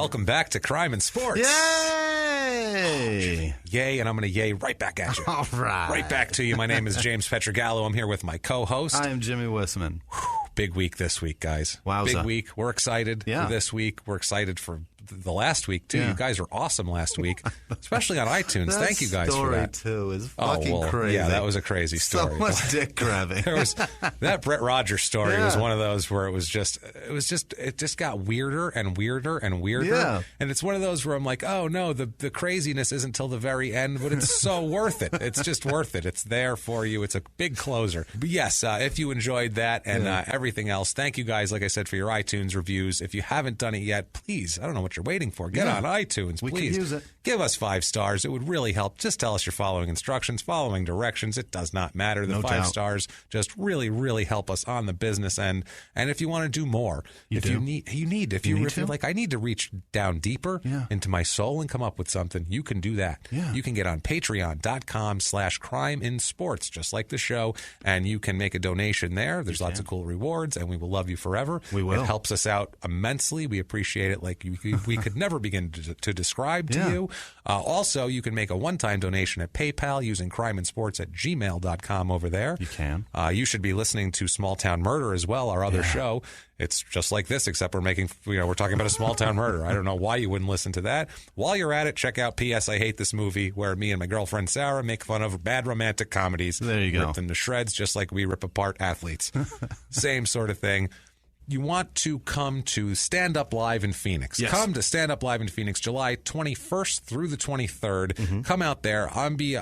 Welcome back to Crime and Sports. Yay! Yay, and I'm going to yay right back at you. All right. Right back to you. My name is James Petrogallo. I'm here with my co-host. I am Jimmy Wisman. Big week this week, guys. Wowza. Big week. We're excited for this week. We're excited for the last week, too. Yeah. You guys are awesome last week, especially on iTunes. Thank you guys for that. That story, too, is fucking crazy. Yeah, that was a crazy story. So much dick grabbing. That Brett Rogers story was one of those where it just got weirder and weirder and weirder. Yeah. And it's one of those where I'm like, oh, no, the craziness isn't till the very end, but it's so worth it. It's just worth it. It's there for you. It's a big closer. But yes, if you enjoyed that and everything else, thank you guys, like I said, for your iTunes reviews. If you haven't done it yet, please, I don't know what you're waiting for. Get on iTunes, we please. could use it. Give us 5 stars. It would really help. Just tell us you're following instructions, following directions. It does not matter. The No 5 doubt. stars just really, really help us on the business end. And if you want to do more, if you're like, I need to reach down deeper into my soul and come up with something, you can do that. Yeah. You can get on patreon.com/crimeinsports, just like the show, and you can make a donation there. There's lots of cool rewards, and we will love you forever. We will. It helps us out immensely. We appreciate it like we could never begin to describe to you. Also, you can make a one-time donation at PayPal using crimeinsports@gmail.com over there. You can. You should be listening to Small Town Murder as well, our other show. It's just like this, except we're talking about a small town murder. I don't know why you wouldn't listen to that. While you're at it, check out P.S. I Hate This Movie, where me and my girlfriend Sarah make fun of bad romantic comedies. There you go. Rip them to shreds, just like we rip apart athletes. Same sort of thing. You want to come to Stand Up Live in Phoenix. Yes. Come to Stand Up Live in Phoenix, July 21st through the 23rd. Mm-hmm. Come out there. I'll be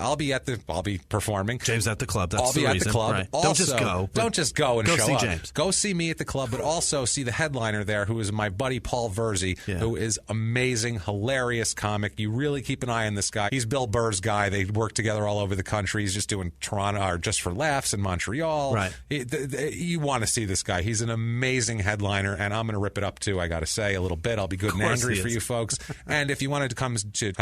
performing. James at the club. That's I'll be the at reason. the club. Right. Also, don't just go. Don't just go and go show see up. James. Go see me at the club, but also see the headliner there, who is my buddy Paul Verzi, who is amazing, hilarious comic. You really keep an eye on this guy. He's Bill Burr's guy. They work together all over the country. He's just doing Toronto or Just for Laughs in Montreal. Right. You want to see this guy. He's an amazing headliner, and I'm going to rip it up too. I got to say a little bit. I'll be good and angry for you folks. And if you wanted to come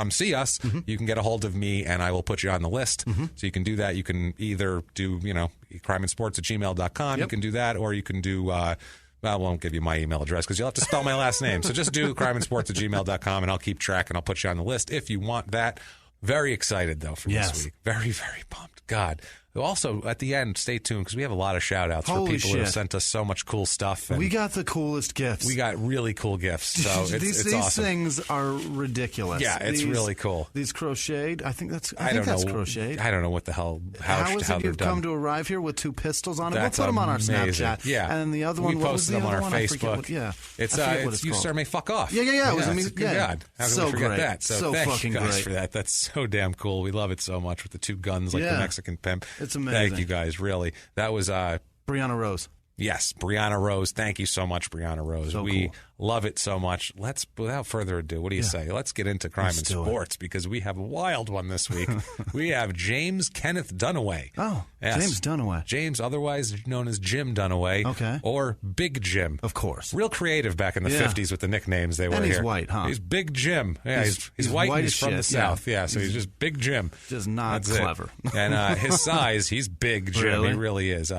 see us, you can get a hold of me, and I will put you on the list. So you can do that. You can either do crimeinsports@gmail.com. You can do that, or you can do. I won't give you my email address because you'll have to spell my last name. So just do crimeinsports@gmail.com, and I'll keep track, and I'll put you on the list if you want that. Very excited, though, for this week. Very, very pumped. God. Also, at the end, stay tuned because we have a lot of shout-outs for people who have sent us so much cool stuff. And we got the coolest gifts. We got really cool gifts. So it's these awesome. Things are ridiculous. Yeah, it's really cool. These crocheted, I think that's crocheted. I don't know what the hell, how is how it they're you've done. come to arrive here with 2 pistols on it? That's we'll put them on our amazing. Snapchat. Yeah. And the other one, we posted them on our Facebook. It's You Sir May Fuck Off. Yeah. It was good God. How can we forget great. that? So thank fucking you guys great for that. That's so damn cool. We love it so much with the 2 guns like the Mexican pimp. It's amazing. Thank you guys. Really, that was Brianna Rose. Yes, Brianna Rose. Thank you so much, Brianna Rose. We cool. love it so much. Let's, without further ado, what do you say? Let's get into crime and sports because we have a wild one this week. We have James Kenneth Dunaway. Oh, yes. James Dunaway. James, otherwise known as Jim Dunaway. Okay. Or Big Jim. Of course. Real creative back in the 50s with the nicknames they were and here. he's white, huh? He's Big Jim. Yeah, he's white and he's from the South. Yeah, so he's just Big Jim. Just not That's clever. And his size, he's Big Jim. Really? He really is.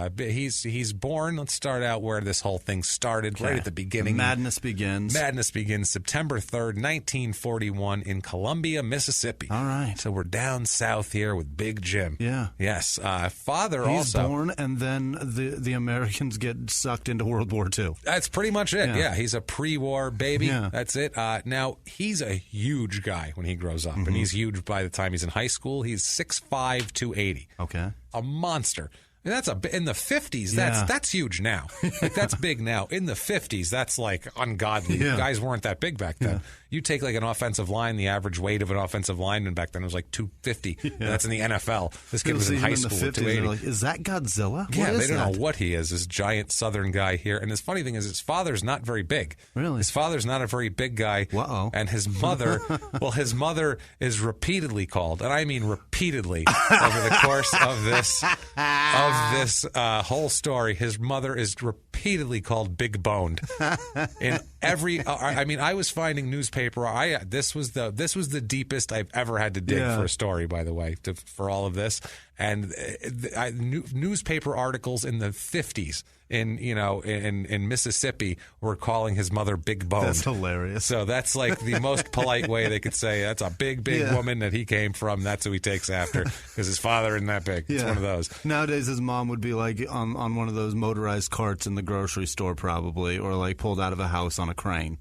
He's born, let's start out where this whole thing started, right at the beginning. Madness begins September 3rd, 1941 in Columbia, Mississippi. All right. So we're down south here with Big Jim. Yeah. Yes. Father He's also. born, and then the Americans get sucked into World War II. That's pretty much it. Yeah. He's a pre-war baby. Yeah. That's it. Now, he's a huge guy when he grows up, and he's huge by the time he's in high school. He's 6'5", 280. Okay. A monster. And that's in the 50s. That's huge now. Like that's big now. In the 50s, that's like ungodly. Yeah. Guys weren't that big back then. Yeah. You take like an offensive line, the average weight of an offensive lineman back then was like 250. Yeah. That's in the NFL. This kid was in high school at 280. Like, is that Godzilla? Yeah, they don't know what he is. This giant Southern guy here. And his funny thing is, his father's not very big. Really? His father's not a very big guy. Uh-oh. And his mother, his mother is repeatedly called, and I mean repeatedly, over the course of this whole story. His mother is repeatedly called big boned in I mean, I was finding newspaper. This was the deepest I've ever had to dig for a story. By the way, for all of this, and newspaper articles in the 50s in Mississippi were calling his mother Big Bone. That's hilarious. So that's like the most polite way they could say that's a big woman that he came from. That's who he takes after because his father isn't that big. It's one of those. Nowadays, his mom would be like on one of those motorized carts in the grocery store, probably, or like pulled out of a house on a crane.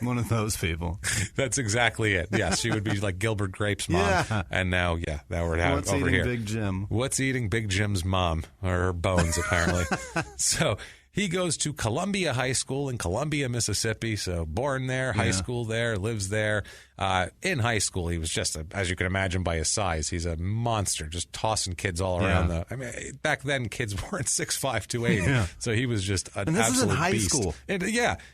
One of those people. That's exactly it. Yes, she would be like Gilbert Grape's mom. Yeah. And now, we're having What's over eating here. Big Jim? What's eating Big Jim's mom? Or her bones, apparently. So he goes to Columbia High School in Columbia, Mississippi. So born there, high school there, lives there. In high school, he was just, as you can imagine by his size, he's a monster, just tossing kids all around. I mean, back then, kids weren't 6'5", 280. So he was just an and this absolute is in high beast. school. And,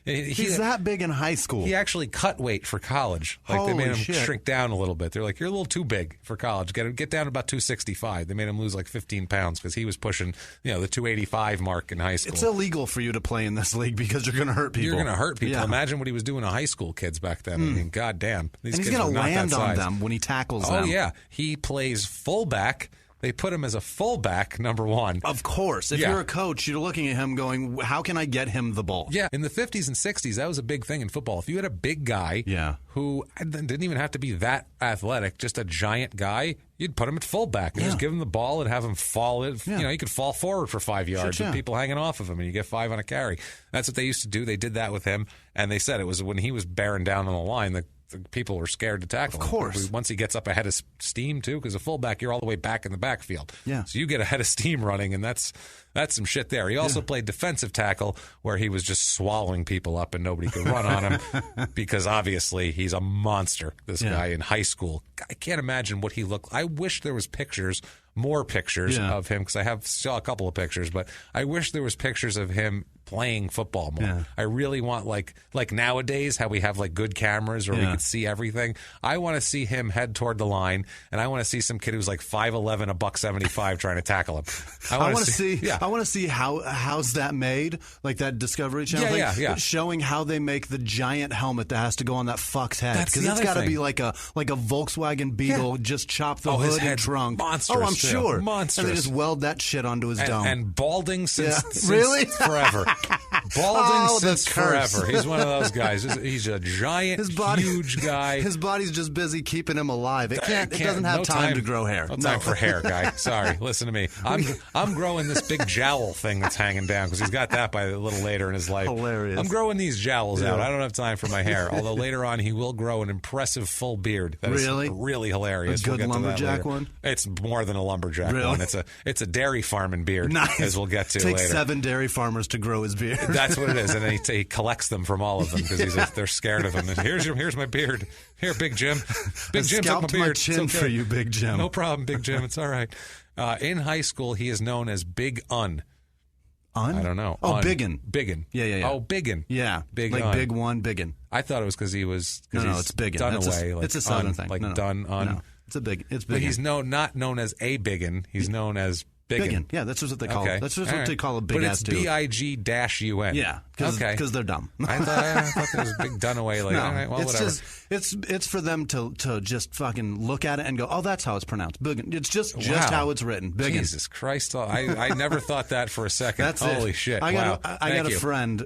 he's that big in high school. He actually cut weight for college. Like they made him shrink down a little bit. They're like, you're a little too big for college. Get down to about 265. They made him lose like 15 pounds because he was pushing, the 285 mark in high school. It's illegal for you to play in this league because you're going to hurt people. You're going to hurt people. Yeah. Imagine what he was doing to high school kids back then. I mean, goddamn. And he's going to land on them when he tackles them. Oh, yeah. He plays fullback. They put him as a fullback, number one. Of course. If you're a coach, you're looking at him going, how can I get him the ball? Yeah. In the 50s and 60s, that was a big thing in football. If you had a big guy who didn't even have to be that athletic, just a giant guy, you'd put him at fullback and just give him the ball and have him fall. He could fall forward for 5 yards with people hanging off of him, and you get 5 on a carry. That's what they used to do. They did that with him, and they said it was when he was bearing down on the line, the people were scared to tackle him. Of course. Once he gets up ahead of steam, too, because a fullback, you're all the way back in the backfield. Yeah. So you get ahead of steam running, and that's some shit there. He also played defensive tackle, where he was just swallowing people up and nobody could run on him because obviously he's a monster, this guy in high school. I can't imagine what he looked like. I wish there was more pictures of him, because I saw a couple of pictures, but I wish there was pictures of him playing football more. Yeah. I really want like nowadays how we have like good cameras where we can see everything. I want to see him head toward the line, and I want to see some kid who's like 5'11", $175 trying to tackle him. I want to see. I want to see how's that made, like that Discovery Channel thing, showing how they make the giant helmet that has to go on that fuck's head, because it's got to be like a Volkswagen Beetle, just chop the hood and trunk. Monstrous, I'm sure. Monstrous. And they just weld that shit onto his dome. And balding since really forever. Balding since forever. He's one of those guys. He's a giant, huge guy. His body's just busy keeping him alive. It doesn't have time to grow hair. No time for hair, guy. Sorry. Listen to me. I'm growing this big jowl thing that's hanging down, because he's got that by a little later in his life. Hilarious. I'm growing these jowls out. I don't have time for my hair. Although later on he will grow an impressive full beard. That is really hilarious. A good lumberjack one? It's more than a lumberjack one. It's a dairy farming beard, as we'll get to later. Takes 7 dairy farmers to grow his beard. That's what it is, and then he collects them from all of them because they're scared of him. And here's my beard. Here, Big Jim. Big Jim, took my beard. My chin for you, Big Jim. No problem, Big Jim. It's all right. In high school, he is known as Big Un. Un? I don't know. Oh, Biggin. Biggin. Yeah. Oh, Biggin. Yeah. Big like Un. Big One, Biggin. I thought it was because he was. No, it's Biggin. Dunaway. It's a southern thing. Like Dun Un. No, it's Biggin. But he's not known as a Biggin. He's known as Biggin. Yeah, that's just what they call it. That's just what they call a big ass dude. But it's BIG-UN. Yeah, because they're dumb. I thought there was Big Dunaway. Like, all right, well, it's whatever. It's for them to just fucking look at it and go, oh, that's how it's pronounced. Biggin. It's just how it's written. Biggin. Jesus Christ! I never thought that for a second. That's Holy shit! I got a friend.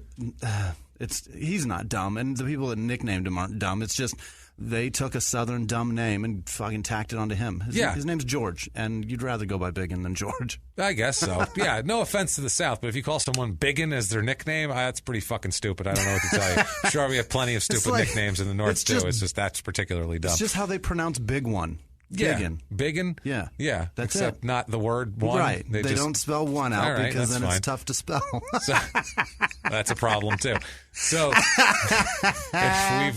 He's not dumb, and the people that nicknamed him aren't dumb. It's just they took a southern dumb name and fucking tacked it onto him. His name's George, and you'd rather go by Biggin than George. I guess so. Yeah, no offense to the South, but if you call someone Biggin as their nickname, that's pretty fucking stupid. I don't know what to tell you. I'm sure we have plenty of stupid nicknames in the North, too. It's just that's particularly dumb. It's just how they pronounce Big One. Biggin? Yeah. That's Except not the word one. Right. They don't spell one out because then it's tough to spell. So, that's a problem, too. So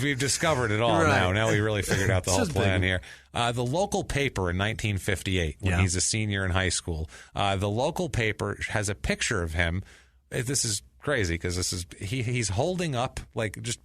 we've discovered it all now. Now we really figured out the whole plan here. The local paper in 1958, when he's a senior in high school, the local paper has a picture of him. This is crazy because he's holding up, like, just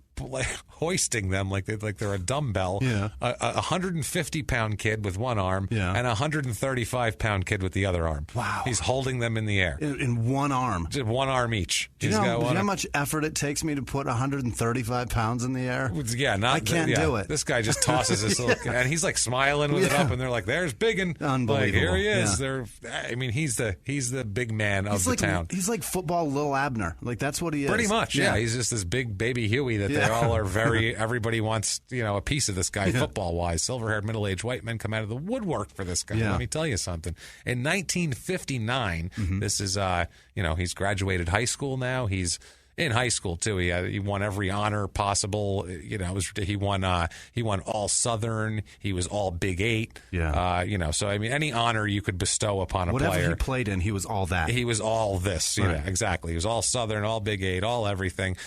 hoisting them like they're a dumbbell. Yeah. A 150-pound kid with one arm and a 135-pound kid with the other arm. Wow. He's holding them in the air. In one arm. Just one arm each. Do you know how much effort it takes me to put 135 pounds in the air? Yeah, I can't do it. This guy just tosses this little, and he's like smiling with it up, and they're like, "There's Biggin." Unbelievable. Like, here he is. Yeah. He's the big man of the town. He's like football Lil Abner. Like that's what he is. Pretty much, yeah. He's just this big baby Huey that they all are everybody wants, a piece of this guy football-wise. Silver-haired, middle-aged white men come out of the woodwork for this guy. Let me tell you something. In 1959, this is, he's graduated high school now. He's in high school too. He won every honor possible. He won all Southern. He was all Big Eight. Yeah. So any honor you could bestow upon a player. Whatever he played in, he was all that. He was all this. Right. Yeah, exactly. He was all Southern, all Big Eight, all everything.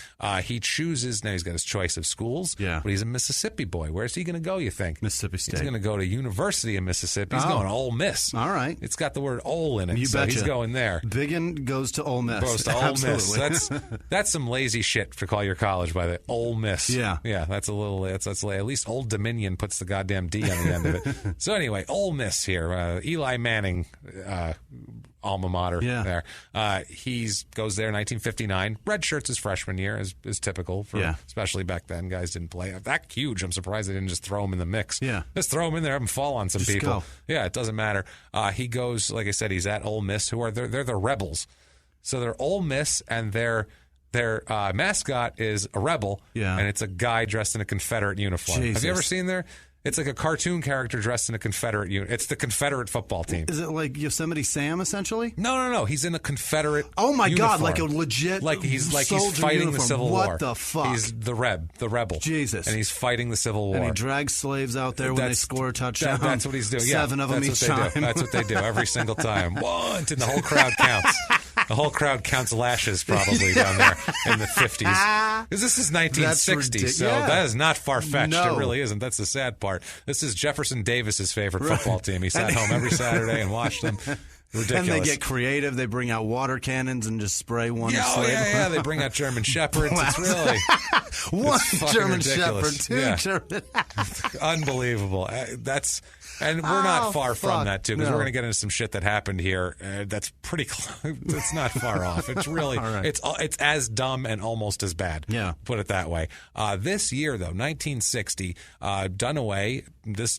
He chooses now. He's got his choice of schools. Yeah. But he's a Mississippi boy. Where's he going to go? You think? Mississippi State. He's going to go to University of Mississippi. He's going to Ole Miss. All right. It's got the word "ole" in it. You so betcha. He's going there. Biggin goes to Ole Miss. Goes to Ole Miss. That's some lazy shit to call your college by the Ole Miss. Yeah. That's a little. That's at least Old Dominion puts the goddamn D on the end of it. So anyway, Ole Miss here. Eli Manning, alma mater. Yeah. There. He goes there in 1959. Red shirts his freshman year, is typical for especially back then. Guys didn't play that huge. I'm surprised they didn't just throw him in the mix. Yeah. Just throw him in there, have him fall on some Just people. go. Yeah, it doesn't matter. He goes, like I said, he's at Ole Miss. They're the Rebels. So they're Ole Miss, and their mascot is a rebel, and it's a guy dressed in a Confederate uniform. Jesus. Have you ever seen there? It's like a cartoon character dressed in a Confederate uniform. It's the Confederate football team. Is it like Yosemite Sam, essentially? No. He's in a Confederate Oh, my uniform. God, like a legit he's soldier fighting uniform. the Civil War. What the fuck? He's the rebel. Jesus. And he's fighting the Civil War. And he drags slaves out there when they score a touchdown. That's what he's doing. 7 of them each time. That's what they do every single time. One, and the whole crowd counts. The whole crowd counts lashes probably down there in the 50s. Because this is 1960, so that is not far-fetched. No. It really isn't. That's the sad part. This is Jefferson Davis's favorite football team. He sat home every Saturday and watched them. Ridiculous. And they get creative. They bring out water cannons and just spray one slave. Yeah. They bring out German Shepherds. It's really... One German ridiculous. Shepherd, 2 German... Unbelievable. And we're not far from that, too, because we're going to get into some shit that happened here that's pretty close. It's not far off. It's really, right. it's as dumb and almost as bad. Yeah. Put it that way. This year, though, 1960, Dunaway,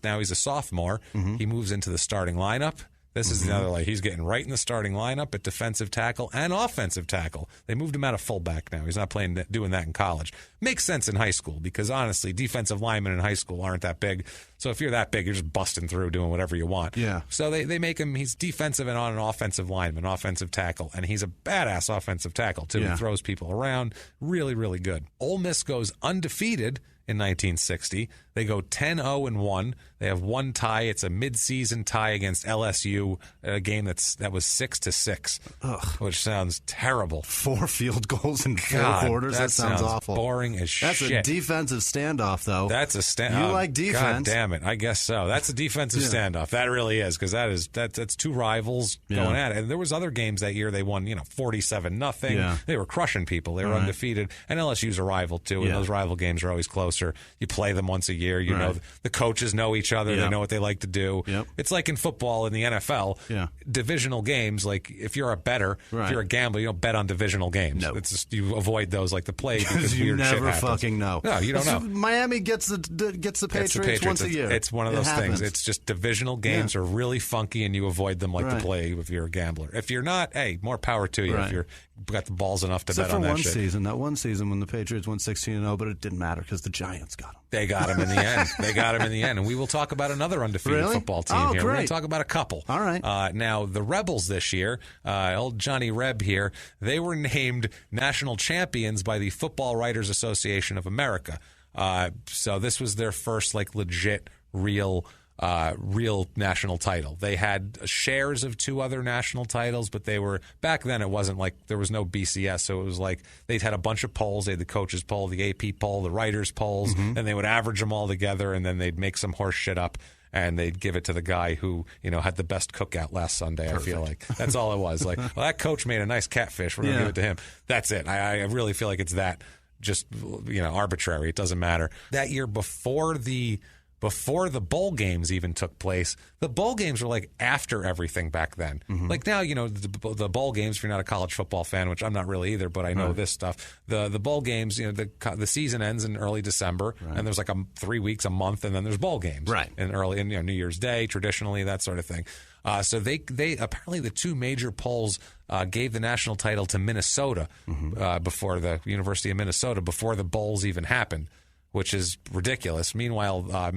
now he's a sophomore. He moves into the starting lineup. This is another, he's getting right in the starting lineup at defensive tackle and offensive tackle. They moved him out of fullback now. He's not doing that in college. Makes sense in high school because, honestly, defensive linemen in high school aren't that big. So if you're that big, you're just busting through doing whatever you want. Yeah. So they make him, he's defensive and on an offensive lineman, offensive tackle, and he's a badass offensive tackle, too. Yeah. He throws people around. Really, really good. Ole Miss goes undefeated in 1960. They go 10-0-1. They have one tie. It's a midseason tie against LSU, a game that was 6-6, which sounds terrible. 4 field goals in 4 quarters. That sounds awful. Boring as shit. That's a defensive standoff, though. That's a standoff. You like defense? God damn it! I guess so. That's a defensive standoff. That really is because that's 2 rivals going at it. And there was other games that year they won, 47-0. Yeah. They were crushing people. They were undefeated. And LSU's a rival too. And those rival games are always closer. You play them once a year. You know the coaches know each other. They know what they like to do. Yep. It's like in football in the NFL. Yeah. Divisional games. Like if you're a bettor, if you're a gambler, you don't bet on divisional games. No. It's just, you avoid those like the plague because you weird shit never happens. fucking know. No, you don't know. Miami gets the Patriots once a year. It's one of those things. It's just divisional games are really funky, and you avoid them like the plague if you're a gambler. If you're not, hey, more power to you. If you're got the balls enough to bet on that shit. That one season when the Patriots won 16-0, but it didn't matter because the Giants got them. They got him in the end. And we will talk about another undefeated football team here. Great. We're going to talk about a couple. All right. Now, the Rebels this year, old Johnny Reb here, they were named national champions by the Football Writers Association of America. So this was their first legit, real national title. They had shares of 2 other national titles, but they were, back then it wasn't there was no BCS, so it was they'd had a bunch of polls. They had the coaches poll, the AP poll, the writers polls, and they would average them all together, and then they'd make some horse shit up, and they'd give it to the guy who, had the best cookout last Sunday. Perfect. I feel like that's all it was. Well, that coach made a nice catfish. We're going to give it to him. That's it. I really feel like it's that just arbitrary. It doesn't matter. That year before the bowl games even took place, the bowl games were like after everything back then. Mm-hmm. Like now, the bowl games, if you're not a college football fan, which I'm not really either, but I know this stuff, the bowl games, the season ends in early December, and there's like 3 weeks, a month, and then there's bowl games. Right. And early, New Year's Day, traditionally, that sort of thing. So they apparently the two major polls gave the national title to Minnesota before the University of Minnesota, before the bowls even happened, which is ridiculous. Meanwhile,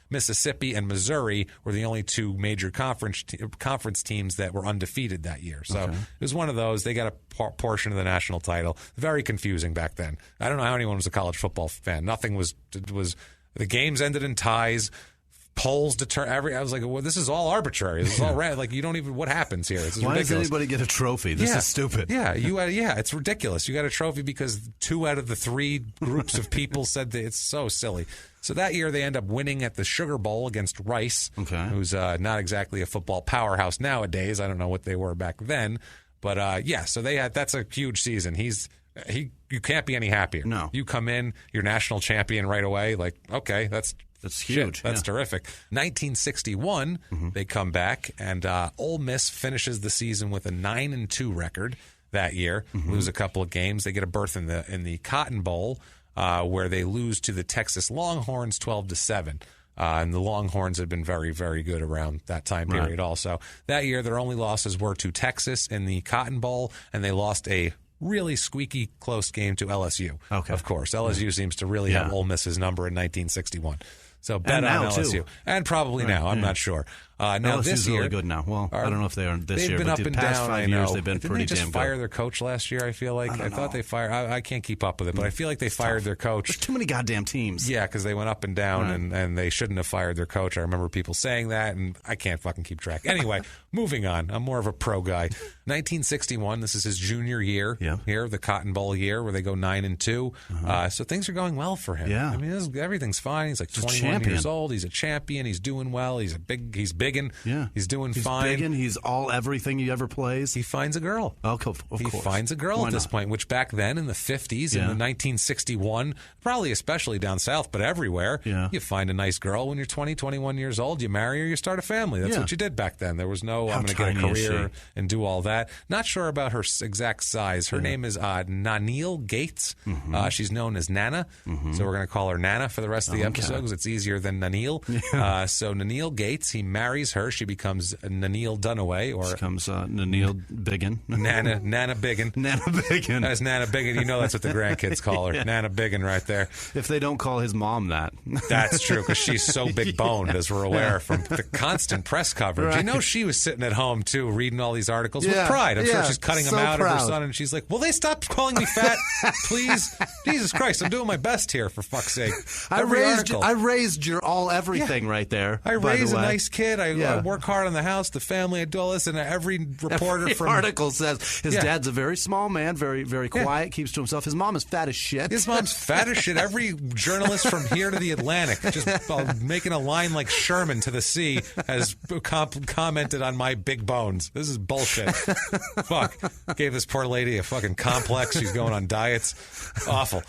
Mississippi and Missouri were the only two major conference teams that were undefeated that year. So it was one of those. They got a portion of the national title. Very confusing back then. I don't know how anyone was a college football fan. Nothing was the games ended in ties. Polls I was like, well, this is all arbitrary. This is all right. Like, you don't even, what happens here? This is Why ridiculous. does anybody get a trophy? This is stupid. Yeah, it's ridiculous. You got a trophy because 2 out of the 3 groups of people said that. It's so silly. So that year they end up winning at the Sugar Bowl against Rice, who's not exactly a football powerhouse nowadays. I don't know what they were back then, but so that's a huge season. You can't be any happier. No, you come in, you're national champion right away. Like, okay, that's huge. Shit, that's terrific. 1961, they come back, and Ole Miss finishes the season with a 9-2 record that year. Lose a couple of games. They get a berth in the Cotton Bowl, where they lose to the Texas Longhorns 12-7. And the Longhorns had been very, very good around that time period. Also, that year their only losses were to Texas in the Cotton Bowl, and they lost a really squeaky close game to LSU. Okay. Of course, LSU seems to really have Ole Miss's number in 1961. So bet on LSU. Too. And probably now. I'm not sure. Now LSU's this year, really good now. Well, I don't know if they are this year, been but up the and past down, 5 years they've been pretty damn good. Didn't they just fire their coach last year, I feel like? I thought they fired. I can't keep up with it, but I feel like they fired their coach. There's too many goddamn teams. Yeah, because they went up and down, and they shouldn't have fired their coach. I remember people saying that, and I can't fucking keep track. Anyway, moving on. I'm more of a pro guy. 1961, this is his junior year here, the Cotton Bowl year, where they go 9-2. So things are going well for him. Yeah. I mean, everything's fine. He's like 21 years old. He's a champion. He's doing well. He's biggin'. Yeah. He's doing he's fine. Biggin', he's all everything he ever plays. He finds a girl. Of course. He finds a girl at this point, which back then in the 50s, in the 1961, probably especially down south, but everywhere, you find a nice girl when you're 20, 21 years old. You marry her, you start a family. That's what you did back then. There was no, I'm going to get a career and do all that. Not sure about her exact size. Her name is Naneel Gates. She's known as Nana, so we're going to call her Nana for the rest of the episode because it's easier than Naneel. So Naneel Gates, he marries her. She becomes Naneel Dunaway, or becomes Naneel Biggin. Nana Biggin. Nana Biggin. That's Nana Biggin. You know that's what the grandkids call her. Nana Biggin right there. If they don't call his mom that. That's true, because she's so big boned, as we're aware from the constant press coverage. You know, she was sitting at home too, reading all these articles with pride. I'm sure she's cutting them out of her son, and she's like, "Will they stop calling me fat, please? Jesus Christ, I'm doing my best here, for fuck's sake." I raised your all everything right there. I raise a nice kid. I work hard on the house, the family. I do all this, and every reporter from article says his dad's a very small man, very, very quiet, keeps to himself. His mom is fat as shit. His mom's fat as shit. Every journalist from here to the Atlantic, just making a line like Sherman to the sea, has commented on my big bones. This is bullshit. Fuck. Gave this poor lady a fucking complex. She's going on diets. Awful.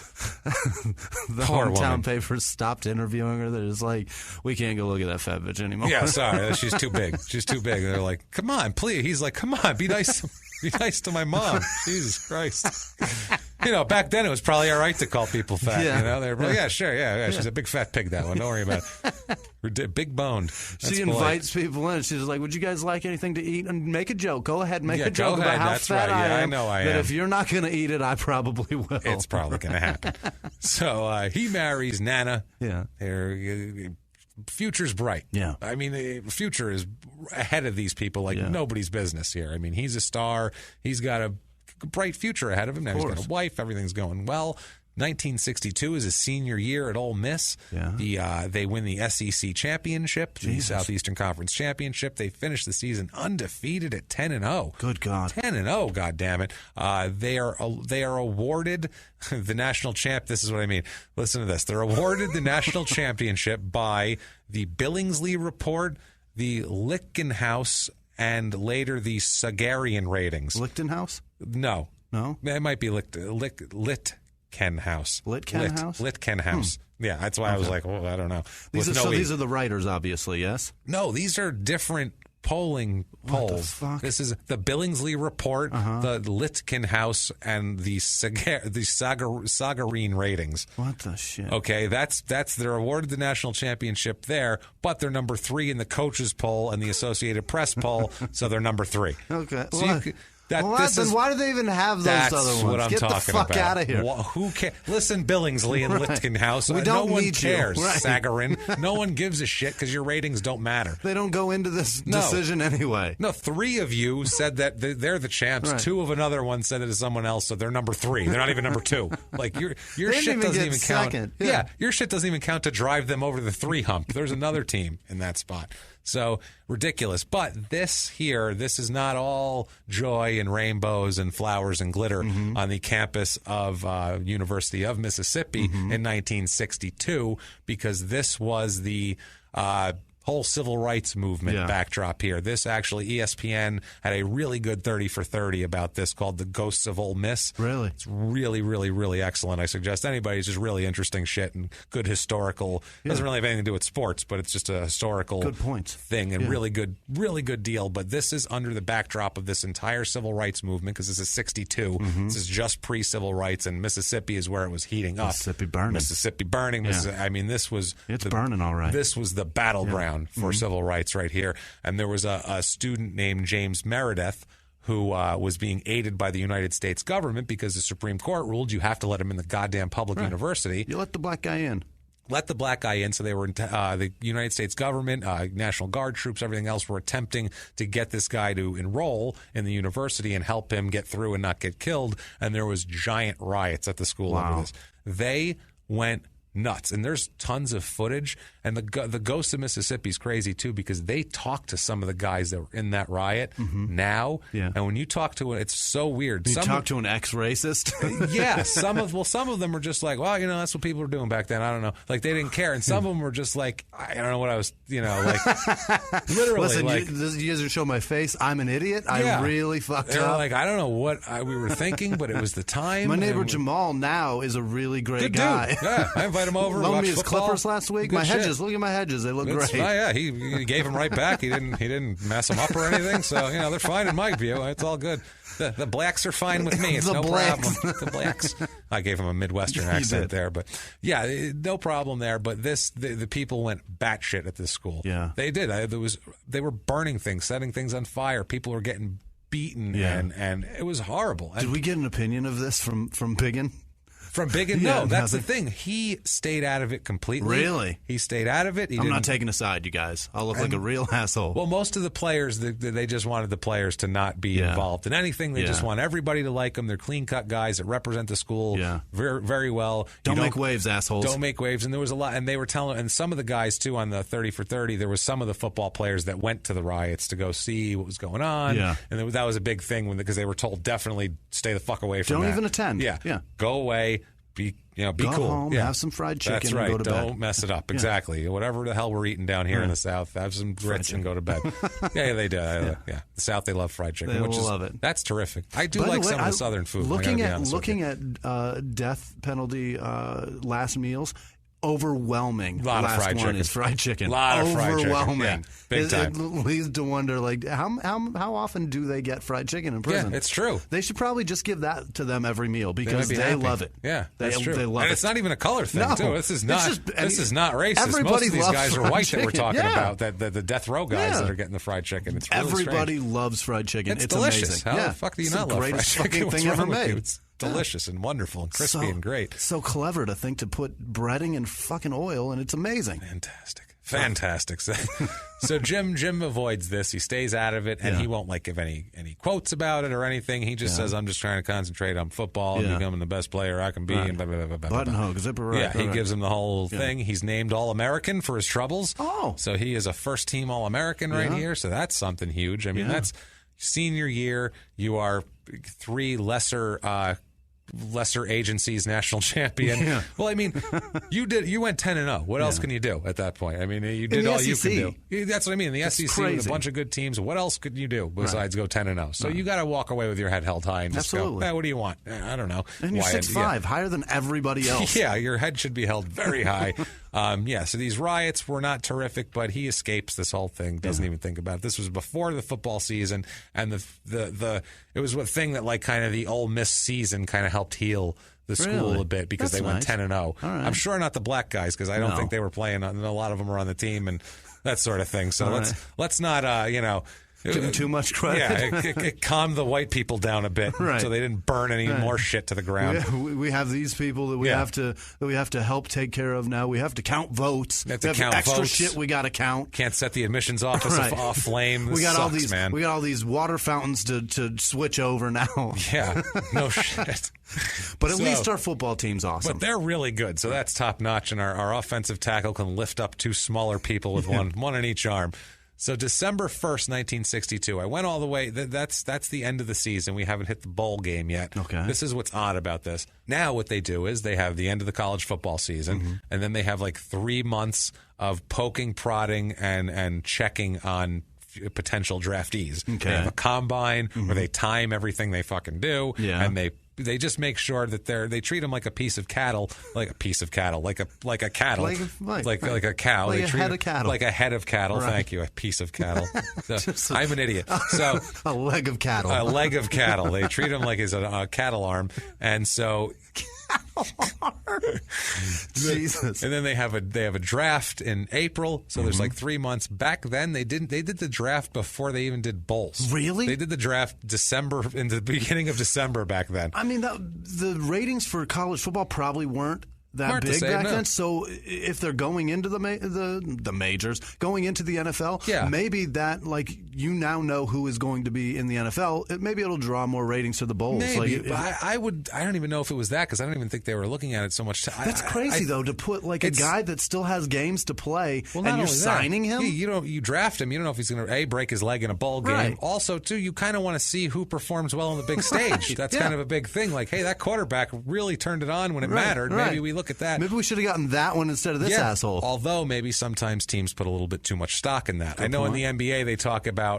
The poor hometown woman. Papers stopped interviewing her. They're just like, we can't go look at that fat bitch anymore. Yeah, sorry. She's too big. She's too big. And they're like, come on, please. He's like, come on, be nice. Be nice to my mom. Jesus Christ. You know, back then it was probably all right to call people fat. You know, they were like, sure. She's a big fat pig, that one. Don't worry about it. Big boned. She invites people in. She's like, would you guys like anything to eat? And make a joke. Go ahead, make a joke about how fat I am. I know I am. But if you're not going to eat it, I probably will. It's probably going to happen. So he marries Nana. Yeah. Their future's bright. Yeah. I mean, the future is ahead of these people like nobody's business here. I mean, he's a star. He's got a bright future ahead of him. Now he's got a wife. Everything's going well. 1962 is his senior year at Ole Miss. Yeah. They win the SEC championship, the Southeastern Conference championship. They finish the season undefeated at 10-0. Good God. 10-0, God damn it. They are awarded the national champ. This is what I mean. Listen to this. They're awarded the national championship by the Billingsley Report, the Lichtenhouse, and later the Sagarian ratings. Lichtenhouse? No. No? It might be Lit. Ken House. Lit Ken House? Lit Ken House. Yeah, that's why I was like, I don't know. These are the writers, obviously, yes? No, these are different polls. This is the Billingsley Report, the Litkin House, and the Sagarine ratings. What the shit? Okay, that's they're awarded the national championship there, but they're number 3 in the coaches poll and the Associated Press poll, so they're number 3. Okay. So then why do they even have those other ones? That's what I'm talking about. Get the fuck out of here. Who cares? Listen, Billingsley and Litkin House. No one cares. Sagarin. No one gives a shit because your ratings don't matter. They don't go into this decision anyway. No, 3 of you said that they're the champs. 2 of another one said it to someone else, so they're number 3. They're not even number 2. Like your shit doesn't even count. Yeah, your shit doesn't even count to drive them over the 3 hump. There's another team in that spot. So ridiculous. But this is not all joy and rainbows and flowers and glitter on the campus of University of Mississippi in 1962, because this was the whole civil rights movement backdrop here. This actually, ESPN had a really good 30 for 30 about this called The Ghosts of Ole Miss. Really? It's really, really, really excellent. I suggest anybody. It's just really interesting shit and good historical. Doesn't really have anything to do with sports, but it's just a historical good points thing and really good deal. But this is under the backdrop of this entire civil rights movement, because this is 62. This is just pre-civil rights, and Mississippi is where it was heating up. Mississippi burning. I mean, this was... It's burning all right. This was the battleground for civil rights right here. And there was a student named James Meredith who was being aided by the United States government because the Supreme Court ruled you have to let him in the goddamn public university. You let the black guy in. Let the black guy in. So they were the United States government, National Guard troops, everything else were attempting to get this guy to enroll in the university and help him get through and not get killed. And there was giant riots at the school over this. They went nuts, and there's tons of footage. And the Ghost of Mississippi is crazy too, because they talked to some of the guys that were in that riot now. And when you talk to it's so weird. You talk to an ex-racist. Some of them were just like, well, that's what people were doing back then. I don't know, like they didn't care. And some of them were just like, I don't know what I was, like literally. Listen, like, you guys are showing my face. I'm an idiot. I really fucked up. Like, I don't know what we were thinking, but it was the time. My neighbor Jamal now is a really great guy. Dude. Yeah, I invite him over. Loaned me his clippers last week. My hedges. Look at my hedges. They look great. Yeah, he gave them right back. He didn't mess them up or anything. So they're fine in my view. It's all good. The blacks are fine with me. It's no problem. The blacks. I gave him a Midwestern accent there, but yeah, no problem there. But the people went batshit at this school. Yeah, they did. They were burning things, setting things on fire. People were getting beaten, and it was horrible. Did we get an opinion of this from Biggin? From Biggin? No, that's the thing. He stayed out of it completely. Really? He stayed out of it. I'm not taking a side, you guys. I'll look like a real asshole. Well, most of the players, they just wanted the players to not be involved in anything. They just want everybody to like them. They're clean-cut guys that represent the school very, very well. Don't make waves, assholes. Don't make waves. And there was a lot, and they were telling, and some of the guys, too, on the 30 for 30, there was some of the football players that went to the riots to go see what was going on. Yeah. And that was a big thing because they were told, definitely stay the fuck away from that. Don't even attend. Yeah. Go away. Be go cool. Home, have some fried chicken. That's right. And go to Don't bed. mess it up. Exactly. Whatever the hell we're eating down here in the South, have some grits and go to bed. They do. Yeah. The South, they love fried chicken. They love it. That's terrific. I do like some of the Southern food. Looking at death penalty last meals. Overwhelming. Lot of fried chicken. Is fried chicken. Lot of fried chicken. Overwhelming. Big time. It leads to wonder, like, how often do they get fried chicken in prison? Yeah, it's true. They should probably just give that to them every meal because they love it. Yeah, that's true. They love and it. it's not even a color thing, too. This is not racist. Everybody Most of these guys are white chicken. that we're talking about, the death row guys that are getting the fried chicken. It's really everybody strange. Loves fried chicken. It's delicious. Amazing. How the fuck do you not love fried chicken? What's the greatest fucking thing ever made. It's delicious and wonderful and crispy and great. So clever to think to put breading in fucking oil, and it's amazing. Fantastic. So Jim avoids this. He stays out of it, and he won't give any quotes about it or anything. He just says, "I'm just trying to concentrate on football and becoming the best player I can be." And blah, blah, blah, blah, button hook, zipper right. He gives him the whole thing. He's named All-American for his troubles. Oh, so he is a first-team All-American right here. So that's something huge. I mean, that's senior year. You are 3 lesser lesser agencies national champion. Yeah. Well, I mean, you went 10-0. What else can you do at that point? I mean, you did all you could do. That's what I mean. The SEC with a bunch of good teams. What else could you do besides go 10-0? So you got to walk away with your head held high and just go, what do you want? I don't know. And you're 6'5", higher than everybody else. Yeah, your head should be held very high. So these riots were not terrific, but he escapes this whole thing, doesn't even think about it. This was before the football season, and it was a thing that like kind of the Ole Miss season kind of helped heal the school a bit because they went 10-0. Right. I'm sure not the black guys because I don't think they were playing. A lot of them were on the team and that sort of thing. So let's not give them too much credit. Yeah, it calmed the white people down a bit, so they didn't burn any more shit to the ground. We have these people that we have to help take care of now. We have to count votes. We have to count extra votes. Shit we got to count. Can't set the admissions office off flame. We got man. We got all these water fountains to switch over now. Yeah, no shit. But at least our football team's awesome. But they're really good, so that's top notch. And our offensive tackle can lift up two smaller people with one in each arm. So December 1st, 1962, I went all the way. That's the end of the season. We haven't hit the bowl game yet. Okay. This is what's odd about this. Now what they do is they have the end of the college football season, and then they have like 3 months of poking, prodding, and checking on potential draftees. Okay. They have a combine where they time everything they fucking do, and they just make sure that they treat them like a piece of cattle, like a cattle, like a cattle, like a cow. Like they a treat head of cattle. like a head of cattle. Right. Thank you, a piece of cattle. So, I'm an idiot. So a leg of cattle. A leg of cattle. They treat him like he's a cattle arm, and so. Jesus. And then they have a draft in April, so there's like 3 months. Back then they did the draft before they even did bowls. Really? They did the draft in the beginning of December back then. I mean, the ratings for college football probably weren't that big back then. So if they're going into the majors, going into the NFL, maybe that you now know who is going to be in the NFL. Maybe it'll draw more ratings to the bowls. Maybe, but I don't even know if it was that because I don't even think they were looking at it so much. That's crazy though to put a guy that still has games to play and you're signing him. You draft him. You don't know if he's going to break his leg in a bowl game. Right. Also, too, you kind of want to see who performs well on the big stage. That's kind of a big thing. Like, hey, that quarterback really turned it on when it mattered. Maybe we look at that. Maybe we should have gotten that one instead of this asshole. Although maybe sometimes teams put a little bit too much stock in that. I know in the NBA they talk about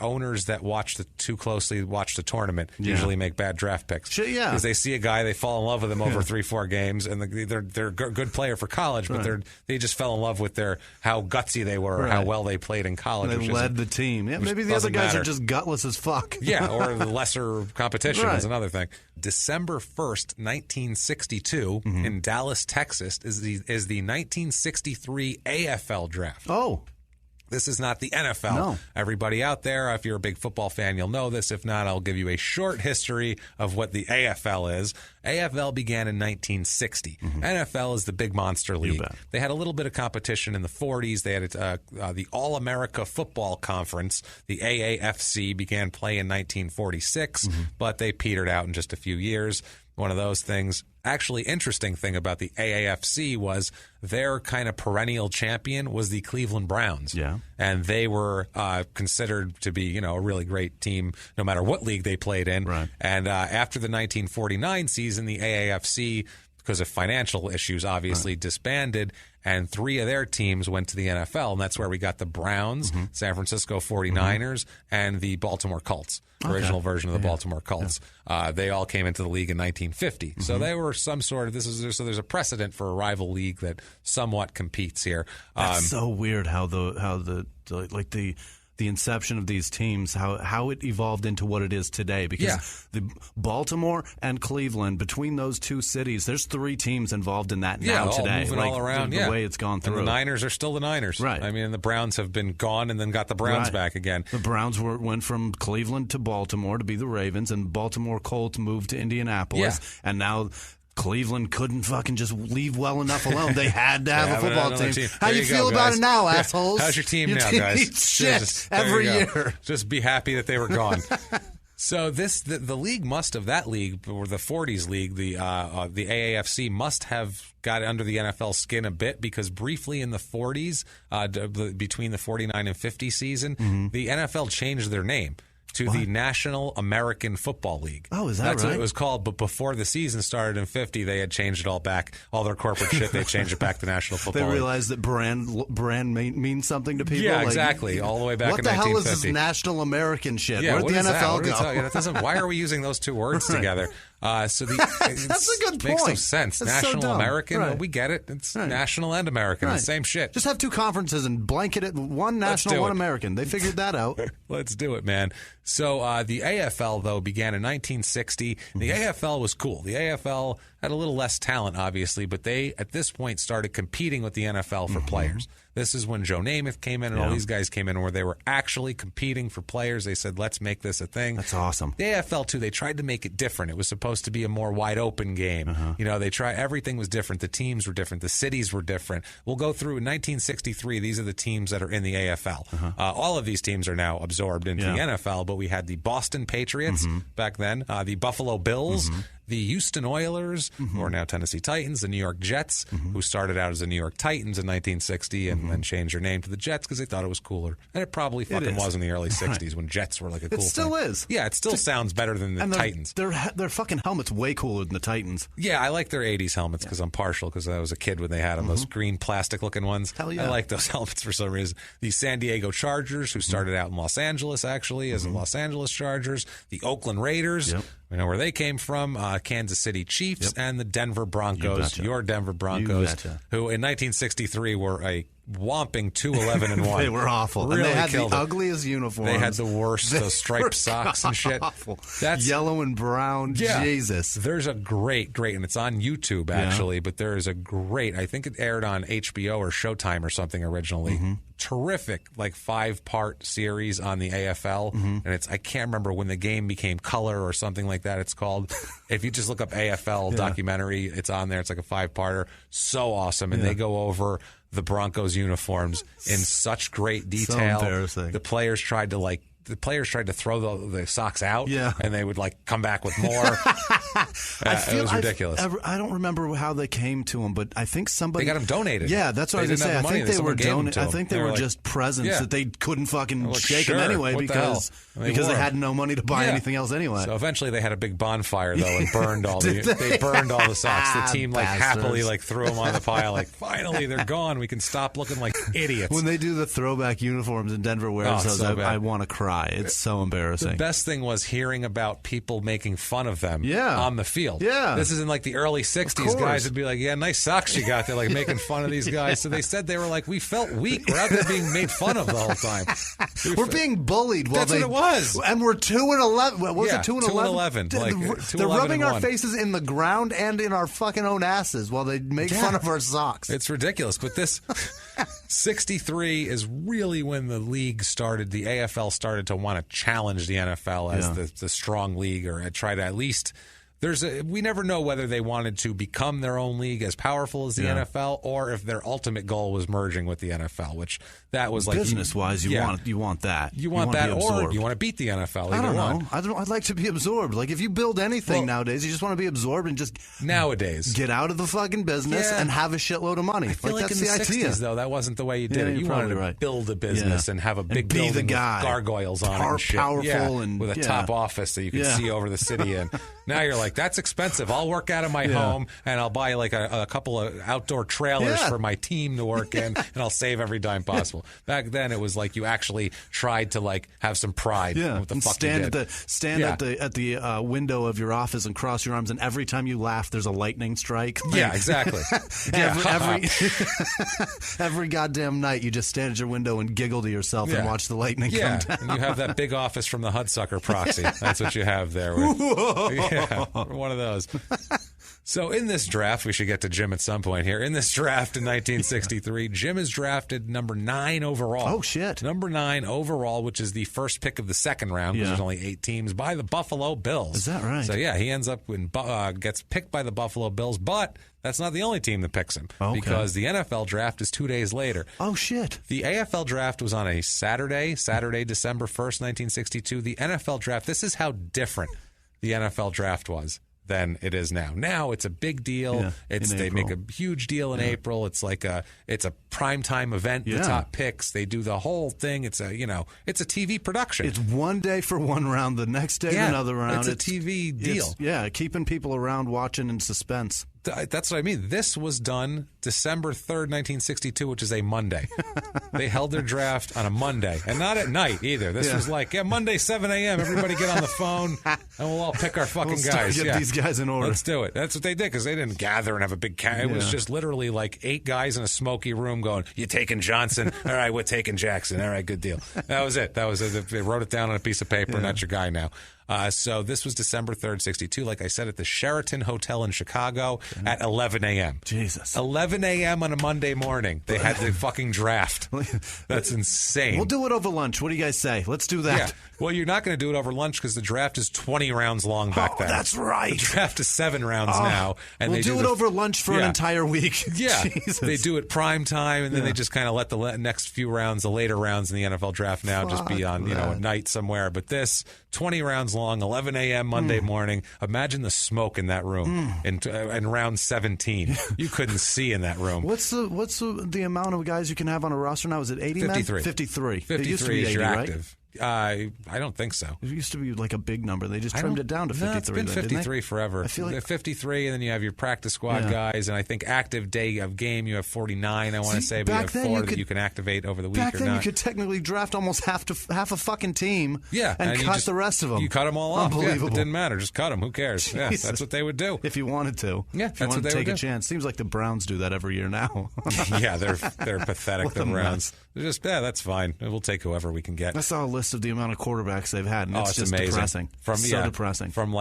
owners that watch too closely the tournament usually make bad draft picks. Because they see a guy, they fall in love with him over 3-4 games, and they're a good player for college, but they just fell in love with how gutsy they were, or how well they played in college. They led the team. Yeah, maybe the other guys are just gutless as fuck. Yeah, or the lesser competition is another thing. December 1st, 1962, in Dallas, Texas, is the 1963 AFL draft. Oh. This is not the NFL. No. Everybody out there, if you're a big football fan, you'll know this. If not, I'll give you a short history of what the AFL is. AFL began in 1960. NFL is the big monster league. They had a little bit of competition in the 40s. They had the All-America Football Conference, the AAFC, began play in 1946, but they petered out in just a few years. One of those things. Actually, interesting thing about the AAFC was their kind of perennial champion was the Cleveland Browns. Yeah. And they were considered to be, a really great team no matter what league they played in. Right. And after the 1949 season, the AAFC, because of financial issues, obviously disbanded, and 3 of their teams went to the NFL, and that's where we got the Browns, San Francisco 49ers, and the Baltimore Colts, original version of the Baltimore Colts. They all came into the league in 1950. So they were some sort of, so there's a precedent for a rival league that somewhat competes here. That's so weird how the inception of these teams, how it evolved into what it is today. Because the Baltimore and Cleveland, between those two cities, there's 3 teams involved in that now today. Moving all around. The way it's gone through. And the Niners are still the Niners. Right. I mean, the Browns have been gone and then got the Browns back again. The Browns went from Cleveland to Baltimore to be the Ravens, and Baltimore Colts moved to Indianapolis. Yeah. And now Cleveland couldn't fucking just leave well enough alone. They had to have a football team. How you feel about it now, assholes? How's your team now, guys? Shit, every year. Just be happy that they were gone. So the league must have, that league, or the 40s league, the AAFC must have got under the NFL's skin a bit, because briefly in the 40s, between the 49 and 50 season, the NFL changed their name. to the National American Football League. Oh, is that That's right? what it was called. But before the season started in 50, they had changed it all back. All their corporate shit, they changed it back to National Football League. They realized that brand means something to people. Yeah, exactly. All the way back in 1950. What the hell is this National American shit? Yeah, Where'd the NFL go? That doesn't. Why are we using those two words together? That's a good point. Makes no sense. That's National so American, right. well, we get it. It's national and American. Right. It's the same shit. Just have two conferences and blanket it. One national, one American. They figured that out. Let's do it, man. So the AFL, though, began in 1960. The AFL was cool. The AFL had a little less talent, obviously, but they, at this point, started competing with the NFL for players. This is when Joe Namath came in and all these guys came in where they were actually competing for players. They said, let's make this a thing. That's awesome. The AFL, too, they tried to make it different. It was supposed to be a more wide-open game. You know, everything was different. The teams were different. The cities were different. We'll go through in 1963. These are the teams that are in the AFL. All of these teams are now absorbed into the NFL, but we had the Boston Patriots back then, the Buffalo Bills, the Houston Oilers, who are now Tennessee Titans, the New York Jets, who started out as the New York Titans in 1960 and then changed their name to the Jets because they thought it was cooler. And it probably fucking was in the early 60s when Jets were like a cool thing. It still is. Yeah, it still sounds better than the Titans. Their fucking helmet's way cooler than the Titans. Yeah, I like their 80s helmets because I'm partial because I was a kid when they had them, those green plastic-looking ones. Hell yeah. I like those helmets for some reason. The San Diego Chargers, who started out in Los Angeles, actually, as the Los Angeles Chargers. The Oakland Raiders. We know where they came from, Kansas City Chiefs, and the Denver Broncos, your Denver Broncos, who in 1963 were a whomping 2-11-1. They were awful. Really and they had killed the it. ugliest uniforms. They had the worst, those striped socks and shit. Awful. That's yellow and brown. Yeah. Jesus. There's a great, and it's on YouTube actually, but there is a great, I think it aired on HBO or Showtime or something originally. Terrific, like 5-part series on the AFL, and it's I can't remember when the game became color or something like that. It's called. If you just look up AFL documentary, it's on there. It's like a 5-parter. So awesome, and they go over the Broncos uniforms in such great detail. So embarrassing. The players tried to throw the socks out, and they would like come back with more. It was ridiculous. I don't remember how they came to them, but I think somebody they got them donated. Yeah, that's what I was going to say. I think they were donated. I think they were just presents that they couldn't fucking shake them anyway because they had no money to buy anything else anyway. So eventually they had a big bonfire though and burned all they burned all the socks. The team like happily like threw them on the pile. Like finally they're gone. We can stop looking like idiots. When they do the throwback uniforms and Denver wears those, I want to cry. It's so embarrassing. The best thing was hearing about people making fun of them on the field. Yeah. This is in like the early 60s. Guys would be like, yeah, nice socks you got. They're like making fun of these guys. So they said they were like, we felt weak. We're out there being made fun of the whole time. We're being bullied. That's what it was. And we're 2-11. What was it, 2-11? 2-11. They're rubbing our faces in the ground and in our fucking own asses while they make fun of our socks. It's ridiculous. But this 63 is really when the league started, the AFL started to want to challenge the NFL as the strong league or try to at least... we never know whether they wanted to become their own league as powerful as the NFL or if their ultimate goal was merging with the NFL, which that was like business-wise, you want that. You want that, or you want to beat the NFL. I don't know. I'd like to be absorbed. Like if you build anything nowadays, you just want to be absorbed and just get out of the fucking business and have a shitload of money. I feel like that's in the idea. 60s, though, that wasn't the way you did it. You wanted to build a business and have a big building with gargoyles on it and shit. Powerful and with a top office that you could see over the city in. Now you're like, that's expensive. I'll work out of my home and I'll buy like a couple of outdoor trailers for my team to work in and I'll save every dime possible. Back then it was like you actually tried to like have some pride in what the fuck you did. Stand at the window of your office and cross your arms, and every time you laugh there's a lightning strike. Yeah, exactly. every goddamn night you just stand at your window and giggle to yourself and watch the lightning come down. And you have that big office from the Hudsucker proxy. That's what you have there. Yeah, one of those. So in this draft, we should get to Jim at some point here. In this draft in 1963, Jim is drafted number 9 overall. Oh, shit. Number 9 overall, which is the first pick of the second round, because there's only 8 teams, by the Buffalo Bills. Is that right? So, yeah, he ends up gets picked by the Buffalo Bills, but that's not the only team that picks him, because the NFL draft is 2 days later. Oh, shit. The AFL draft was on a Saturday, December 1st, 1962. The NFL draft, this is how different the NFL draft was. than it is now. Now it's a big deal. They make a huge deal in April. It's like it's a primetime event. The top picks. They do the whole thing. It's a TV production. It's one day for one round, the next day another round. It's a TV deal. Keeping people around watching in suspense. That's what I mean. This was done December 3rd, 1962, which is a Monday. They held their draft on a Monday, and not at night either. This was like, Monday, 7 a.m., everybody get on the phone, and we'll all pick our fucking guys. Get these guys in order. Let's do it. That's what they did, because they didn't gather and have a big It was just literally like 8 guys in a smoky room going, you taking Johnson? All right, we're taking Jackson. All right, good deal. That was it. They wrote it down on a piece of paper, and that's your guy now. So this was December 3rd, 62, like I said, at the Sheraton Hotel in Chicago at 11 a.m. Jesus. 11 a.m. on a Monday morning. They had the fucking draft. That's insane. We'll do it over lunch. What do you guys say? Let's do that. Yeah. Well, you're not going to do it over lunch because the draft is 20 rounds long back then. That's right. The draft is 7 rounds now. And we'll do it over lunch for an entire week. Yeah. Jesus. They do it prime time, and then they just kind of let the next few rounds, the later rounds in the NFL draft now, just be on at night somewhere. But this, 20 rounds long, 11 a.m. Monday morning. Imagine the smoke in that room in round 17. You couldn't see in that room. What's the amount of guys you can have on a roster now? Is it 80 53. Men? 53. 53 it used to be 80, is your right? active. I don't think so. It used to be like a big number. They just trimmed it down to 53. No, it's been 53 forever. I feel like 53, and then you have your practice squad guys, and I think active day of game you have 49. I want to say, but you have 4 that you can activate over the week. Back or then, not. you could technically draft almost half a fucking team. Yeah, and cut the rest of them. You cut them all off. Unbelievable. Yeah, it didn't matter. Just cut them. Who cares? Yeah, that's what they would do if you wanted to. Yeah, if you wanted to take a chance. Seems like the Browns do that every year now. Yeah, they're pathetic. The Browns. They're just that's fine. We'll take whoever we can get. I saw a list of the amount of quarterbacks they've had, and it's just amazing. Depressing. Depressing. From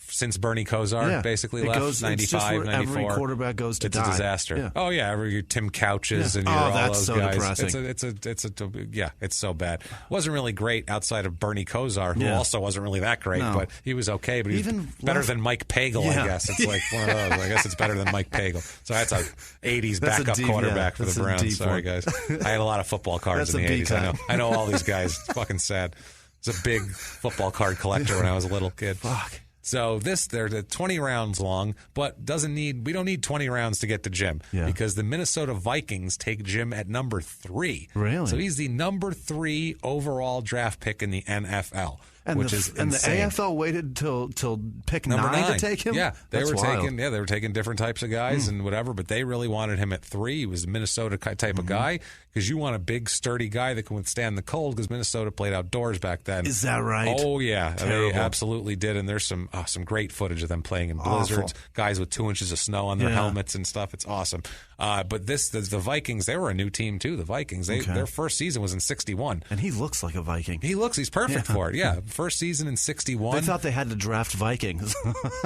since Bernie Kozar basically left, 95, 94. Every quarterback goes to It's a disaster. Yeah. Oh, yeah, Tim Couches and all that's those so guys. Depressing. It's so bad. Wasn't really great outside of Bernie Kozar, who also wasn't really that great, but he was okay, but he was better than Mike Pagel, I guess. It's like one of those. I guess it's better than Mike Pagel. So that's a 80s backup quarterback for the Browns. Sorry, guys. I had a lot of football cards in the 80s. I know all these guys. It's fucking sad. I was a big football card collector when I was a little kid. Fuck. So they're 20 rounds long, but we don't need 20 rounds to get to Jim because the Minnesota Vikings take Jim at number 3. Really? So he's the number 3 overall draft pick in the NFL. Which is insane. And the AFL waited till pick number 9 to take him? Yeah, they That's were wild. taking taking different types of guys and whatever, but they really wanted him at 3. He was a Minnesota type of guy because you want a big, sturdy guy that can withstand the cold because Minnesota played outdoors back then. Is that right? Oh, yeah. Terrible. They absolutely did, and there's some great footage of them playing in blizzards, guys with 2 inches of snow on their helmets and stuff. It's awesome. But the Vikings, they were a new team, too, the Vikings. Their first season was in 61. And he looks like a Viking. He's perfect for it, yeah. First season in 61. They thought they had to draft Vikings.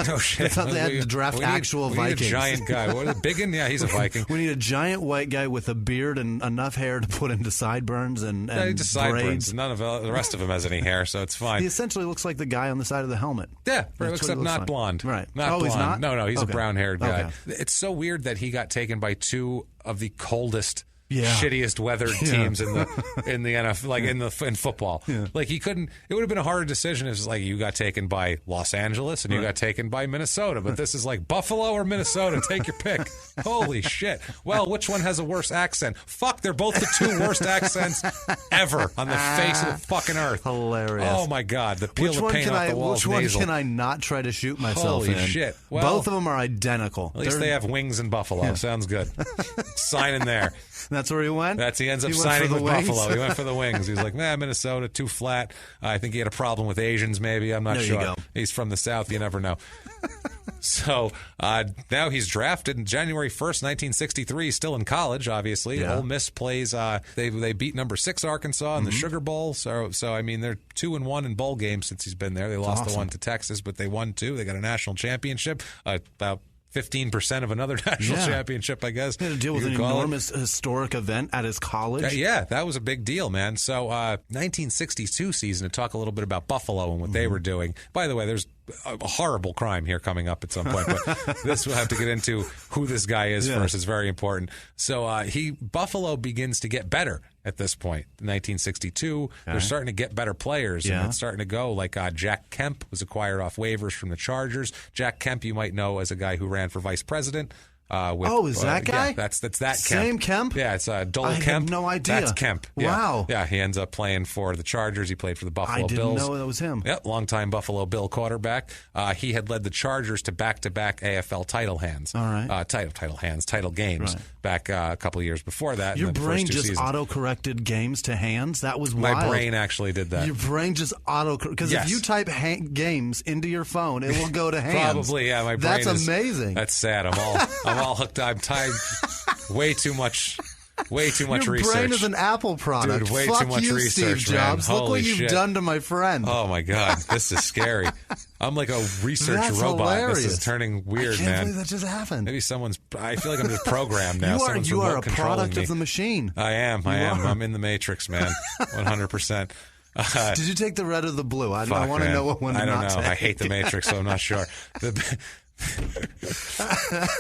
Oh, shit. They thought they had to draft actual Vikings. We need a giant guy. What is it, Biggin? Yeah, he's a Viking. We need a giant white guy with a beard and enough hair to put into sideburns and just sideburns. None of the rest of him has any hair, so it's fine. He essentially looks like the guy on the side of the helmet. Yeah, except not like. Blonde. Right. Not blonde. He's not? No, he's a brown-haired guy. Okay. It's so weird that he got taken by 2 of the coldest, shittiest weathered teams in the NFL, like in football. Yeah. Like he couldn't. It would have been a harder decision if it's like you got taken by Los Angeles and you got taken by Minnesota. But this is like Buffalo or Minnesota. Take your pick. Holy shit. Well, which one has a worse accent? Fuck, they're both the 2 worst accents ever on the face of the fucking earth. Hilarious. Oh my God. The peel of paint off the walls. Which one can I not try to shoot myself in? Holy shit. Well, both of them are identical. At least they have wings in Buffalo. Yeah. Sounds good. Sign in there. That's where he went? He ends up signing with Buffalo. He went for the wings. He was like, Minnesota, too flat. I think he had a problem with Asians, maybe. I'm not sure. You go. He's from the South. You never know. So now he's drafted in January 1st, 1963. He's still in college, obviously. Yeah. Ole Miss plays. They beat number 6 Arkansas in the Sugar Bowl. So I mean, they're 2-1 in bowl games since he's been there. They lost the one to Texas, but they won 2. They got a national championship. About 15% of another national championship, I guess. He had to deal with an enormous historic event at his college. Yeah, that was a big deal, man. So 1962 season, to talk a little bit about Buffalo and what they were doing. By the way, there's a horrible crime here coming up at some point, but this we'll have to get into who this guy is first. It's very important. So Buffalo begins to get better at this point. In 1962, they're starting to get better players, and it's starting to go. Like Jack Kemp was acquired off waivers from the Chargers. Jack Kemp, you might know as a guy who ran for vice president. Is that guy? Yeah, that's that Kemp. Same Kemp? Yeah, it's Dole Kemp. I have no idea. That's Kemp. Yeah. Wow. Yeah, he ends up playing for the Chargers. He played for the Buffalo Bills. I didn't know that was him. Yep, longtime Buffalo Bill quarterback. He had led the Chargers to back-to-back AFL title hands. All right. Title games back a couple of years before that. Your brain just auto-corrected games to hands? That was wild. My brain actually did that. Your brain just because if you type games into your phone, it will go to hands. Probably, yeah. My brain That's amazing. That's sad. I'm all hooked. I'm tired. Way too much research. Your brain is an Apple product. Dude, way Fuck too much you, research, Steve Jobs. man. Look what you've done to my friend. Oh my God, this is scary. I'm like a research robot. Hilarious. This is turning weird, I can't believe that just happened. Maybe I feel like I'm just programmed now. You are a product me. of the machine. I am. I'm in the Matrix, man. 100%. Did you take the red or the blue? I want to know what one. I don't know. I hate the Matrix, so I'm not sure.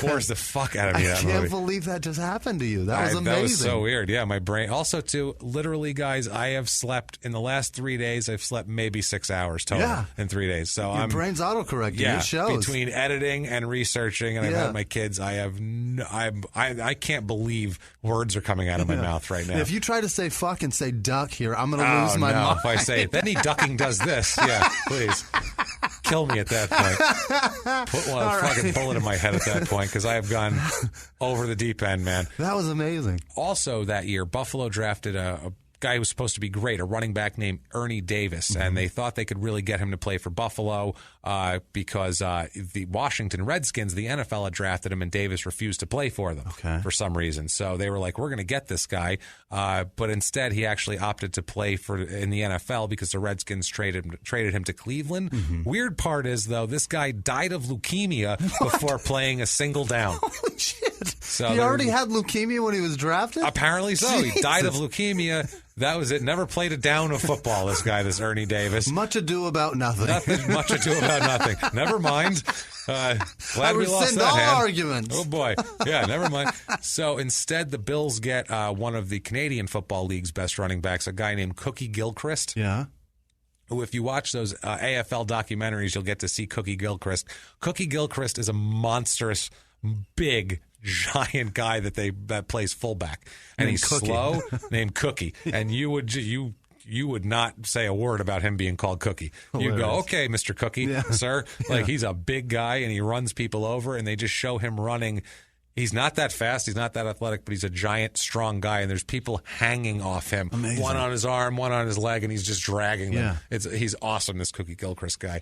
Bores the fuck out of me. I can't believe that just happened to you. That was amazing. That was so weird. Yeah, my brain. Also, too, literally, guys, I have slept in the last 3 days. I've slept maybe 6 hours total in 3 days. So your brain's autocorrecting. Yeah, it shows. Between editing and researching, and I've had my kids. I can't believe words are coming out of my mouth right now. If you try to say fuck and say duck here, I'm going to lose my mind. If I say any ducking does this, please. Kill me at that point. Put one fucking bullet in my head at that point because I have gone over the deep end, man. That was amazing. Also that year, Buffalo drafted a guy who was supposed to be great, a running back named Ernie Davis, and they thought they could really get him to play for Buffalo because the Washington Redskins, the NFL had drafted him, and Davis refused to play for them for some reason. So they were like, we're going to get this guy, but instead he actually opted to play in the NFL because the Redskins traded him to Cleveland. Weird part is, though, this guy died of leukemia before playing a single down. Holy shit. So he already had leukemia when he was drafted? Apparently so. Jesus. He died of leukemia. That was it. Never played a down of football, this guy, this Ernie Davis. Much ado about nothing. Much ado about nothing. Never mind. Glad we lost that hand. Arguments. Oh, boy. Yeah, never mind. So instead, the Bills get one of the Canadian Football League's best running backs, a guy named Cookie Gilchrist. Yeah. Who, if you watch those AFL documentaries, you'll get to see Cookie Gilchrist. Cookie Gilchrist is a monstrous, big, giant guy that plays fullback, and he's slow, named Cookie. And you would not say a word about him being called Cookie. You go, okay, Mr. Cookie, sir. Like he's a big guy and he runs people over, and they just show him running. He's not that fast. He's not that athletic, but he's a giant, strong guy, and there's people hanging off him. Amazing. One on his arm, one on his leg, and he's just dragging them. He's awesome, this Cookie Gilchrist guy.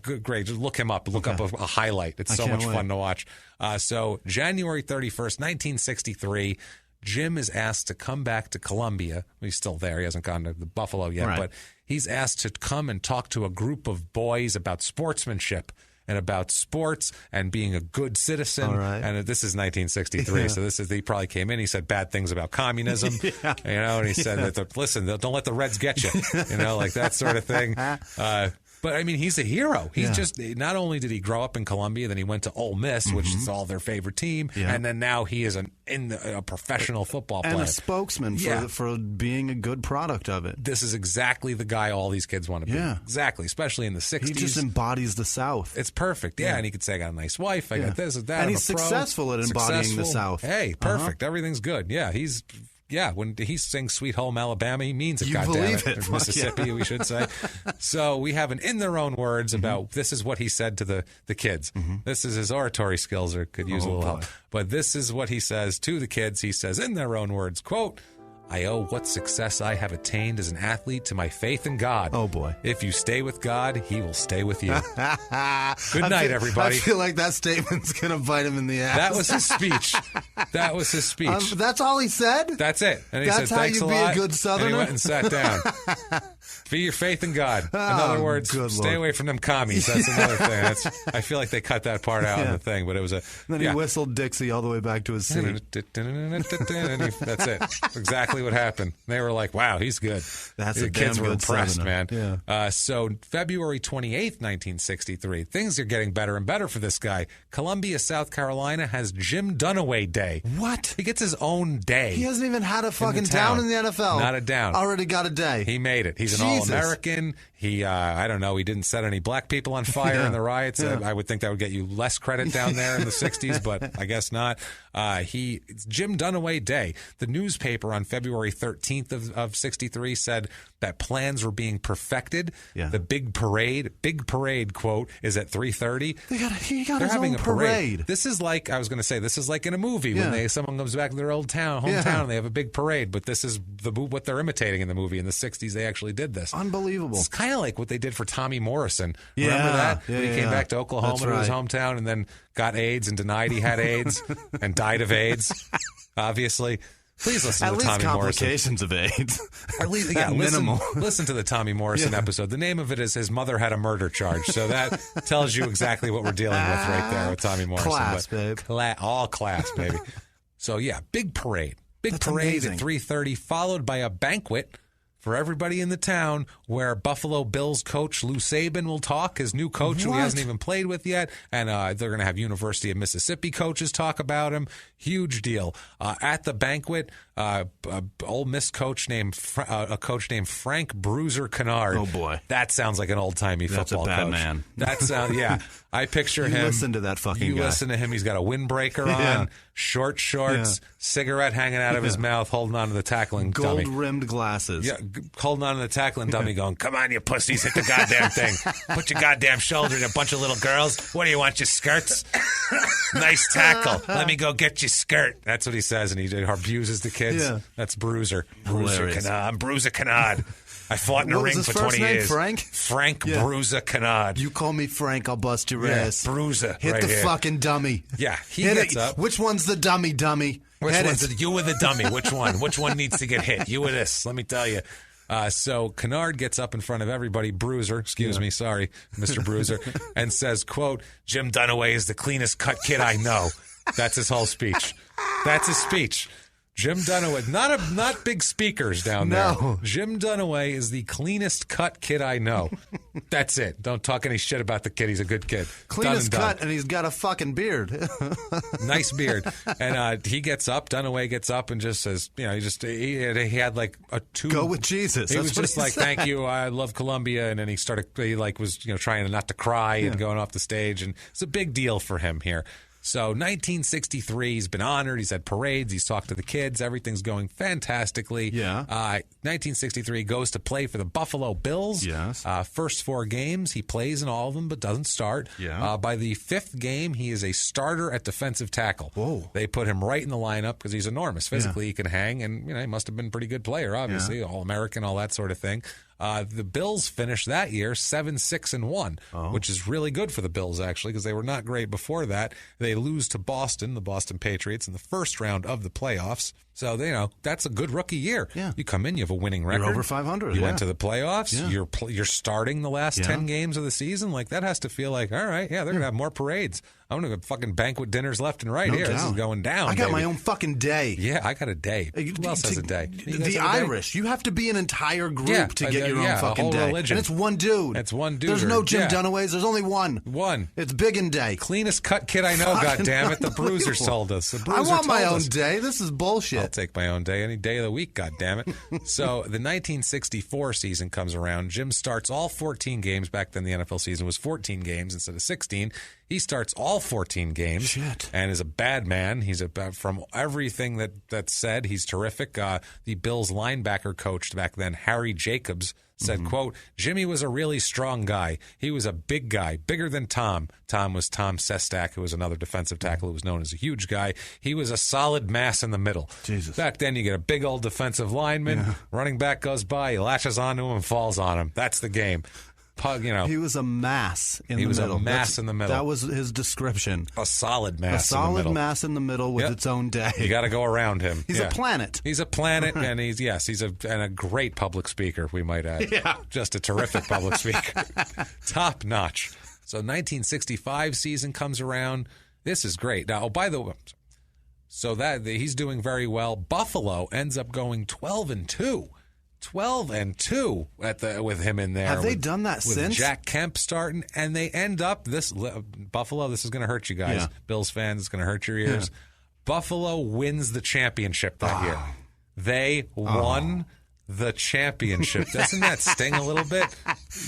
Great. Just look him up. Look up a highlight. It's so much fun to watch. So January 31st, 1963, Jim is asked to come back to Columbia. He's still there. He hasn't gone to the Buffalo yet, but he's asked to come and talk to a group of boys about sportsmanship and about sports and being a good citizen. And this is 1963, so he probably came in. He said bad things about communism, and he said, listen, don't let the Reds get you, like that sort of thing. But, I mean, he's a hero. He's just, not only did he grow up in Columbia, then he went to Ole Miss, which is all their favorite team, and then now he is a professional football player. And a spokesman for being a good product of it. This is exactly the guy all these kids want to be. Exactly, especially in the 60s. He just embodies the South. It's perfect. And he could say, I got a nice wife, I got this or that. And he's successful at embodying the South. Hey, perfect. Everything's good. Yeah, when he sings Sweet Home Alabama, he means it, you believe it. Or Mississippi, we should say. So we have an in their own words about this is what he said to the kids. This is his oratory skills could use a little help. But this is what he says to the kids. He says in their own words, quote, I owe what success I have attained as an athlete to my faith in God. Oh, boy. If you stay with God, he will stay with you. Good night, everybody. I feel like that statement's going to bite him in the ass. That was his speech. That's all he said? That's it. And he That's said, how thanks you a be lot. a good Southerner? And he went and sat down. Be your faith in God. In other words, stay away from them commies. That's another thing. I feel like they cut that part out in the thing, but it was a... Then he whistled Dixie all the way back to his seat. That's it. Exactly what happened. They were like, wow, he's good. The kids were impressed, man. Yeah. So February 28th, 1963, things are getting better and better for this guy. Columbia, South Carolina has Jim Dunaway Day. What? He gets his own day. He hasn't even had a fucking down in the NFL. Not a down. Already got a day. He made it. He's an All-American. He, I don't know, he didn't set any black people on fire in the riots. I would think that would get you less credit down there in the 60s, but I guess not. It's Jim Dunaway Day. The newspaper on February 13th of 63 said that plans were being perfected. Yeah. The big parade, quote, is at 3:30. He got They're his having own a parade. This is like, I was going to say, this is like in a movie when someone comes back to their old hometown, and they have a big parade, but this is what they're imitating in the movie. In the 60s, they actually did this. Unbelievable. It's kind of like what they did for Tommy Morrison. Remember that? Yeah, when he came back to Oklahoma to his hometown and then got AIDS and denied he had AIDS and died of AIDS, obviously. Please listen to the Tommy Morrison. Complications of AIDS. At least, listen to the Tommy Morrison episode. The name of it is His Mother Had a Murder Charge. So that tells you exactly what we're dealing with right there with Tommy Morrison. Class, babe. All class, baby. So, big parade. That's parade amazing. At 3:30, followed by a banquet for everybody in the town where Buffalo Bills coach Lou Saban will talk, his new coach who he hasn't even played with yet. And they're going to have University of Mississippi coaches talk about him. Huge deal. At the banquet, Ole Miss coach named Frank Bruiser Kennard. Oh, boy. That sounds like an old-timey football coach. That's a bad man. That sounds, I picture him. Listen to that fucking guy. You listen to him. He's got a windbreaker on, short shorts, cigarette hanging out of his mouth, holding on to the tackling dummy. Gold-rimmed glasses. Yeah, holding on to the tackling dummy going, come on, you pussies, hit the goddamn thing. Put your goddamn shoulder in a bunch of little girls. What do you want, your skirts? Nice tackle. Let me go get your skirt. That's what he says, and he abuses the kids. Yeah. That's Bruiser. I'm Bruiser Kennard. I fought in a ring for 20 years. Frank Bruiser Kennard. You call me Frank, I'll bust your ass. Bruiser. Hit the fucking dummy. Yeah, he gets up. Which one's the dummy? You or the dummy? Which one? Which one needs to get hit? You or this? Let me tell you. So Kennard gets up in front of everybody, Bruiser, sorry, Mr. Bruiser, and says, quote, Jim Dunaway is the cleanest cut kid I know. That's his whole speech. That's his speech. Jim Dunaway, not big speakers down there. No. Jim Dunaway is the cleanest cut kid I know. That's it. Don't talk any shit about the kid. He's a good kid. Cleanest cut, and he's got a fucking beard. Nice beard. And he gets up, Dunaway gets up and just says, he had like a two. Go with Jesus. He was just like, thank you, I love Columbia. And then he was trying not to cry and going off the stage. And it's a big deal for him here. So 1963, he's been honored. He's had parades. He's talked to the kids. Everything's going fantastically. Yeah. 1963, goes to play for the Buffalo Bills. Yes. First 4 games, he plays in all of them but doesn't start. Yeah. By the 5th game, he is a starter at defensive tackle. Whoa. They put him right in the lineup because he's enormous. Physically, he can hang, and he must have been a pretty good player, obviously. All-American, all that sort of thing. The Bills finished that year 7-6-1, which is really good for the Bills, actually, because they were not great before that. They lose to Boston, the Boston Patriots, in the first round of the playoffs. So, that's a good rookie year. Yeah. You come in, you have a winning record. You're over 500. You went to the playoffs. Yeah. You're starting the last 10 games of the season. Like, that has to feel like, all right, they're going to have more parades. I'm going to have fucking banquet dinners left and right here. Doubt. This is going down, I got my own fucking day. Yeah, I got a day. Who else has a day? The Irish. You have to be an entire group to get your own fucking day. Religion. And it's one dude. It's one dude. There's no Jim Dunaways. There's only one. One. It's Biggin Day. Cleanest cut kid I know, goddammit. The Bruiser told us. I want my own day. This is bullshit. I'll take my own day any day of the week, goddammit. So the 1964 season comes around. Jim starts all 14 games. Back then the NFL season was 14 games instead of 16. He starts all 14 games and is a bad man. He's from everything that's said, he's terrific. The Bills linebacker coach back then, Harry Jacobs, said, quote, Jimmy was a really strong guy. He was a big guy, bigger than Tom. Tom was Tom Sestak, who was another defensive tackle who was known as a huge guy. He was a solid mass in the middle. Jesus. Back then, you get a big old defensive lineman. Running back goes by, he latches onto him and falls on him. That's the game. He was a mass in the middle. He was a mass in the middle. That was his description. A solid mass in the middle. A solid mass in the middle with its own day. You got to go around him. He's a planet. He's a planet, and he's a great public speaker, we might add. Yeah. Just a terrific public speaker. Top notch. So 1965 season comes around. This is great. Now, by the way, so that he's doing very well. Buffalo ends up going 12-2. 12-2 with him in there. Have they done that with since? Jack Kemp starting, and they end up Buffalo. This is going to hurt you guys, Bills fans. It's going to hurt your ears. Yeah. Buffalo wins the championship that year. They won the championship. Doesn't that sting a little bit?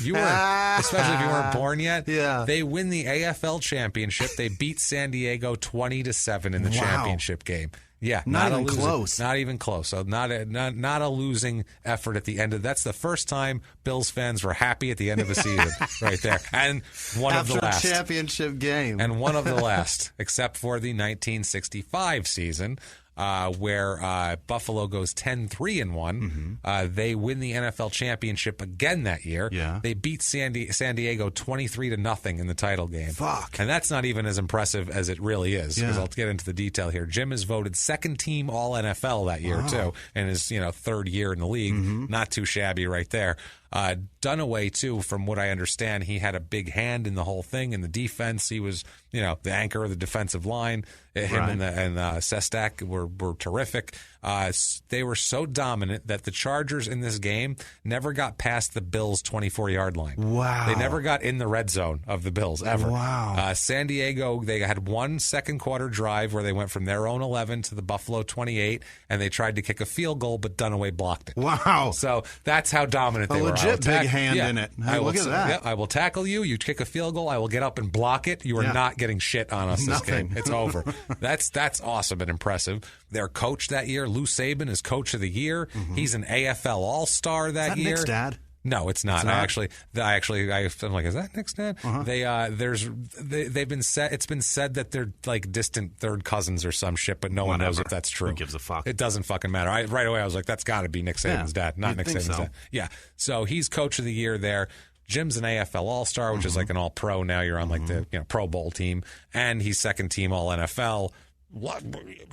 You were, especially if you weren't born yet. Yeah. They win the AFL championship. They beat San Diego 20-7 in the championship game. Yeah, not even close. Not even close. So not a losing effort at the end of. That's the first time Bills fans were happy at the end of a season, right there, and one of the last after a championship game, and one of the last, except for the 1965 season. Where Buffalo goes 10-3-1. They win the NFL championship again that year. Yeah. They beat San Diego 23-0 in the title game. Fuck. And that's not even as impressive as it really is, because I'll get into the detail here. Jim is voted second team All NFL that year too, in his third year in the league. Not too shabby right there. Dunaway, too, from what I understand, he had a big hand in the whole thing in the defense. He was, the anchor of the defensive line. Him and Sestak were terrific. They were so dominant that the Chargers in this game never got past the Bills' 24-yard line. Wow. They never got in the red zone of the Bills, ever. Wow. San Diego, they had one second-quarter drive where they went from their own 11 to the Buffalo 28, and they tried to kick a field goal, but Dunaway blocked it. Wow. So that's how dominant they were. A legit big hand in it. Hey, look at that. Yeah, I will tackle you. You kick a field goal. I will get up and block it. You are not getting shit on us this game. It's over. That's awesome and impressive. Their coach that year, Lou Saban, is coach of the year. He's an AFL All-Star that year. Nick's dad? No, it's not. I'm like, is that Nick's dad? They've been said. It's been said that they're like distant third cousins or some shit, but no one knows if that's true. Who gives a fuck? It doesn't fucking matter. Right away, I was like, that's got to be Nick Saban's dad, not Nick Saban's dad. Yeah. So he's coach of the year there. Jim's an AFL All-Star, which is like an All-Pro. Now you're on like the Pro Bowl team, and he's second team All NFL. What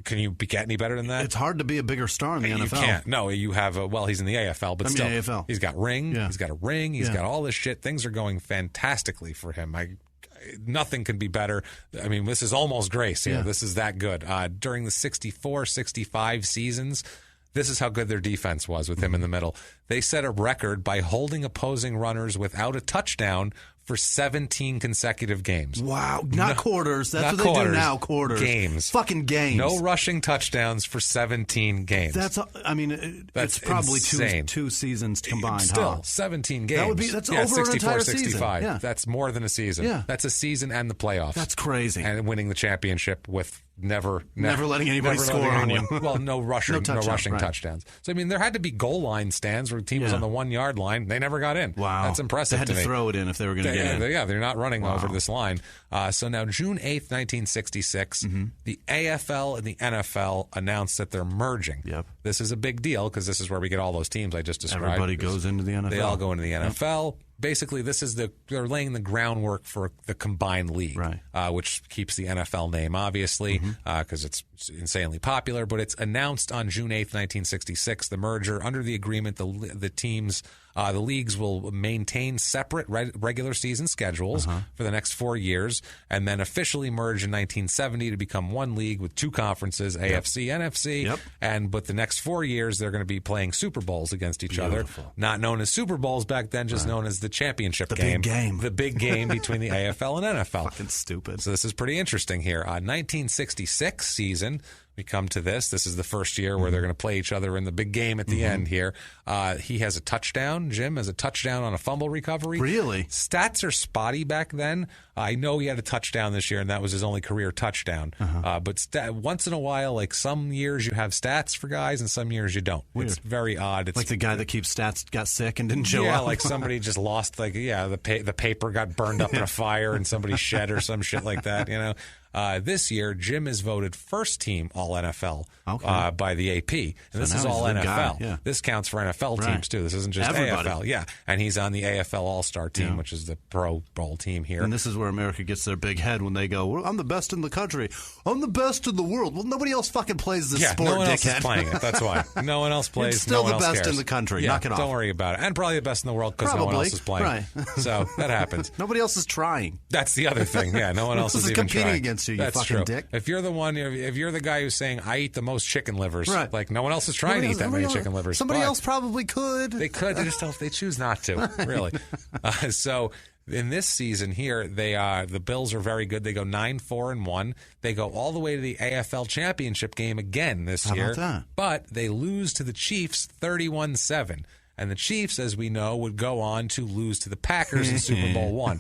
can you get any better than that? It's hard to be a bigger star in the NFL. You can't. No, you have he's in the AFL, but still, AFL. He's got ring. Yeah. He's got a ring. He's got all this shit. Things are going fantastically for him. Nothing can be better. I mean, this is almost grace. This is that good. During the 64-65 seasons, this is how good their defense was with him in the middle. They set a record by holding opposing runners without a touchdown for 17 consecutive games. Wow. Not quarters. That's what they do now, quarters. Games. Fucking games. No rushing touchdowns for 17 games. That's probably two seasons combined. Still, 17 games. That's over an entire 65. season. That's more than a season. Yeah. That's a season and the playoffs. That's crazy. And winning the championship with never letting anybody score on you. Well, no rushing touchdowns. So, I mean, there had to be goal line stands where the team was on the 1 yard line. They never got in. Wow. That's impressive. They had to throw it in if they were going to get in. Yeah, they're not running over this line. So now, June 8th, 1966, the AFL and the NFL announced that they're merging. Yep. This is a big deal because this is where we get all those teams I just described. Everybody goes into the NFL. They all go into the NFL. Basically, they're laying the groundwork for the combined league, which keeps the NFL name, obviously, because it's insanely popular. But it's announced on June 8th, 1966, the merger. Under the agreement, the teams, the leagues will maintain separate regular season schedules for the next 4 years, and then officially merge in 1970 to become one league with two conferences, AFC, NFC. But the next 4 years, they're going to be playing Super Bowls against each other. Not known as Super Bowls back then, just known as the championship game. The big game between the AFL and NFL. Fucking stupid. So this is pretty interesting here. 1966 season, we come to this. This is the first year where they're going to play each other in the big game at the end here. He has a touchdown. Jim has a touchdown on a fumble recovery. Really? Stats are spotty back then. I know he had a touchdown this year, and that was his only career touchdown. But once in a while, like some years you have stats for guys, and some years you don't. Weird. It's very odd. It's like the guy that keeps stats got sick and didn't show up. Yeah, like somebody just lost. Like the paper got burned up in a fire, and somebody shed or some shit like that. This year, Jim is voted first team All NFL by the AP. And this is all NFL. Yeah. This counts for NFL teams, too. This isn't just AFL. Yeah. And he's on the AFL All-Star team, which is the Pro Bowl team here. And this is where America gets their big head when they go, well, I'm the best in the country. I'm the best in the world. Well, nobody else fucking plays this sport, no one else dickhead. is playing it. That's why. No one else plays. It's still no one the else best cares. in the country. Yeah, knock it off. Don't worry about it. And probably the best in the world because no one else is playing. Right. So that happens. Nobody else is trying. That's the other thing. Yeah, no one else is even competing trying. Against you, That's fucking true. dick. If you're the one, if you're the guy who's saying, I eat the most chicken livers, right. like no one else is trying to eat that many chicken livers. Somebody else probably could. They could. They just don't. They choose not to, really. So in this season here, the Bills are very good. They go 9-4-1. They go all the way to the AFL Championship game again this year. How about that? But they lose to the Chiefs 31-7. And the Chiefs, as we know, would go on to lose to the Packers in Super Bowl I.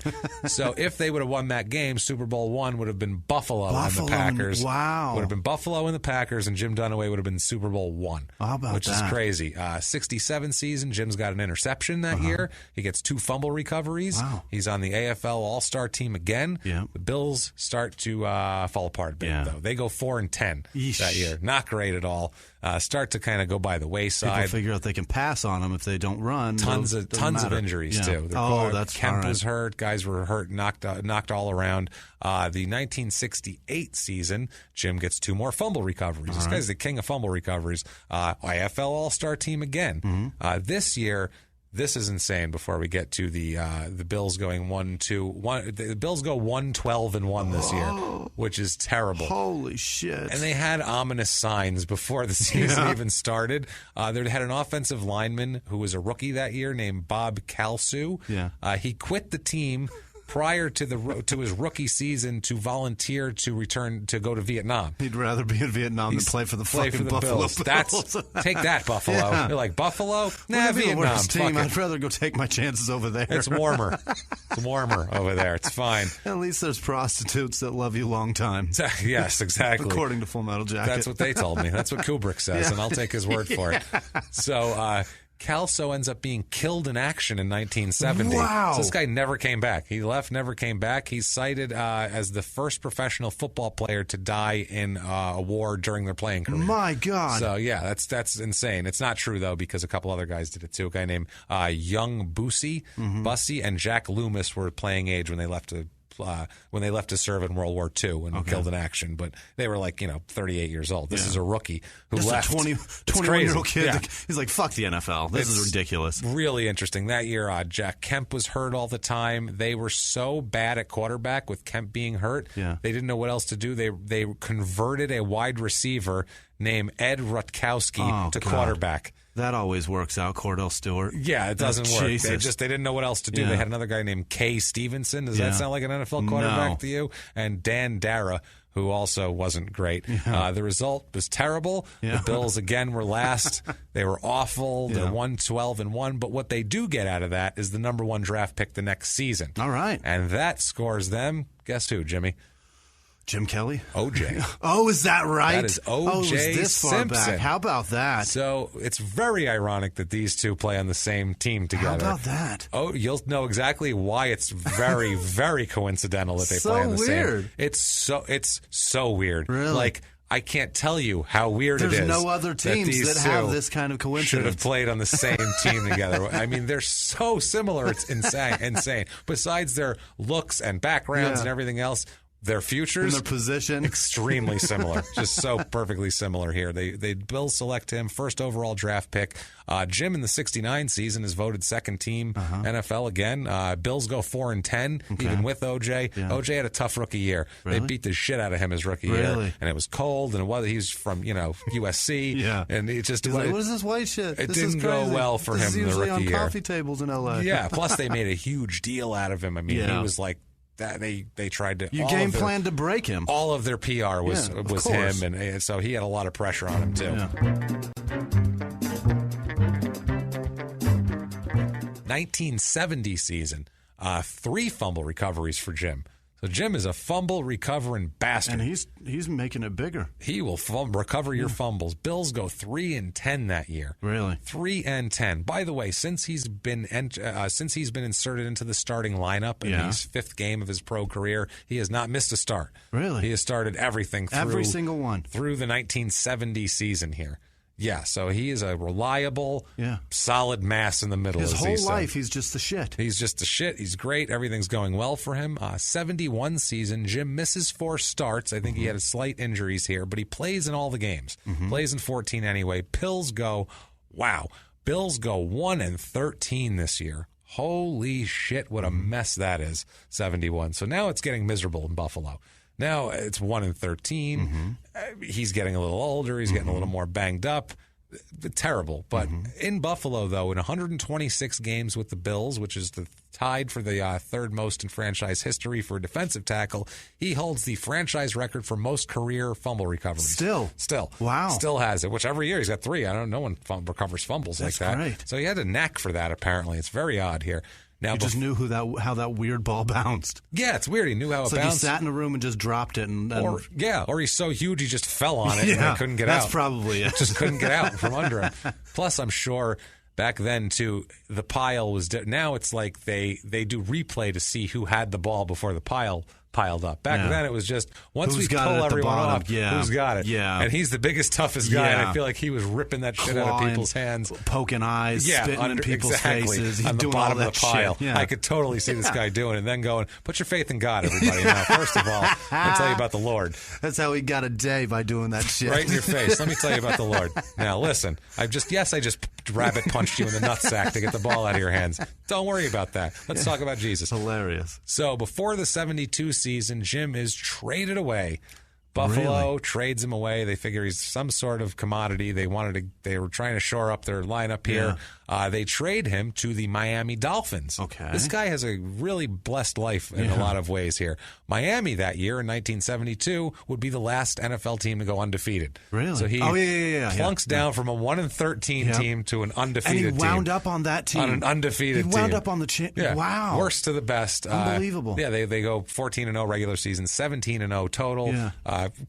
So if they would have won that game, Super Bowl I would have been Buffalo and the Packers. Wow. Would have been Buffalo and the Packers, and Jim Dunaway would have been Super Bowl I. How about which that? is crazy. 67 season, Jim's got an interception that year. He gets 2 fumble recoveries. Wow. He's on the AFL All-Star team again. Yeah. The Bills start to fall apart a bit, though. They go 4-10 that year. Not great at all. Start to kind of go by the wayside. People figure out they can pass on them if they don't run. Tons of injuries too. That's Kemp was hurt. Guys were hurt, knocked all around. The 1968 season, Jim gets 2 more fumble recoveries. This guy's the king of fumble recoveries. IFL All-Star team again. This year. This is insane. Before we get to the Bills going 1-2, the Bills go 1-12-1 this year, which is terrible. Holy shit! And they had ominous signs before the season even started. They had an offensive lineman who was a rookie that year named Bob Kalsu. Yeah, he quit the team prior to his rookie season to volunteer to return to go to Vietnam. He'd rather be in Vietnam than play for the fucking Buffalo Bills. Take that, Buffalo. Yeah. You're like, Buffalo? Nah, Vietnam. Worst team. I'd rather go take my chances over there. It's warmer. It's warmer over there. It's fine. At least there's prostitutes that love you long time. Yes, exactly. According to Full Metal Jacket. That's what they told me. That's what Kubrick says, and I'll take his word for it. So, Calso ends up being killed in action in 1970. Wow. So this guy never came back. He left, never came back. He's cited as the first professional football player to die in a war during their playing career. My God. So, yeah, that's insane. It's not true, though, because a couple other guys did it, too. A guy named Young Bussy and Jack Loomis were playing age when they left to serve in World War II and killed in action. But they were 38 years old. This is a rookie who left. A 21-year-old kid. Yeah. He's like, fuck the NFL. This is ridiculous. Really interesting. That year, Jack Kemp was hurt all the time. They were so bad at quarterback with Kemp being hurt. Yeah. They didn't know what else to do. They converted a wide receiver named Ed Rutkowski to quarterback. That always works out, Cordell Stewart. Yeah, it doesn't work. Jesus. They didn't know what else to do. They had another guy named Kay Stevenson. Does that sound like an NFL quarterback to you? And Dan Dara, who also wasn't great. The result was terrible. The Bills, again, were last. They were awful. They're 1-12-1. But what they do get out of that is the number 1 draft pick the next season. All right. And that scores them, guess who, Jimmy? Jim Kelly? O.J. Oh, is that right? That is O.J. This far Simpson. back. How about that? So it's very ironic that these two play on the same team together. How about that? Oh, you'll know exactly why it's very, very coincidental that they play on the weird. same. It's so weird. Really? Like, I can't tell you how weird it is. There's no other teams that have this kind of coincidence. Should have played on the same team together. I mean, they're so similar. It's insane. Besides their looks and backgrounds and everything else, their futures, and their position, extremely similar. Just so perfectly similar here. They Bills select him first overall draft pick. Jim in the '69 season is voted second team NFL again. Bills go 4-10 even with OJ. Yeah. OJ had a tough rookie year. Really? They beat the shit out of him his rookie year, and it was cold. And he's from USC, and it just he's like, what is this white shit? It this didn't is go well for this him is in the usually rookie on year. Coffee tables in LA. Yeah. Plus they made a huge deal out of him. I mean, he was like. That they tried to. You game planned to break him. All of their PR was him, and so he had a lot of pressure on him too. Yeah. 1970 season, 3 fumble recoveries for Jim. So Jim is a fumble recovering bastard. And he's making it bigger. He will recover your fumbles. Bills go 3-10 that year. Really? 3-10. By the way, since he's been inserted into the starting lineup in his 5th game of his pro career, he has not missed a start. Really? He has started everything through every single one through the 1970 season here. Yeah, so he is a reliable, solid mass in the middle. His whole life, he's just the shit. He's just the shit. He's great. Everything's going well for him. 71 season. Jim misses 4 starts. I think he had a slight injuries here, but he plays in all the games. Plays in 14 anyway. Bills go 1-13 this year. Holy shit, what a mess that is. 71. So now it's getting miserable in Buffalo. Now it's 1-13. He's getting a little older. He's getting a little more banged up. Terrible. But in Buffalo, though, in 126 games with the Bills, which is tied for the third most in franchise history for a defensive tackle, he holds the franchise record for most career fumble recoveries. Still. Wow. Still has it, which every year he's got 3. I don't know no one recovers fumbles like that. Great. So he had a knack for that, apparently. It's very odd here. Now, he just knew how that weird ball bounced. Yeah, it's weird. He knew how it bounced. Like he sat in a room and just dropped it. Or he's so huge he just fell on it and couldn't get out. That's probably it. Just couldn't get out from under him. Plus, I'm sure back then, too, the pile was... Now it's like they do replay to see who had the ball before the pile piled up. Back then, it was just, once we pull everyone off, who's got it? Yeah. And he's the biggest, toughest guy, and I feel like he was ripping that shit out of people's hands. Poking eyes, spitting in people's faces. He's on the doing bottom all of the pile. Shit. Yeah. I could totally see this guy doing it, and then going, put your faith in God, everybody. Now, first of all, I'll tell you about the Lord. That's how he got a day, by doing that shit. Right in your face. Let me tell you about the Lord. Now, listen, I just rabbit punched you in the nutsack to get the ball out of your hands. Don't worry about that. Let's talk about Jesus. Hilarious. So before the 72 season, Jim is traded away. Buffalo trades him away. They figure he's some sort of commodity. They were trying to shore up their lineup here. They trade him to the Miami Dolphins. Okay. This guy has a really blessed life in a lot of ways here. Miami that year in 1972 would be the last NFL team to go undefeated. Really? So he plunks down from a 1-13 team to an undefeated team. And he wound up on that team. On an undefeated team. He wound up on the Wow. Worst to the best. Unbelievable. They go 14-0 regular season, 17-0 total. Yeah.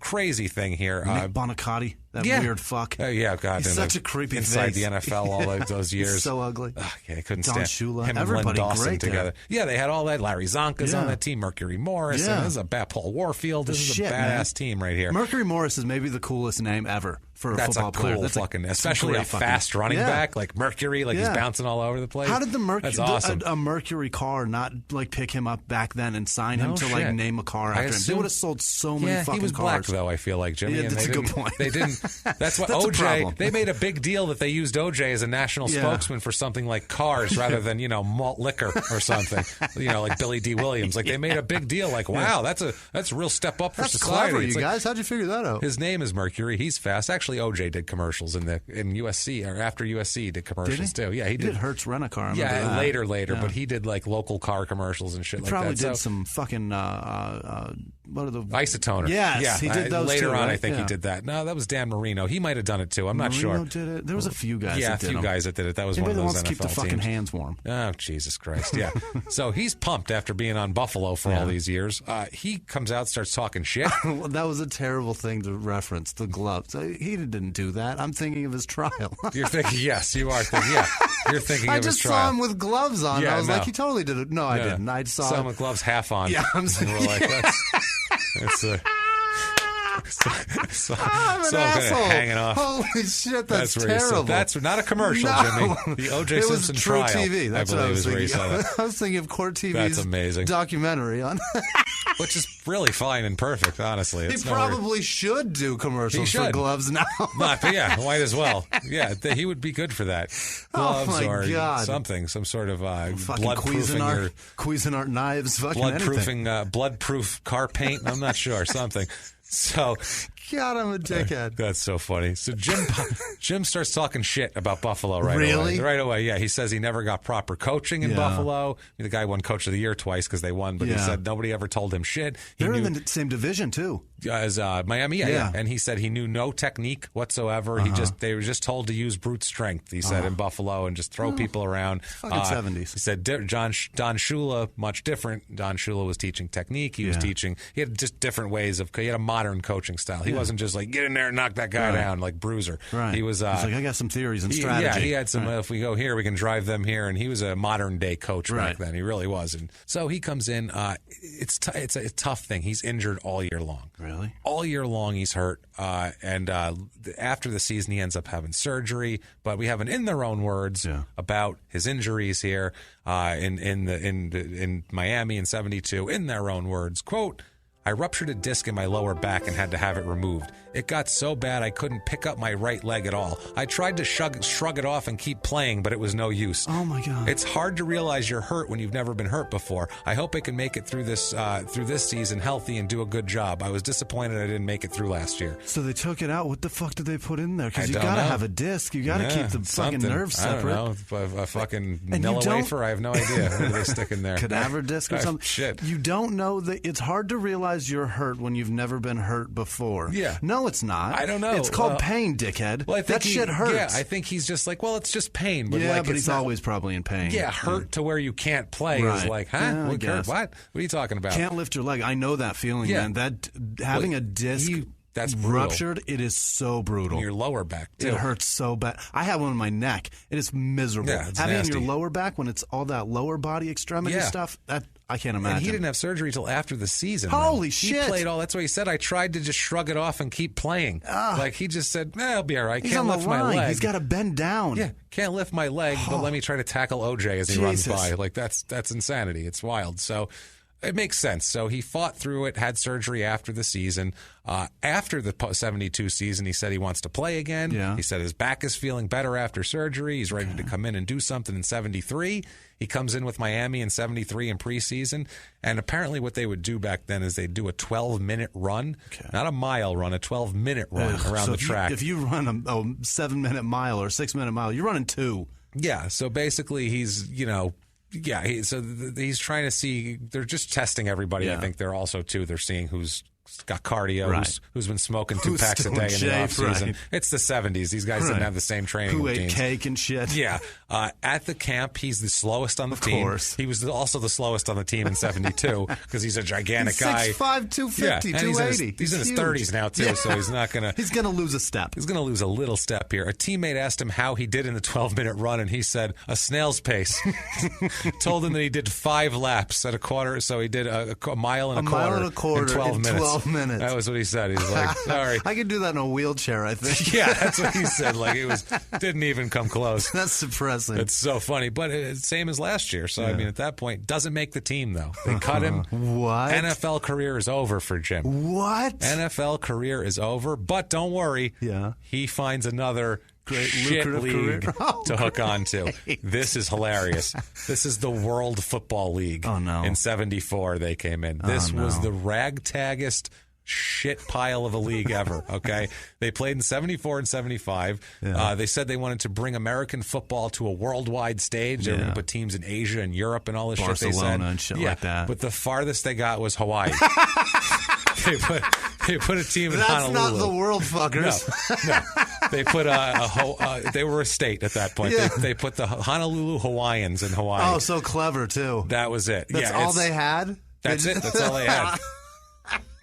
Crazy thing here. Nick Bonicatti, that weird fuck. God. He's such a creepy inside face. the NFL all those years. He's so ugly. I couldn't Don stand Shula. him Everybody and Len Dawson great together. there. Yeah, they had all that. Larry Zonka's on that team. Mercury Morris. And this is a Paul Warfield. This is a badass team right here. Mercury Morris is maybe the coolest name ever for a football player. That's fucking, especially a fast running back like Mercury, he's bouncing all over the place. How did the Mercury, awesome. a Mercury car not pick him up back then and sign him to name a car after him? They would have sold so many fucking cars. He was black though. I feel like Jimmy. Yeah, that's a good point. They didn't. That's what OJ. They made a big deal that they used OJ as a national spokesman for something like cars rather than malt liquor or something. Like Billy D. Williams. Like they made a big deal. Like wow, that's a real step up for society. Clever, you guys. How'd you figure that out? His name is Mercury. He's fast. Actually, OJ did commercials in USC or after USC did commercials too. Yeah, he did. Hertz rent a car. Later, but he did like local car commercials and shit like that. Probably did some fucking what are the Isotoner? Yes, he did those later too, on. right? I think he did that. No, that was Dan Marino. He might have done it too. I'm not sure. Did it? There was a few guys. Yeah, that did guys that did it. That was one of those wants NFL to keep the fucking teams. hands warm. Oh Jesus Christ! Yeah. So he's pumped after being on Buffalo for all these years. He comes out, starts talking shit. That was a terrible thing to reference. The gloves. He didn't do that. I'm thinking of his trial. You're thinking, yes, you are thinking, you're thinking of his trial. I just saw him with gloves on. I was like, he totally did it. No, I didn't. I saw him with gloves half on. Yeah, I'm saying. And we're like, that's so I'm an asshole. Hanging off. Holy shit, that's terrible. That's not a commercial, Jimmy. The O.J. Simpson trial. True TV. That's I what I was thinking. I was thinking of Court TV's that's amazing. documentary on. Which is really fine and perfect, honestly. He probably should do commercials for gloves now. Might as well. Yeah, he would be good for that. Gloves or something, some sort of blood-proofing Cuisinart knives, fucking blood-proof car paint. I'm not sure, something. So God, I'm a dickhead. That's so funny. So Jim starts talking shit about Buffalo right away. Really? Right away, yeah. He says he never got proper coaching in Buffalo. The guy won Coach of the Year twice because they won, but he said nobody ever told him shit. They're in the same division, too. As Miami, yeah. And he said he knew no technique whatsoever. They were just told to use brute strength, he said, in Buffalo and just throw people around. Fucking 70s. He said Don Shula, much different. Don Shula was teaching technique. He was teaching. He had just different ways of. He had a modern coaching style. He wasn't just like get in there and knock that guy down like Bruiser. Right. He was. He's like, I got some theories and strategy. Yeah, he had some. If we go here, we can drive them here. And he was a modern day coach back then. He really was. And so he comes in. It's a tough thing. He's injured all year long. Really? All year long he's hurt. And after the season he ends up having surgery. But we have an in their own words about his injuries here in Miami in '72. In their own words, quote, I ruptured a disc in my lower back and had to have it removed. It got so bad I couldn't pick up my right leg at all. I tried to shrug it off and keep playing, but it was no use. Oh, my God. It's hard to realize you're hurt when you've never been hurt before. I hope I can make it through this season healthy and do a good job. I was disappointed I didn't make it through last year. So they took it out. What the fuck did they put in there? Because you got to have a disc. You got to keep the fucking nerves separate. I don't know. A fucking vanilla wafer? I have no idea. What do they stick in there? Cadaver disc or something? Shit. You don't know that it's hard to realize you're hurt when you've never been hurt before. Yeah. No, it's not. I don't know. It's called pain, dickhead. Well, that shit hurts. Yeah, I think he's just like, well, it's just pain. But but he's always probably in pain. Yeah, hurt to where you can't play is like, huh? Yeah, What? What are you talking about? Can't lift your leg. I know that feeling, man. That having a disc that's ruptured, it is so brutal. In your lower back, too. It hurts so bad. I have one in my neck. It is miserable. Yeah, it's having nasty. in your lower back when it's all that lower body extremity stuff, that I can't imagine. And he didn't have surgery until after the season. Holy shit. He played all. That's why he said, I tried to just shrug it off and keep playing. Like, he just said, I'll be all right. He's can't on the lift line. my leg. He's got to bend down. Yeah, can't lift my leg, but let me try to tackle OJ as he runs by. Like, that's insanity. It's wild. So it makes sense. So he fought through it, had surgery after the season. After the 72 season, he said he wants to play again. Yeah. He said his back is feeling better after surgery. He's ready to come in and do something in 73. He comes in with Miami in 73 in preseason. And apparently what they would do back then is they'd do a 12-minute run, not a mile run, a 12-minute run around the track. If you run a 7-minute mile or a 6-minute mile, you're running 2. Yeah, so basically he's, he's trying to see, they're just testing everybody. Yeah. I think they're also, too, they're seeing who's got cardio, who's been smoking 2 packs a day in the off season. Right. It's the 70s. These guys didn't have the same training routines. Who ate cake and shit. Yeah. At the camp, he's the slowest on the team. Of course. He was also the slowest on the team in 72 because he's a gigantic guy. 6'5", 250, 280. He's in his 30s now, too, so he's not going to... He's going to lose a step. He's going to lose a little step here. A teammate asked him how he did in the 12-minute run, and he said, a snail's pace. Told him that he did 5 laps at a quarter, so he did a mile and a quarter in 12 minutes. That was what he said. He's like, sorry. I could do that in a wheelchair, I think. Yeah, that's what he said. Like, didn't even come close. That's depressing. It's so funny. But it's same as last year. So, I mean, at that point, doesn't make the team, though. They cut him. What? NFL career is over for Jim. What? NFL career is over. But don't worry. Yeah. He finds another great shit league to hook on to. Great. This is hilarious. This is the World Football League. Oh, no. In 74, they came in. This was the ragtaggest shit pile of a league ever. Okay, they played in 74 and 75. Yeah. They said they wanted to bring American football to a worldwide stage. They were going to put teams in Asia and Europe and all this Barcelona shit. They said and shit like that. But the farthest they got was Hawaii. They put a team in Honolulu. That's not the world, fuckers. No. They put they were a state at that point. Yeah. They put the Honolulu Hawaiians in Hawaii. Oh, so clever too. That was it. That's all they had. That's it. That's all they had.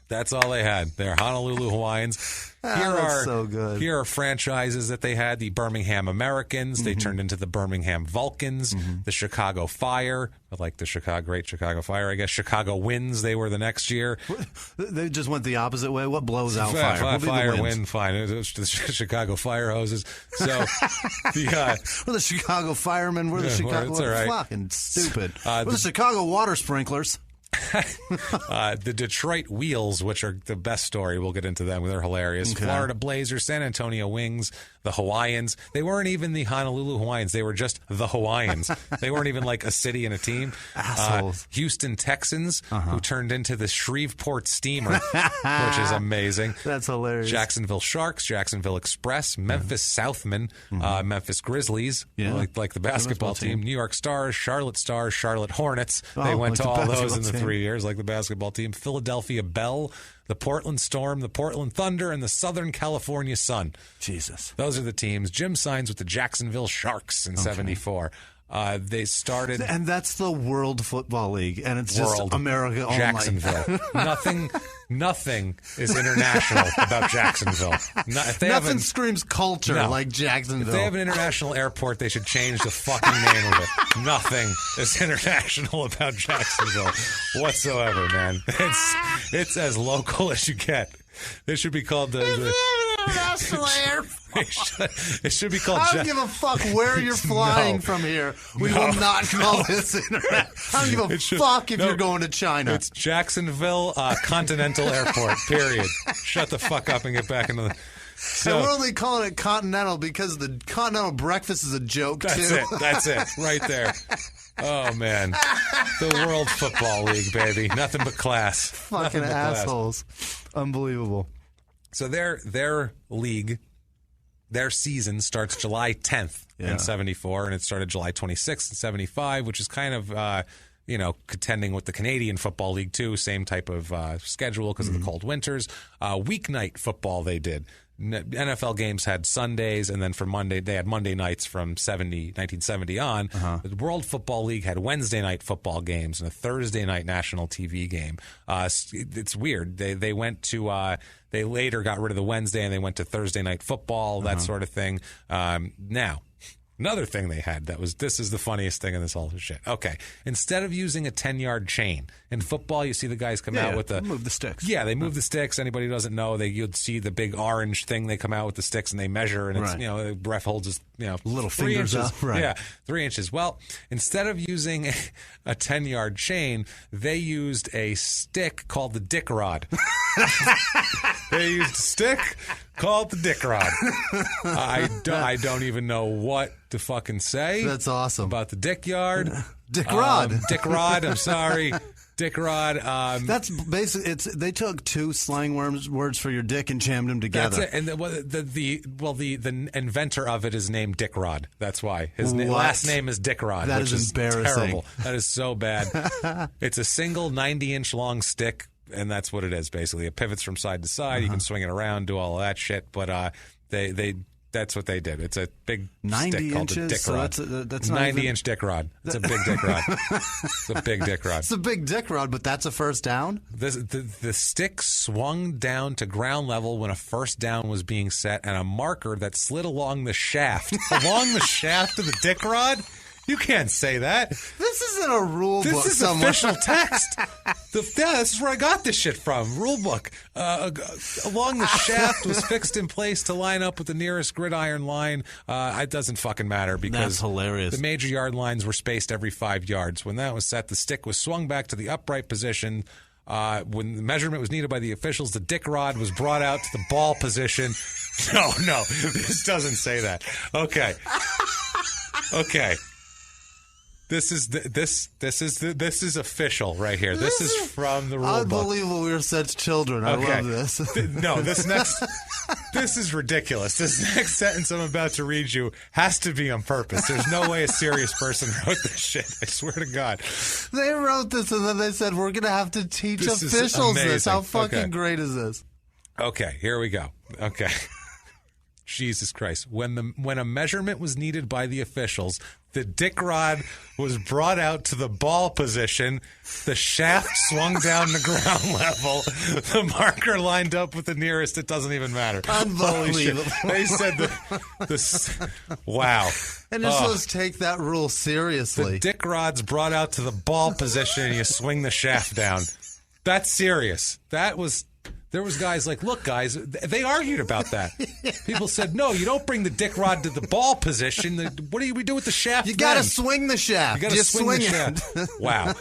That's all they had. They're Honolulu Hawaiians. So good. Here are franchises that they had. The Birmingham Americans. They turned into the Birmingham Vulcans. The Chicago Fire. Like the Great Chicago Fire, I guess. Chicago Winds, they were the next year. They just went the opposite way. What blows out fire? Fire, wind, fine. It was the Chicago Fire hoses. So, we're the Chicago Firemen. We're the Chicago... Well, right. Fucking stupid. We're the Chicago Water Sprinklers. The Detroit Wheels, which are the best story. We'll get into them. They're hilarious. Okay. Florida Blazers, San Antonio Wings, the Hawaiians. They weren't even the Honolulu Hawaiians. They were just the Hawaiians. They weren't even like a city and a team. Assholes. Houston Texans, who turned into the Shreveport Steamer, which is amazing. That's hilarious. Jacksonville Sharks, Jacksonville Express, Memphis Southmen, Memphis Grizzlies, like the basketball team. New York Stars, Charlotte Hornets. They went to all those in the 3 years, like the basketball team. Philadelphia Bell, the Portland Storm, the Portland Thunder, and the Southern California Sun. Jesus. Those are the teams. Jim signs with the Jacksonville Sharks in 74. They started... And that's the World Football League, and it's just America only. Jacksonville. Nothing is international about Jacksonville. Nothing screams culture like Jacksonville. If they have an international airport, they should change the fucking name of it. Nothing is international about Jacksonville whatsoever, man. It's as local as you get. They should be called the international airport. It should be called. I don't give a fuck where you're flying from here. We will not call this internet. I don't give a fuck if you're going to China. It's Jacksonville Continental Airport. Period. Shut the fuck up and get back into the. So, and we're only calling it Continental because the Continental breakfast is a joke, too. That's it. Right there. Oh, man. The World Football League, baby. Nothing but class. Fucking assholes. Unbelievable. So their league, their season starts July 10th in 74, and it started July 26th in 75, which is kind of, contending with the Canadian Football League, too. Same type of schedule because of the cold winters. Weeknight football they did. NFL games had Sundays, and then for Monday, they had Monday nights from 1970 on. The World Football League had Wednesday night football games and a Thursday night national TV game. It's weird. They went to they later got rid of the Wednesday and they went to Thursday night football, that sort of thing. Now, another thing they had this is the funniest thing in this whole shit. Okay, instead of using a 10-yard chain in football, you see the guys come out with move the sticks. Yeah, they move the sticks. Anybody who doesn't know, you'd see the big orange thing. They come out with the sticks and they measure, and it's the ref holds his little 3 fingers inches. up. Right. Yeah, 3 inches. Well, instead of using a 10-yard chain, they used a stick called the dick rod. They used a stick called the dick rod. I don't even know what to fucking say. That's awesome. About the dick yard. Dick rod. Dick rod, I'm sorry. Dick rod. That's basically they took two slang words for your dick and jammed them together. That's it. And the inventor of it is named Dick Rod. That's why his last name is Dick Rod. That which is embarrassing. Terrible. That is so bad. It's a single 90-inch long stick, and that's what it is basically. It pivots from side to side. You can swing it around, do all of that shit. But that's what they did. It's a big 90 stick called a dick rod. That's 90-inch dick rod. It's a big dick rod. It's a big dick rod. It's a big dick rod, but that's a first down? The stick swung down to ground level when a first down was being set, and a marker that slid along the shaft. Along the shaft of the dick rod? You can't say that. This isn't a rule book. This is official text. This is where I got this shit from. Rule book. Along the shaft was fixed in place to line up with the nearest gridiron line. It doesn't fucking matter because that's hilarious. The major yard lines were spaced every 5 yards. When that was set, the stick was swung back to the upright position. When the measurement was needed by the officials, the dick rod was brought out to the ball position. No, this doesn't say that. Okay. This is official right here. This is from the rule book. Unbelievable, we're such children. I love this. This is ridiculous. This next sentence I'm about to read you has to be on purpose. There's no way a serious person wrote this shit. I swear to God. They wrote this and then they said, we're going to have to teach officials this. How fucking great is this? Okay, here we go. Okay. Jesus Christ. When a measurement was needed by the officials, the dick rod was brought out to the ball position. The shaft swung down to ground level. The marker lined up with the nearest. It doesn't even matter. Unbelievable. They said wow. And you're supposed to take that rule seriously. The dick rod's brought out to the ball position and you swing the shaft down. That's serious. That was There was guys like, look, guys, they argued about that. People said, no, you don't bring the dick rod to the ball position. What do we do with the shaft? You got to swing the shaft. You got to swing the shaft. Wow.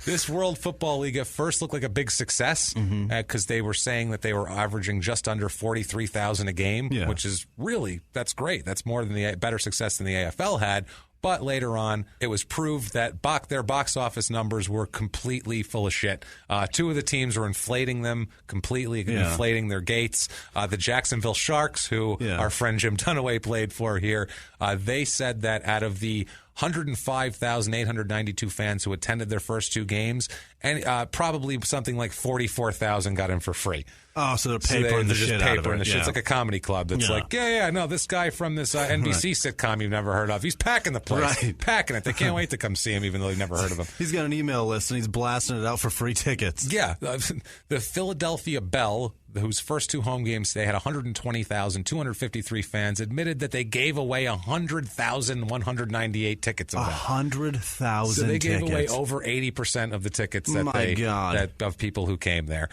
This World Football League at first looked like a big success because they were saying that they were averaging just under 43,000 a game, which is really, that's great. That's more than better success than the AFL had. But later on, it was proved that their box office numbers were completely full of shit. Two of the teams were inflating them, completely inflating their gates. The Jacksonville Sharks, who our friend Jim Dunaway played for here, they said that out of the 105,892 fans who attended their first two games, and probably something like 44,000 got in for free. Oh, so they're papering the shit out of it. It's like a comedy club that's like, no, this guy from this NBC sitcom you've never heard of, he's packing the place, packing it. They can't wait to come see him, even though they've never heard of him. He's got an email list, and he's blasting it out for free tickets. Yeah. The Philadelphia Bell, whose first two home games they had 120,253 fans, admitted that they gave away 100,198 tickets of that. 100,000 So they gave tickets. away over 80% of the tickets that of people who came there.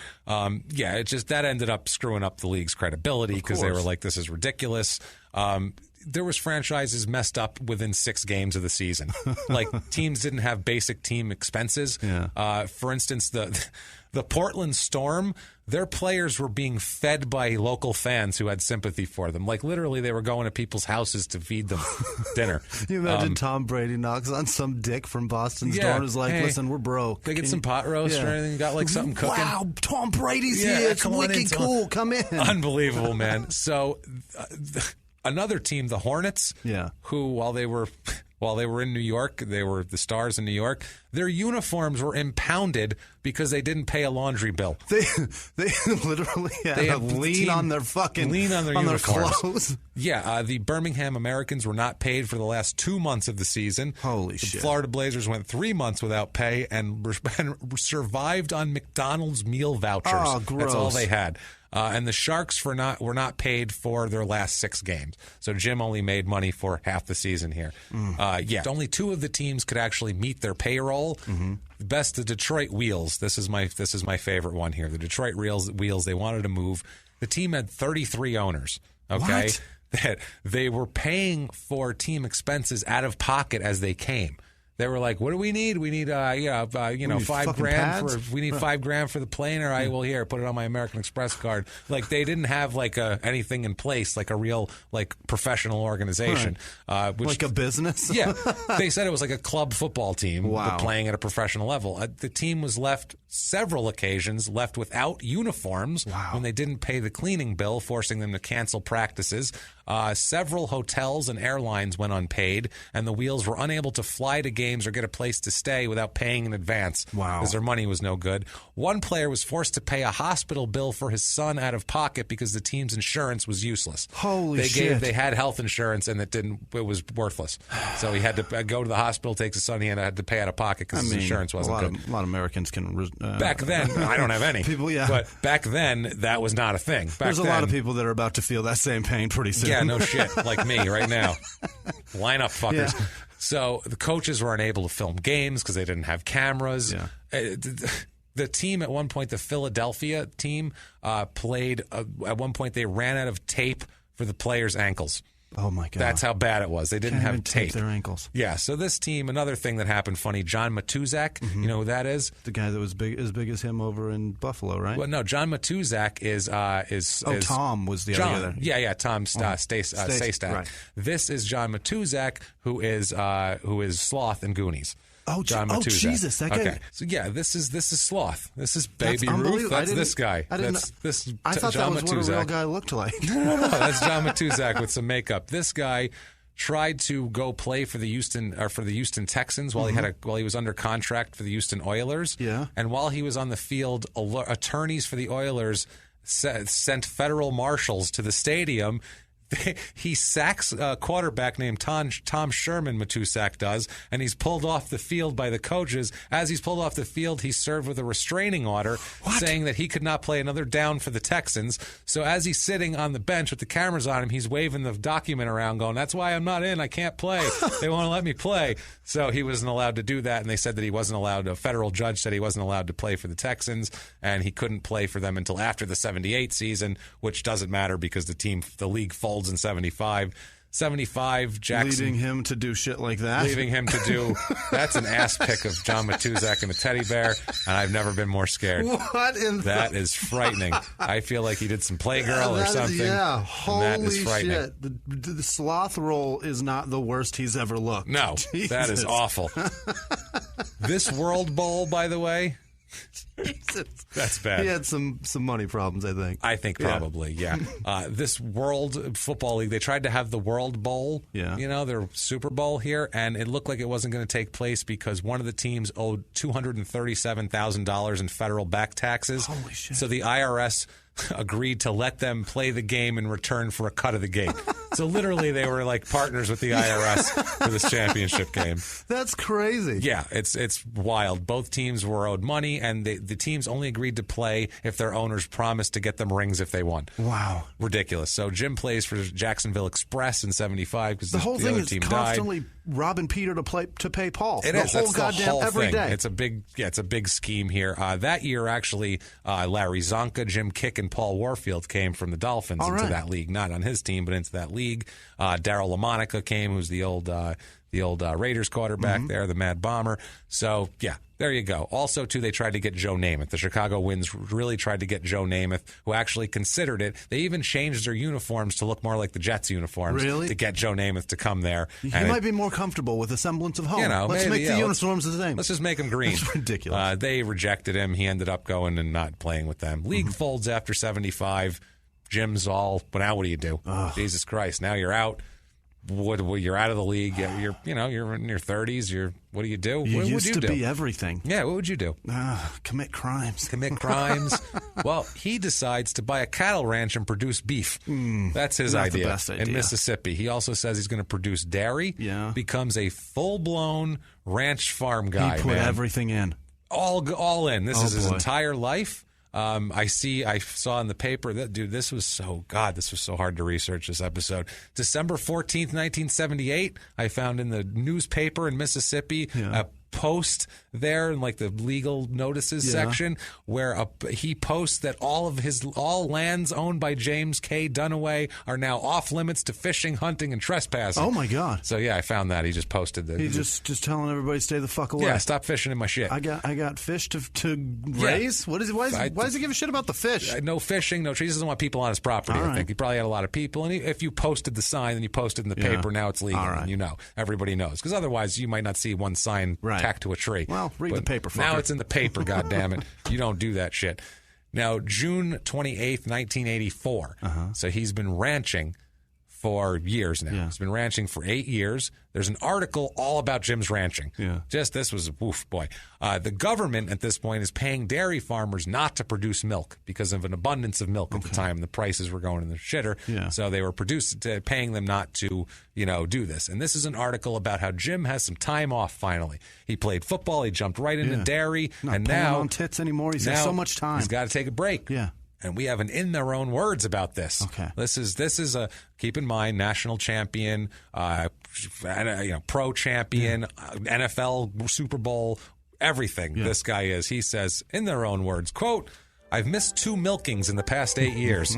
That ended up screwing up the league's credibility because they were like, this is ridiculous. There was franchises messed up within 6 games of the season. Like, teams didn't have basic team expenses. For instance, the Portland Storm, their players were being fed by local fans who had sympathy for them. Like, literally, they were going to people's houses to feed them dinner. You imagine Tom Brady knocks on some dick from Boston's door and is like, listen, we're broke. They get some pot roast or anything? You got, like, something cooking? Wow, Tom Brady's here. It's wicked cool. Come in. Unbelievable, man. So, another team, the Hornets, who, while they were in New York, they were the stars in New York, their uniforms were impounded because they didn't pay a laundry bill. They literally had lien on their uniforms. Clothes. Yeah, the Birmingham Americans were not paid for the last 2 months of the season. Holy shit. The Florida Blazers went 3 months without pay and survived on McDonald's meal vouchers. Oh, gross. That's all they had. And the Sharks were not paid for their last 6 games. So Jim only made money for half the season here. Only 2 of the teams could actually meet their payroll. Best, the Detroit Wheels. This is my favorite one here. The Detroit Wheels. They wanted to move. The team had 33 owners. Okay, what? That they were paying for team expenses out of pocket as they came. They were like, "What do we need? We need, $5,000 we need $5,000 for the plane." All right, well, here, put it on my American Express card. Like, they didn't have anything in place, like a real professional organization, which, like a business. Yeah, they said it was like a club football team, but playing at a professional level. The team was left several occasions without uniforms when they didn't pay the cleaning bill, forcing them to cancel practices. Several hotels and airlines went unpaid, and the Wheels were unable to fly to games or get a place to stay without paying in advance because their money was no good. One player was forced to pay a hospital bill for his son out of pocket because the team's insurance was useless. Holy shit. They had health insurance, and it was worthless. So he had to go to the hospital, take his son, he had to pay out of pocket because his insurance wasn't good. A lot of Americans can... back then, I don't have any. But back then, that was not a thing. There's a lot of people that are about to feel that same pain pretty soon. Yeah, no shit. Like me right now. Line up, fuckers. Yeah. So the coaches were unable to film games because they didn't have cameras. Yeah. The team at one point, the Philadelphia team, played. At one point, they ran out of tape for the players' ankles. Oh, my God. That's how bad it was. They didn't have tape. Their ankles. Yeah, so this team, another thing that happened funny, John Matuzak, you know who that is? The guy that was as big as him over in Buffalo, right? Well, no, John Matuzak is Tom was the other guy. Yeah, Tom Staystack. Right. This is John Matuzak, who is Sloth in Goonies. Oh, John Matuzak. Jesus, that guy. Okay, so yeah, this is Sloth. This is Baby Ruth. That's this guy. I thought John that was Matuzak. what a real guy looked like. No, that's John Matuzak with some makeup. This guy tried to go play for the Houston Texans while he was under contract for the Houston Oilers. Yeah. And while he was on the field, attorneys for the Oilers sent federal marshals to the stadium. he sacks a quarterback named Tom Sherman, Matusak does, and he's pulled off the field by the coaches. As he's pulled off the field, he's served with a restraining order saying that he could not play another down for the Texans. So as he's sitting on the bench with the cameras on him, he's waving the document around going, that's why I'm not in. I can't play. They won't let me play. So he wasn't allowed to do that, and they said that he wasn't allowed. A federal judge said he wasn't allowed to play for the Texans, and he couldn't play for them until after the 78 season, which doesn't matter because the league folds in 75. 75, Jackson. Leaving him to do shit like that? Leaving him to do... That's an ass pick of John Matusak and a teddy bear, and I've never been more scared. What in That is frightening. I feel like he did some Playgirl or something. Yeah, holy that is frightening. Shit. The sloth roll is not the worst he's ever looked. No, Jesus. That is awful. This World Bowl, by the way... Jesus. That's bad. He had some money problems, I think. I think probably, yeah. This World Football League, they tried to have the World Bowl, their Super Bowl here, and it looked like it wasn't going to take place because one of the teams owed $237,000 in federal back taxes. Holy shit. So the IRS agreed to let them play the game in return for a cut of the gate. So literally they were like partners with the IRS for this championship game. That's crazy. Yeah, it's wild. Both teams were owed money, and the teams only agreed to play if their owners promised to get them rings if they won. Wow. Ridiculous. So Jim plays for Jacksonville Express in 75 because the whole the thing other is team constantly died. robbing Peter to pay Paul. It the is. whole That's goddamn the whole every thing. day. It's a big scheme here. That year, actually, Larry Zonka, Jim Kick, and Paul Warfield came from the Dolphins into that league. Not on his team, but into that league. Darryl LaMonica came, who's the old Raiders quarterback there, the Mad Bomber. So, yeah, there you go. Also, too, they tried to get Joe Namath. The Chicago Winds really tried to get Joe Namath, who actually considered it. They even changed their uniforms to look more like the Jets uniforms to get Joe Namath to come there. He might be more comfortable with a semblance of home. Let's make the uniforms the same. Let's just make them green. That's ridiculous. They rejected him. He ended up going and not playing with them. League folds after 75. Jim's all, but now what do you do? Jesus Christ. Now you're out. You're out of the league. You're in your 30s. What do you do? You what used would you to do? Be everything. Yeah, what would you do? Commit crimes. Commit crimes. Well, he decides to buy a cattle ranch and produce beef. That's his idea. The best idea in Mississippi. He also says he's going to produce dairy. Yeah. Becomes a full-blown ranch farm guy. He put everything in. All in. This is his boy. entire life. I saw in the paper that, dude, this was so hard to research this episode. December 14th, 1978, I found in the newspaper in Mississippi a post there in like the legal notices section where he posts that all lands owned by James K. Dunaway are now off limits to fishing, hunting, and trespassing. Oh my God! So yeah, I found that. He just posted that. He's just telling everybody to stay the fuck away. Yeah, stop fishing in my shit. I got fish to raise. What is it? Why does he give a shit about the fish? No fishing, no trees. He doesn't want people on his property. I think he probably had a lot of people. And if you posted the sign, then you posted in the paper. Now it's legal. And everybody knows, because otherwise you might not see one sign tacked to a tree. Well, read the paper. Now it's in the paper. God damn it! You don't do that shit. Now, June 28th, 1984. So he's been ranching for years now. He's been ranching for 8 years. There's an article all about Jim's ranching. This was woof, boy. The government at this point is paying dairy farmers not to produce milk because of an abundance of milk at the time. The prices were going in the shitter. So they were paying them not to, do this. And this is an article about how Jim has some time off finally. He played football. He jumped right into dairy. Not now on tits anymore. He's got so much time. He's got to take a break. And we have an in their own words about this. Okay. This is a, keep in mind, national champion, pro champion, NFL, Super Bowl, everything this guy is. He says, in their own words, quote, "I've missed 2 milkings in the past 8 years.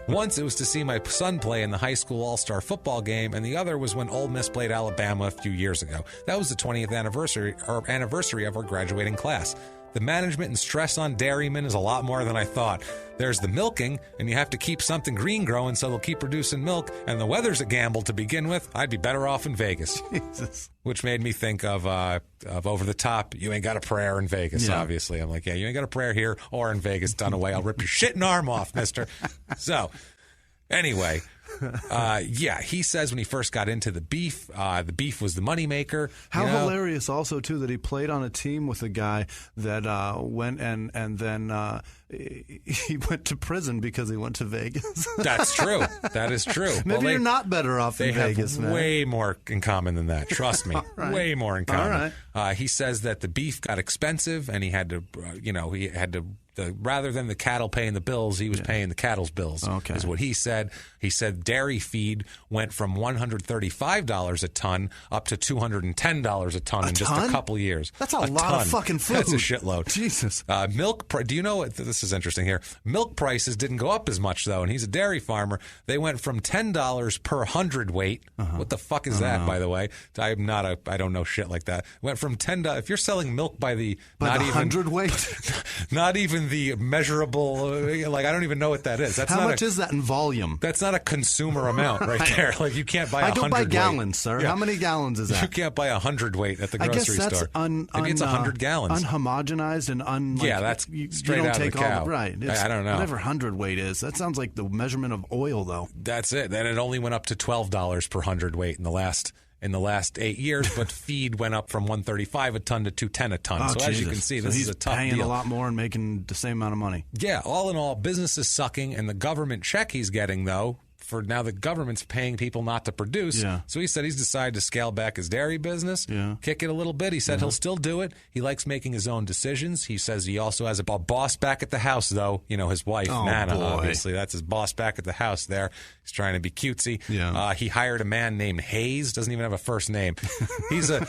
Once it was to see my son play in the high school all-star football game, and the other was when Ole Miss played Alabama a few years ago. That was the 20th anniversary of our graduating class. The management and stress on dairymen is a lot more than I thought. There's the milking, and you have to keep something green growing so they'll keep producing milk, and the weather's a gamble to begin with. I'd be better off in Vegas." Jesus. Which made me think of Over the Top. You ain't got a prayer in Vegas, obviously. I'm like, you ain't got a prayer here or in Vegas. Dunaway, I'll rip your shitting arm off, mister. So, Anyway, he says when he first got into the beef was the moneymaker. How hilarious also, too, that he played on a team with a guy that went and then he went to prison because he went to Vegas. That's true. That is true. Maybe you're not better off in Vegas, man. They have way more in common than that. Trust me. Right. Way more in common. All right. He says that the beef got expensive and he had to, rather than the cattle paying the bills, he was paying the cattle's bills, is what he said. He said dairy feed went from $135 a ton up to $210 a ton in just a couple years. That's a lot of fucking food. That's a shitload. Jesus. Milk, do you know what? This is interesting here. Milk prices didn't go up as much, though, and he's a dairy farmer. They went from $10 per hundredweight. What the fuck is that, by the way? I don't know shit like that. Went from $10. If you're selling milk by the hundredweight, not even the measurable, I don't even know what that is. How much is that in volume? That's not a consumer amount right there. Like, you can't buy a hundredweight. I don't buy gallons, sir. Yeah. How many gallons is that? You can't buy a hundredweight at the grocery store. I guess that's maybe it's 100 gallons. Unhomogenized and that's straight out of the cow. Right. I don't know. Whatever hundredweight is. That sounds like the measurement of oil, though. That's it. And it only went up to $12 per hundredweight in the last 8 years, but feed went up from $135 a ton to $210 a ton. Oh, so Jesus. As you can see, this is a tough deal. He's paying deal. a lot more and making the same amount of money. Yeah, all in all, business is sucking, and the government check he's getting, though, for now the government's paying people not to produce. Yeah. So he said he's decided to scale back his dairy business, kick it a little bit. He said he'll still do it. He likes making his own decisions. He says he also has a boss back at the house, though. His wife, Nana, obviously. That's his boss back at the house there. He's trying to be cutesy. Yeah. He hired a man named Hayes. Doesn't even have a first name. He's a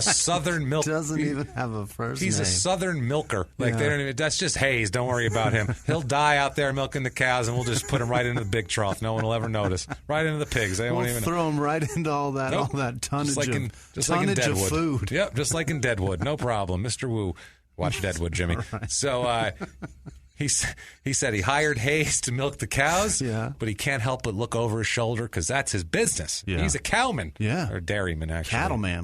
southern milker. Doesn't even have a first name. He's a southern milker. They don't even. That's just Hayes. Don't worry about him. He'll die out there milking the cows, and we'll just put him right into the big trough. No one will ever notice. Right into the pigs. They won't even throw them right into all that tonnage, like in Deadwood. Of food. Yep, just like in Deadwood. No problem. Mr. Wu. Watch Deadwood, Jimmy. Right. So he said he hired Hayes to milk the cows, but he can't help but look over his shoulder because that's his business. Yeah. He's a cowman. Yeah. Or dairyman, actually.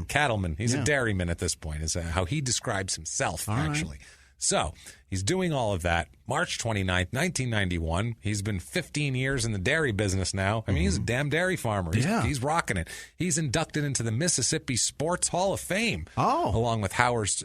Cattleman. He's a dairyman at this point, is how he describes himself, actually. Right. So he's doing all of that. March 29th, 1991. He's been 15 years in the dairy business now. I mean, he's a damn dairy farmer. He's rocking it. He's inducted into the Mississippi Sports Hall of Fame. Along with Harris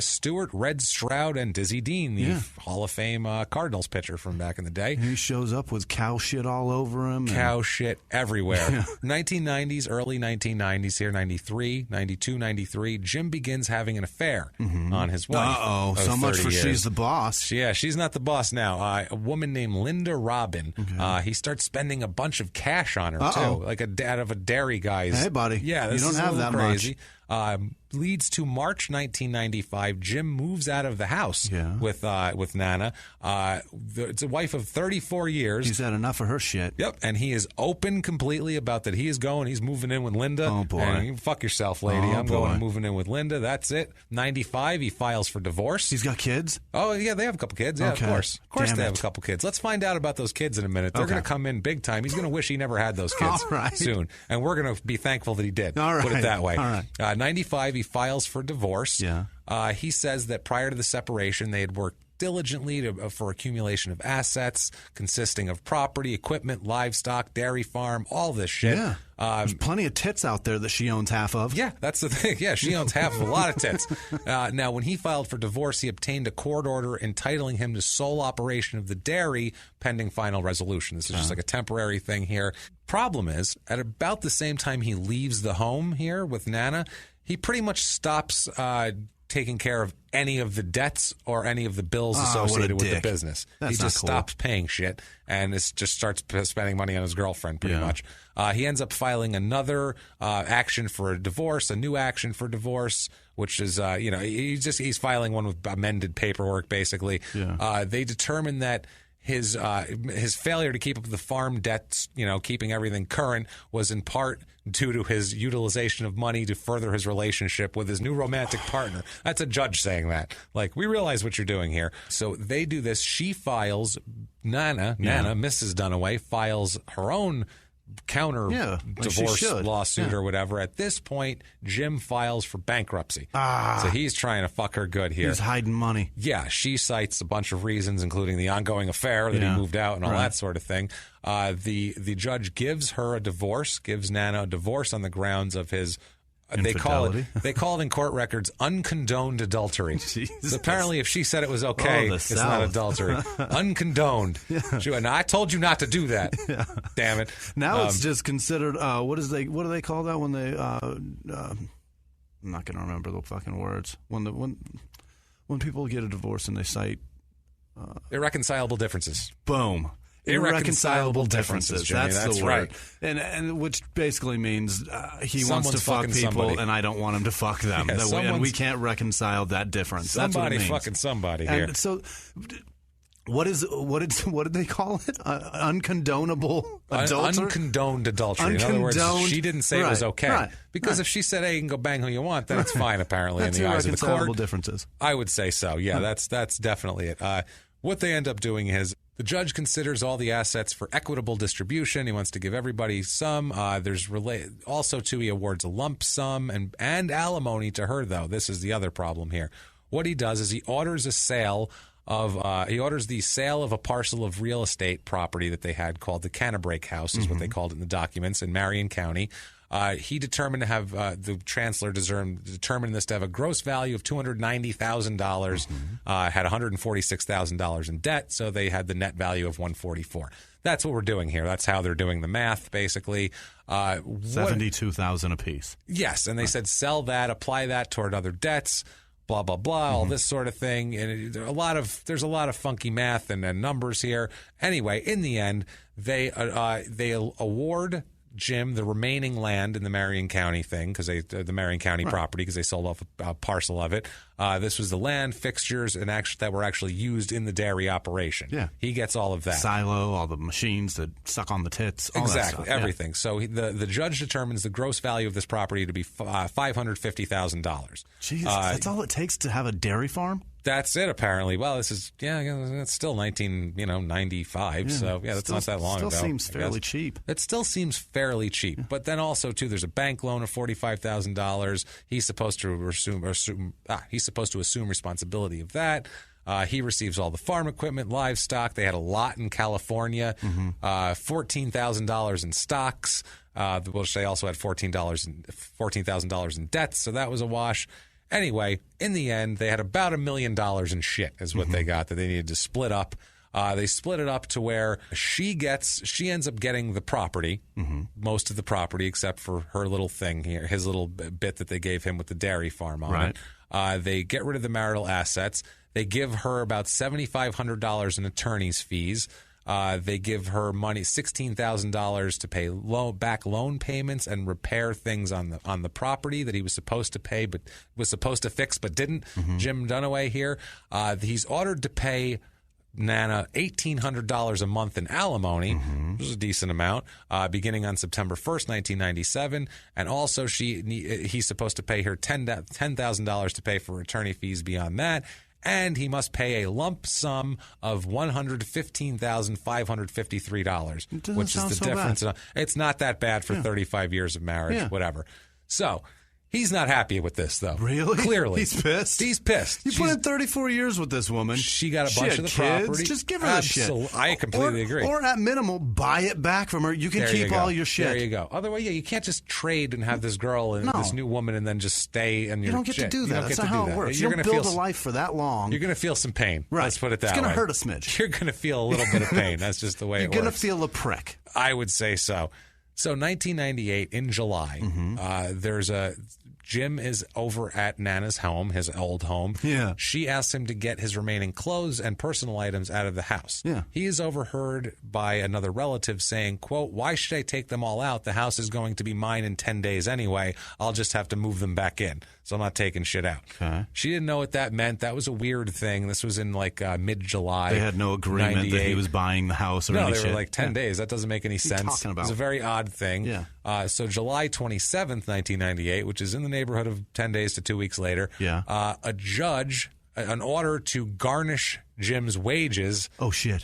Stewart, Red Stroud, and Dizzy Dean, the Hall of Fame Cardinals pitcher from back in the day. And he shows up with cow shit all over him. Cow shit everywhere. 1990s, early 1990s here, 93, 92, 93. Jim begins having an affair on his wife. Uh-oh. So much for years. She's the boss. Yeah, she's not the boss now. A woman named Linda Robin. He starts spending a bunch of cash on her, too. Like out of a dairy guy's. Hey, buddy. Yeah, this you don't is have that crazy. Leads to March 1995. Jim moves out of the house with Nana. It's a wife of 34 years. He's had enough of her shit. Yep, and he is open completely about that. He's moving in with Linda. Oh, boy. And you fuck yourself, lady. I'm moving in with Linda. That's it. 95, he files for divorce. He's got kids? Oh, yeah, they have a couple kids. Yeah, okay. Of course. Of course Damn they it. have a couple kids. Let's find out about those kids in a minute. They're going to come in big time. He's going to wish he never had those kids soon. And we're going to be thankful that he did. All right. Put it that way. All right. 95, he files for divorce. Yeah. He says that prior to the separation, they had worked diligently for accumulation of assets consisting of property, equipment, livestock, dairy farm, all this shit. Yeah. There's plenty of tits out there that she owns half of. Yeah, that's the thing. Yeah, she owns half of a lot of tits. Now, when he filed for divorce, he obtained a court order entitling him to sole operation of the dairy pending final resolution. This is just like a temporary thing here. Problem is, at about the same time he leaves the home here with Nana, he pretty much stops taking care of any of the debts or any of the bills associated with the business. That's he just cool. stops paying shit and just starts spending money on his girlfriend pretty much. He ends up filing another action for a divorce, a new action for divorce, which is, he's filing one with amended paperwork, basically. Yeah. They determined that his failure to keep up the farm debts, keeping everything current, was in part due to his utilization of money to further his relationship with his new romantic partner. That's a judge saying that. Like, we realize what you're doing here. So they do this. She files, Nana, Mrs. Dunaway, files her own counter divorce lawsuit or whatever. At this point, Jim files for bankruptcy. So he's trying to fuck her good here. He's hiding money. Yeah, she cites a bunch of reasons, including the ongoing affair that he moved out and all that sort of thing. The judge gives her a divorce, gives Nana a divorce on the grounds of his... They call it in court records uncondoned adultery. So apparently, if she said it was okay, it's not adultery. Uncondoned. She went, I told you not to do that. Damn it. Now it's just considered. What do they call that when they? I'm not going to remember the fucking words. When people get a divorce and they cite irreconcilable differences. Boom. Irreconcilable differences. Jimmy, that's the word. Right. And which basically means he wants to fuck people somebody. and I don't want him to fuck them. And we can't reconcile that difference. Somebody that's what it means. Fucking somebody here. And so what did they call it? Uncondonable adultery? Uncondoned adultery. In other words, she didn't say it was okay. Because if she said, hey, you can go bang who you want, then it's fine, apparently, in the eyes of the court. Irreconcilable differences. I would say so. Yeah, that's definitely it. What they end up doing is the judge considers all the assets for equitable distribution. He wants to give everybody some. Also, too, he awards a lump sum and alimony to her, though. This is the other problem here. What he does is he orders the sale of a parcel of real estate property that they had called the Cannebrake House, is what they called it in the documents, in Marion County. He determined to have the chancellor determined this to have a gross value of $290,000. Had $146,000 in debt, so they had the net value of $144,000. That's what we're doing here. That's how they're doing the math, basically. $72,000 apiece. Yes, and they said sell that, apply that toward other debts. Blah blah blah, all this sort of thing, and there's a lot of funky math and numbers here. Anyway, in the end, they award Jim the remaining land in the Marion County thing, because the Marion County property, because they sold off a parcel of it. This was the land, fixtures, and that were actually used in the dairy operation. Yeah, he gets all of that. Silo, all the machines that suck on the tits. All exactly, that stuff. Everything. Yeah. So the judge determines the gross value of this property to be $550,000. Jeez, that's all it takes to have a dairy farm? That's it, apparently. Well, this is it's still 95. So that's not that long ago. Still seems fairly cheap. It still seems fairly cheap. Yeah. But then also too, there's a bank loan of $45,000. He's supposed to assume responsibility of that. He receives all the farm equipment, livestock. They had a lot in California. $14,000 in stocks. Which they also had $14,000 in debts. So that was a wash. Anyway, in the end, they had about $1 million in shit is what they got that they needed to split up. They split it up to where she ends up getting the property, most of the property, except for her little thing here, his little bit that they gave him with the dairy farm on it. They get rid of the marital assets. They give her about $7,500 in attorney's fees. They give her money, $16,000 to pay back loan payments and repair things on the property that he was supposed to pay, but was supposed to fix, but didn't. Jim Dunaway here, he's ordered to pay Nana $1,800 a month in alimony, which is a decent amount, beginning on September 1st, 1997. And also he's supposed to pay her $10,000 to pay for attorney fees beyond that. And he must pay a lump sum of $115,553, which is the difference. It's not that bad for 35 years of marriage, whatever. So he's not happy with this, though. Really? Clearly. He's pissed? He's pissed. You put in 34 years with this woman. She got a bunch of the property. Just give her the shit. I completely agree. Or at minimal, buy it back from her. You can keep all your shit. There you go. Otherwise, you can't just trade and have this girl and this new woman and then just stay in your You don't get to do that. That's not how it works. You don't build a life for that long. You're going to feel some pain. Right. Let's put it that way. It's going to hurt a smidge. You're going to feel a little bit of pain. That's just the way it works. You're going to feel a prick. I would say so. So 1998, in July, Jim is over at Nana's home, his old home. Yeah. She asks him to get his remaining clothes and personal items out of the house. Yeah. He is overheard by another relative saying, quote, "Why should I take them all out? The house is going to be mine in 10 days anyway. I'll just have to move them back in. So I'm not taking shit out." Okay. She didn't know what that meant. That was a weird thing. This was in mid-July. They had no agreement 98. That he was buying the house or any shit. No, they were like 10 days. That doesn't make any sense. What are you talking about? It was a very odd thing. Yeah. So July 27th, 1998, which is in the neighborhood of 10 days to 2 weeks later, an order to garnish Jim's wages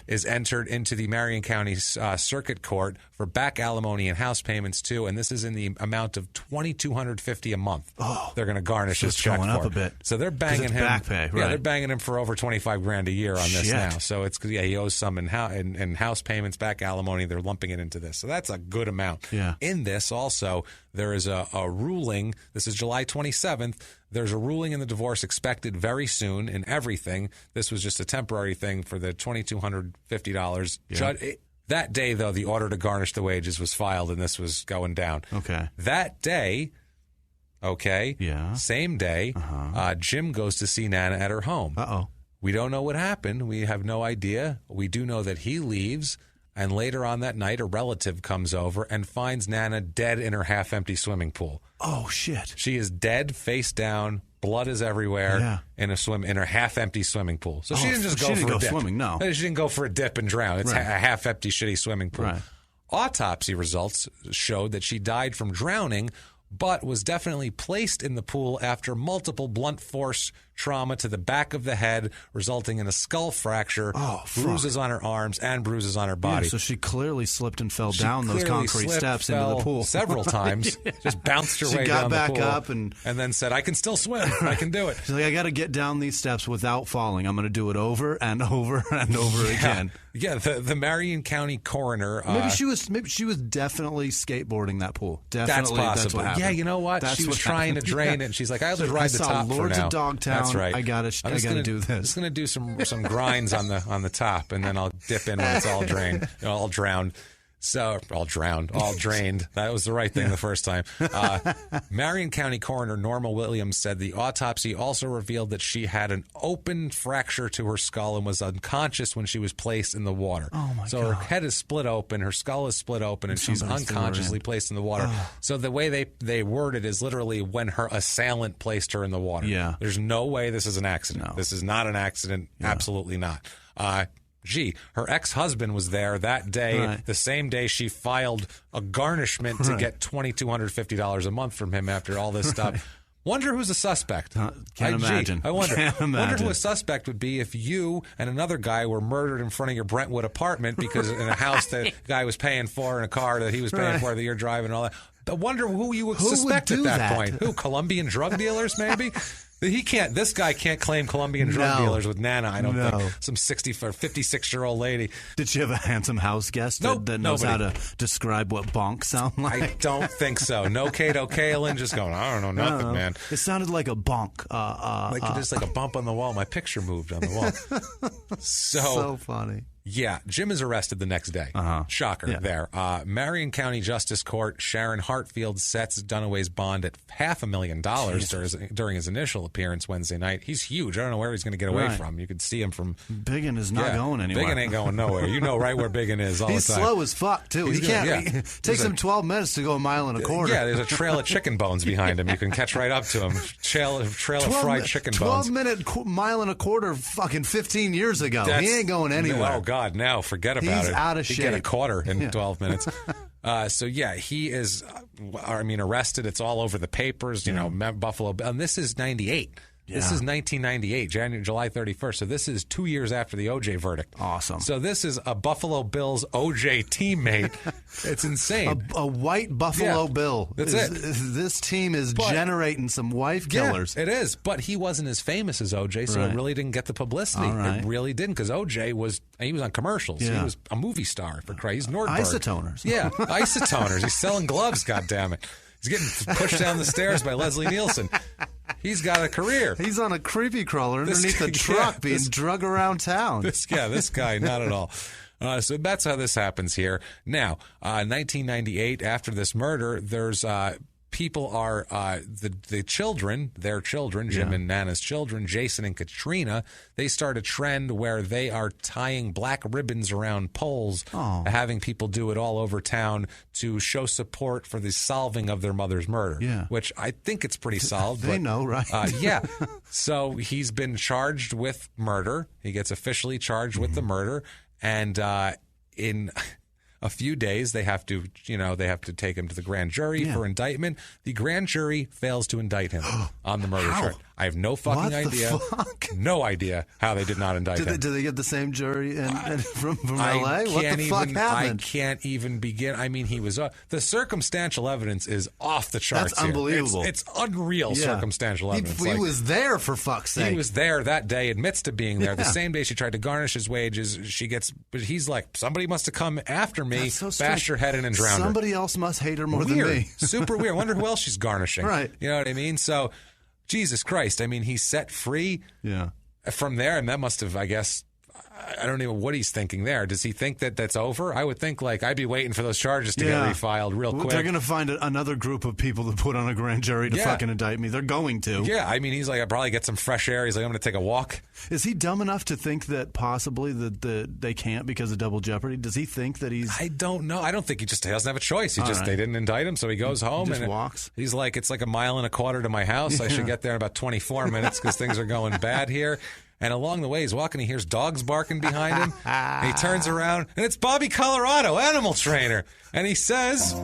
is entered into the Marion County Circuit Court for back alimony and house payments too, and this is in the amount of $2,250 a month. Oh, they're going to garnish this check going for. Up a bit. So they're banging him. Back pay, right. Yeah, they're banging him for over $25,000 a year on this now. So it's he owes some in house payments, back alimony. They're lumping it into this, so that's a good amount. Yeah. In this also, there is a ruling. This is July 27th. There's a ruling in the divorce expected very soon in everything. This was just a temporary thing for the $2,250. Yeah. That day, though, the order to garnish the wages was filed, and this was going down. Okay. That day, same day, Jim goes to see Nana at her home. Uh-oh. We don't know what happened. We have no idea. We do know that he leaves, and later on that night, a relative comes over and finds Nana dead in her half-empty swimming pool. Oh, shit. She is dead, face down. Blood is everywhere in her half-empty swimming pool. So she didn't just go for a dip. Swimming, no. She didn't go for a dip and drown. It's a half-empty, shitty swimming pool. Right. Autopsy results showed that she died from drowning, but was definitely placed in the pool after multiple blunt force trauma to the back of the head, resulting in a skull fracture, bruises on her arms, and bruises on her body. Yeah, so she clearly slipped and fell down those concrete steps into the pool several times. Just bounced her way down the pool. She got back up and then said, "I can still swim. I can do it." She's like, "I got to get down these steps without falling. I'm going to do it over and over and over again." Yeah, the Marion County coroner. Maybe she was definitely skateboarding that pool. Definitely, that's possible. That's what happened. Yeah, you know what? She was trying to drain it, and she's like, "I'll just ride the top for now." Lords of Dogtown. That's right. I gotta do this. I'm just gonna do some grinds on the top, and then I'll dip in when it's all drained, all drowned. So, all drained. That was the right thing the first time. Marion County Coroner Norma Williams said the autopsy also revealed that she had an open fracture to her skull and was unconscious when she was placed in the water. Oh, my God. So her head is split open, her skull is split open, and she's unconsciously placed in the water. So the way they word it is literally when her assailant placed her in the water. Yeah. There's no way this is an accident. No. This is not an accident. Yeah. Absolutely not. Her ex-husband was there that day, the same day she filed a garnishment to get $2,250 a month from him after all this stuff. Wonder who's a suspect. Can't imagine. I wonder. Can't imagine. Wonder who a suspect would be if you and another guy were murdered in front of your Brentwood apartment because in a house that the guy was paying for, in a car that he was paying for that you're driving and all that. I wonder who you would suspect at that point. Who? Colombian drug dealers, maybe? This guy can't claim Colombian drug dealers with Nana, I don't think. Some 56-year-old lady. Did she have a handsome house guest that knows how to describe what bonk sound like? I don't think so. No Kato Kalin, just going, I don't know nothing, man. It sounded like a bonk. Just like a bump on the wall. My picture moved on the wall. So funny. Yeah, Jim is arrested the next day. Shocker there. Marion County Justice Court, Sharon Hartfield sets Dunaway's bond at $500,000 during his initial appearance Wednesday night. He's huge. I don't know where he's going to get away from. You could see him from... Biggin is not going anywhere. Biggin ain't going nowhere. You know right where Biggin is all the time. He's slow as fuck, too. He takes him 12 minutes to go a mile and a quarter. Yeah, there's a trail of chicken bones behind him. You can catch right up to him. Trail of fried chicken bones. 12-minute mile and a quarter fucking 15 years ago. He ain't going anywhere. Oh, God, now forget about it. He's out of shape. He'd get a quarter in 12 minutes. He is, arrested. It's all over the papers, Buffalo. And this is 98. Yeah. This is 1998, July 31st. So this is 2 years after the OJ verdict. Awesome. So this is a Buffalo Bills OJ teammate. It's insane. A white Buffalo Bill. That's it. This team is generating some wife killers. Yeah, it is. But he wasn't as famous as OJ, so it really didn't get the publicity. It really didn't, because OJ was on commercials. Yeah. He was a movie star, for Christ. He's Nordberg. Isotoners. Yeah, isotoners. He's selling gloves, goddammit. He's getting pushed down the stairs by Leslie Nielsen. He's got a career. He's on a creepy crawler underneath a truck being drug around town. This guy, not at all. So that's how this happens here. Now, 1998, after this murder, there's people are the children, their children, Jim and Nana's children, Jason and Katrina. They start a trend where they are tying black ribbons around poles, having people do it all over town to show support for the solving of their mother's murder. Yeah. Which I think it's pretty solved. They know, right? So he's been charged with murder. He gets officially charged with the murder, and a few days. They have to take him to the grand jury for indictment. The grand jury fails to indict him on the murder charge. I have no fucking idea. No idea how they did not indict him. Did they get the same jury from L.A.? What the fuck happened? I can't even begin. I mean, he was the circumstantial evidence is off the charts. That's unbelievable. It's unreal circumstantial evidence. He was there, for fuck's sake. He was there that day. Admits to being there. The same day she tried to garnish his wages. But he's like, somebody must have come after me, bashed her head in and drowned her. Somebody else must hate her more than me. Super weird. I wonder who else she's garnishing. Right. You know what I mean? So. Jesus Christ. I mean, he's set free from there, and that must have, I guess, I don't know what he's thinking there. Does he think that that's over? I would think, I'd be waiting for those charges to get refiled real quick. They're going to find another group of people to put on a grand jury to fucking indict me. They're going to. Yeah, I mean, he's like, I'll probably get some fresh air. He's like, I'm going to take a walk. Is he dumb enough to think that possibly that they can't because of double jeopardy? Does he think that he's... I don't know. I don't think he doesn't have a choice. They didn't indict him, so he goes home. Just walks? He's like, it's like a mile and a quarter to my house. I should get there in about 24 minutes because things are going bad here. And along the way, he's walking, he hears dogs barking behind him. And he turns around, and it's Bobby Colorado, animal trainer. And he says,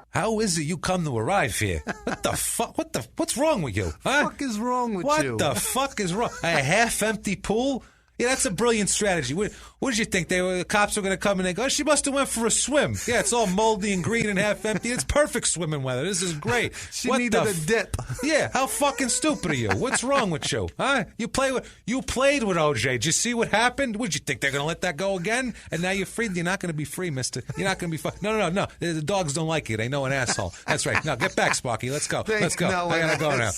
how is it you come to arrive here? What the fuck? What's wrong with you? Huh? What the fuck is wrong with you? What the fuck is wrong? A half-empty pool? Yeah, that's a brilliant strategy. What did you think? The cops were going to come and they go, oh, she must have went for a swim. Yeah, it's all moldy and green and half empty. It's perfect swimming weather. This is great. She needed a dip. Yeah, how fucking stupid are you? What's wrong with you? Huh? You played with OJ. Did you see what happened? What did you think? They're going to let that go again? And now you're free? You're not going to be free, mister. You're not going to be free. No. The dogs don't like you. They know an asshole. That's right. Now, get back, Sparky. Let's go. Let's go. I got to go now.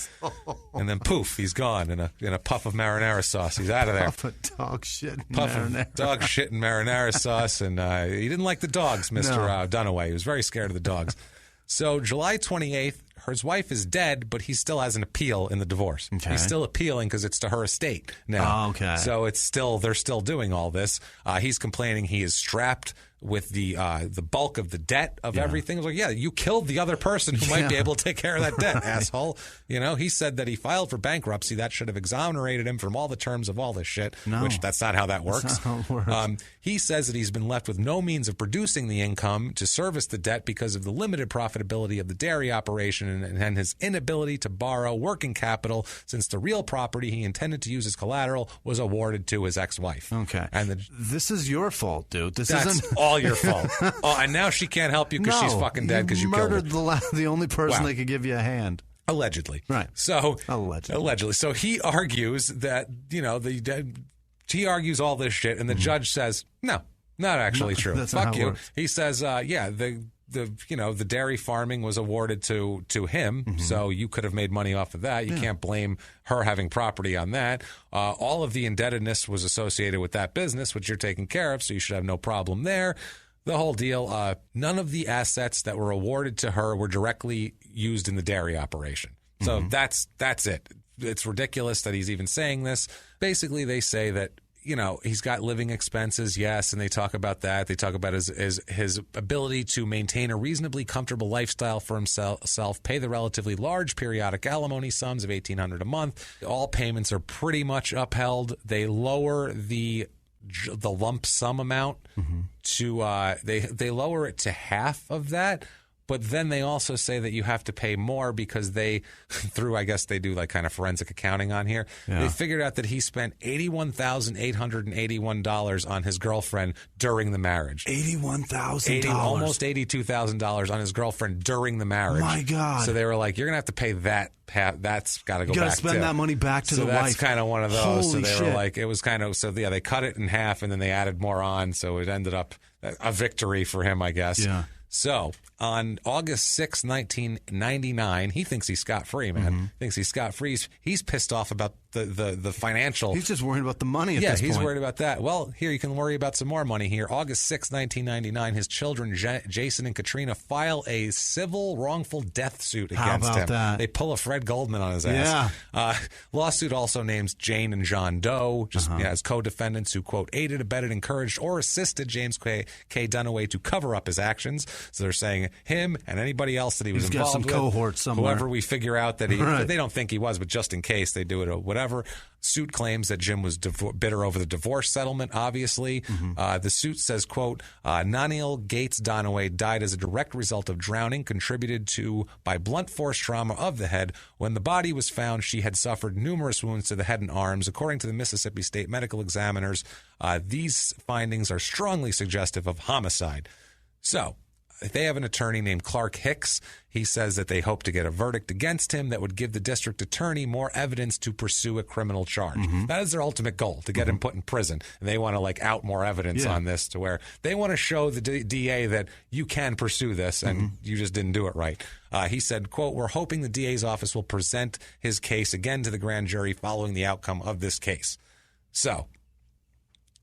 And then poof, he's gone in a puff of marinara sauce. He's out of there. Puff of dog shit and marinara. Dog shit and marinara sauce. And he didn't like the dogs, Mr. Dunaway. He was very scared of the dogs. So July 28th, his wife is dead, but he still has an appeal in the divorce. Okay. He's still appealing because it's to her estate now. Oh, okay. So they're still doing all this. He's complaining he is strapped with the bulk of the debt of everything. It's like, you killed the other person who might be able to take care of that debt, asshole. You know, he said that he filed for bankruptcy. That should have exonerated him from all the terms of all this shit, which that's not how that works. That's not how it works. He says that he's been left with no means of producing the income to service the debt because of the limited profitability of the dairy operation and his inability to borrow working capital since the real property he intended to use as collateral was awarded to his ex-wife. Okay. And this is your fault, dude. That's isn't all your fault. And now she can't help you because she's fucking dead because you murdered killed her. the only person that could give you a hand. Allegedly. Right. So allegedly. So he argues that, he argues all this shit and the judge says, no, not actually true. That's Fuck not how you. it works. He says, the dairy farming was awarded to him, so you could have made money off of that. You can't blame her having property on that. All of the indebtedness was associated with that business, which you're taking care of, so you should have no problem there. The whole deal, none of the assets that were awarded to her were directly used in the dairy operation. So that's it. It's ridiculous that he's even saying this. Basically, they say that, he's got living expenses, yes, and they talk about that. They talk about his ability to maintain a reasonably comfortable lifestyle for himself, pay the relatively large periodic alimony sums of $1,800 a month. All payments are pretty much upheld. They lower the lump sum amount to they lower it to half of that. But then they also say that you have to pay more because they do like kind of forensic accounting on here. Yeah. They figured out that he spent $81,881 on his girlfriend during the marriage. $81,000? Almost $82,000 on his girlfriend during the marriage. My God. So they were like, you're going to have to pay that. That's got to go back. You got to spend that money back to the wife. So that's kind of one of those. Holy so they shit. were like, it was kind of, they cut it in half and then they added more on. So it ended up a victory for him, I guess. Yeah. So on August 6, 1999, he thinks he's scot-free, man. Thinks he's scot-free. He's pissed off about the financial. He's just worried about the money at this point. Yeah, he's worried about that. Well, here, you can worry about some more money here. August 6, 1999, his children, Jason and Katrina, file a civil wrongful death suit against him. That? They pull a Fred Goldman on his ass. Yeah. Lawsuit also names Jane and John Doe as co-defendants who, quote, aided, abetted, encouraged, or assisted James K. Dunaway to cover up his actions. So they're saying him and anybody else that he was involved with. He's got some cohorts somewhere. Whoever we figure out that they don't think he was, but just in case they do it or whatever. Suit claims that Jim was bitter over the divorce settlement, obviously. The suit says, quote, Nanil Gates Dunaway died as a direct result of drowning contributed to by blunt force trauma of the head. When the body was found, she had suffered numerous wounds to the head and arms. According to the Mississippi State medical examiners, these findings are strongly suggestive of homicide. So, they have an attorney named Clark Hicks. He says that they hope to get a verdict against him that would give the district attorney more evidence to pursue a criminal charge. That is their ultimate goal, to get him put in prison. And they want to out more evidence on this to where they want to show the DA that you can pursue this and you just didn't do it right. He said, quote, we're hoping the DA's office will present his case again to the grand jury following the outcome of this case. So,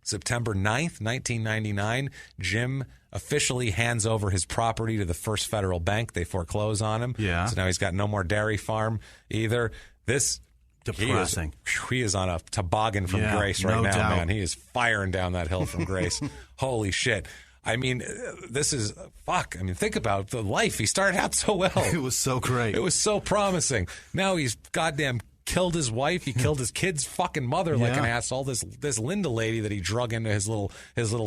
September 9th, 1999, Jim officially hands over his property to the First Federal Bank. They foreclose on him. Yeah. So now he's got no more dairy farm either. This depressing. He is on a toboggan from grace right now, man. He is firing down that hill from grace. Holy shit. I mean, this is fuck. I mean, think about the life. He started out so well. It was so great. It was so promising. Now he's goddamn killed his wife. He killed his kid's fucking mother like an asshole. This Linda lady that he drug into his little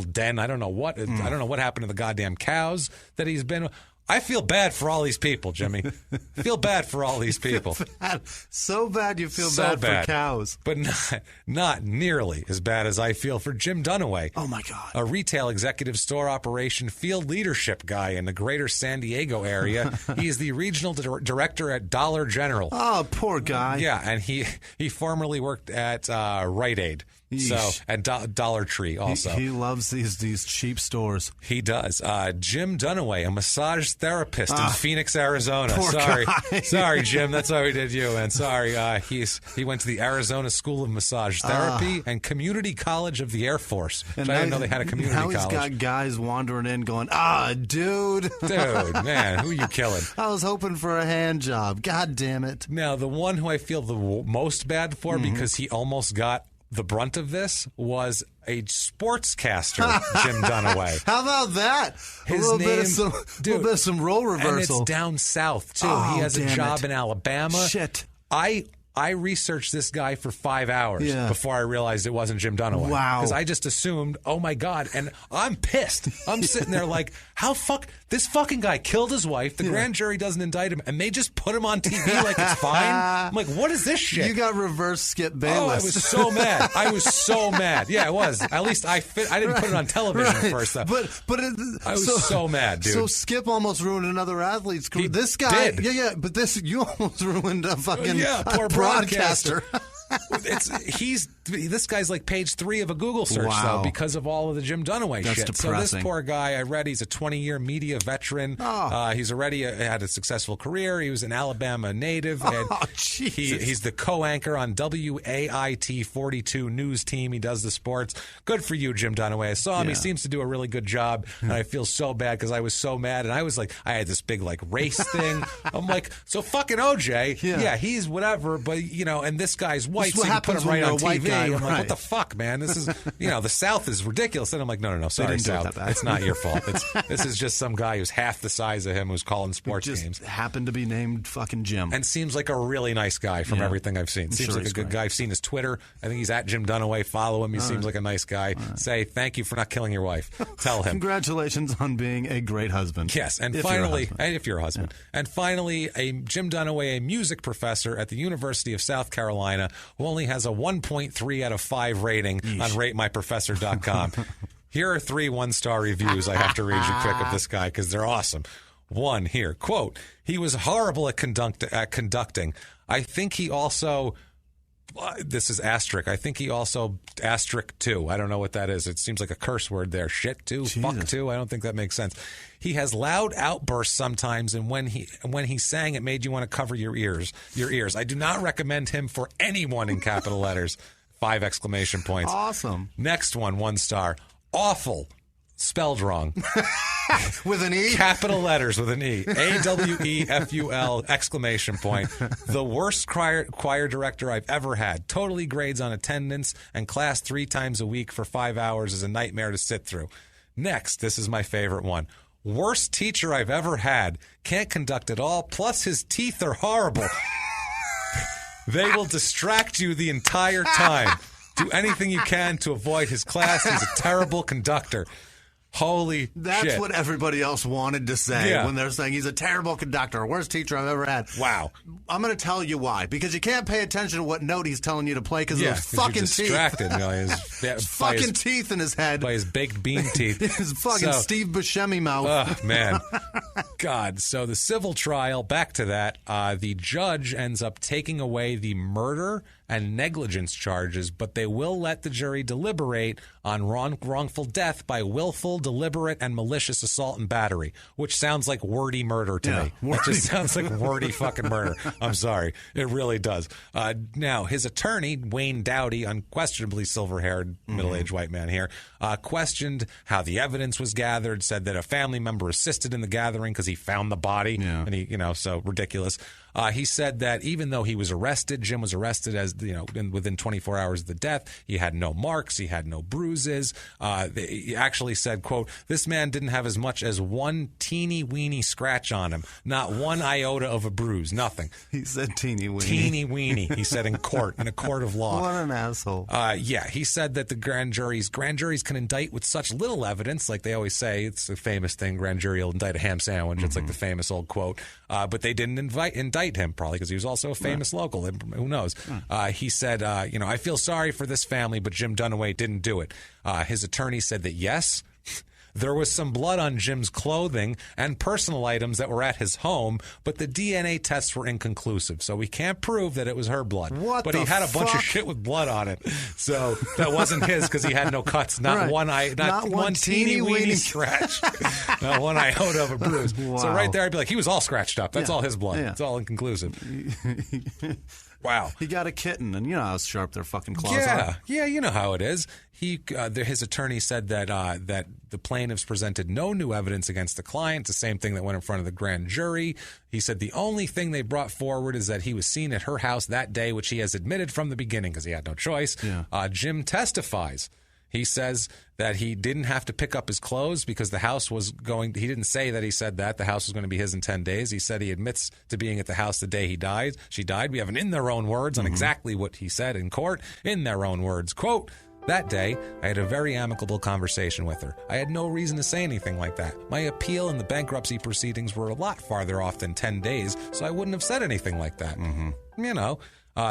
den. I don't know what happened to the goddamn cows that he's been. I feel bad for all these people, Jimmy. Feel bad for all these people. So bad you feel bad for cows. But not nearly as bad as I feel for Jim Dunaway. Oh, my God. A retail executive store operation field leadership guy in the greater San Diego area. He is the regional director at Dollar General. Oh, poor guy. Yeah, and he formerly worked at Rite Aid. So, and Dollar Tree also. He loves these cheap stores. He does. Jim Dunaway, a massage therapist in Phoenix, Arizona. Poor guy. Sorry, Jim. That's why we did you. And sorry, he went to the Arizona School of Massage Therapy and Community College of the Air Force. Which I didn't know they had a community college. Now he's got guys wandering in going, dude. Dude, man, who are you killing? I was hoping for a hand job. God damn it. Now, the one who I feel the most bad for because he almost got the brunt of this was a sportscaster, Jim Dunaway. How about that? His little name, bit of some role reversal. And it's down south, too. He has a job in Alabama. Shit. I researched this guy for 5 hours before I realized it wasn't Jim Dunaway. Wow. Because I just assumed, oh my God. And I'm pissed. I'm sitting there like, this fucking guy killed his wife. The grand jury doesn't indict him. And they just put him on TV like it's fine. I'm like, what is this shit? You got reverse Skip Bayless. Oh, I was so mad. I was so mad. Yeah, it was. At least I didn't put it on television at first. Though. I was so mad, dude. So Skip almost ruined another athlete's career. This guy did. Yeah, but you almost ruined a fucking poor broadcaster. He's this guy's like page 3 of a Google search though because of all of the Jim Dunaway shit. Depressing. So this poor guy, I read he's a 20-year media veteran. He's already had a successful career. He was an Alabama native. He's the co-anchor on WAIT 42 news team. He does the sports. Good for you, Jim Dunaway. I saw him. He seems to do a really good job, and I feel so bad because I was so mad, and I was like, I had this big race thing. I'm like, so fucking OJ, he's whatever, but and this guy's white, so you can put him right on TV. I'm like, what the fuck, man? This is, the South is ridiculous. And I'm like, no, sorry, South. It's not your fault. This is just some guy who's half the size of him who's calling sports games. Happened to be named fucking Jim. And seems like a really nice guy from everything I've seen. Seems like a good guy. I've seen his Twitter. I think he's at Jim Dunaway. Follow him. He seems like a nice guy. Say thank you for not killing your wife. Tell him. Congratulations on being a great husband. Yes. And finally, if you're a husband. And finally, Jim Dunaway, a music professor at the University of South Carolina, who only has a 1.3 out of 5 rating on RateMyProfessor.com. Here are 3 one-star reviews I have to read you quick of this guy because they're awesome. One here, quote, he was horrible at conducting. I think he also... this is asterisk. I think he also asterisk too. I don't know what that is. It seems like a curse word there. Shit too. Jesus. Fuck too. I don't think that makes sense. He has loud outbursts sometimes, and when he sang, it made you want to cover your ears. I do not recommend him for anyone in capital letters. 5 exclamation points. Awesome. Next one, 1 star. Awful. Spelled wrong. With an E? Capital letters with an E. AWEFUL exclamation point. The worst choir director I've ever had. Totally grades on attendance and class 3 times a week for 5 hours is a nightmare to sit through. Next, this is my favorite one. Worst teacher I've ever had. Can't conduct at all. Plus, his teeth are horrible. They will distract you the entire time. Do anything you can to avoid his class. He's a terrible conductor. Holy That's shit. what everybody else wanted to say when they're saying he's a terrible conductor, worst teacher I've ever had. Wow. I'm going to tell you why. Because you can't pay attention to what note he's telling you to play because of those fucking you're distracted. teeth. His fucking teeth in his head. By his baked bean teeth. His fucking Steve Buscemi mouth. Oh, man. God. So the civil trial, back to that, the judge ends up taking away the murder and negligence charges, but they will let the jury deliberate on wrongful death by willful, deliberate, and malicious assault and battery, which sounds like wordy murder to me. It just sounds like wordy fucking murder. I'm sorry. It really does. Now, his attorney, Wayne Dowdy, unquestionably silver-haired, middle-aged white man here, questioned how the evidence was gathered, said that a family member assisted in the gathering because he found the body, and he, so ridiculous. He said that even though he was arrested, Jim was arrested as within 24 hours of the death. He had no marks. He had no bruises. He actually said, quote, "This man didn't have as much as one teeny weeny scratch on him. Not one iota of a bruise. Nothing." He said teeny weeny. Teeny weeny. He said in a court of law. What an asshole. He said that the grand juries can indict with such little evidence, like they always say. It's a famous thing. Grand jury will indict a ham sandwich. It's like the famous old quote. But they didn't indict him, probably because he was also a famous local. Who knows? He said, I feel sorry for this family, but Jim Dunaway didn't do it. His attorney said that, yes, there was some blood on Jim's clothing and personal items that were at his home, but the DNA tests were inconclusive, so we can't prove that it was her blood. But he had a bunch of shit with blood on it, so that wasn't his because he had no cuts, not one teeny weeny scratch, not one iota of a bruise. Wow. So right there, I'd be like, he was all scratched up. That's all his blood. It's all inconclusive. Wow. He got a kitten, and you know how sharp their fucking claws are. Yeah, you know how it is. His attorney said that the plaintiffs presented no new evidence against the client, the same thing that went in front of the grand jury. He said the only thing they brought forward is that he was seen at her house that day, which he has admitted from the beginning because he had no choice. Jim testifies. He says that he didn't have to pick up his clothes because the house was going. He didn't say that he said that. The house was going to be his in 10 days. He said he admits to being at the house the day she died. We have an in their own words on exactly what he said in court. In their own words, quote, "That day, I had a very amicable conversation with her. I had no reason to say anything like that. My appeal and the bankruptcy proceedings were a lot farther off than 10 days, so I wouldn't have said anything like that."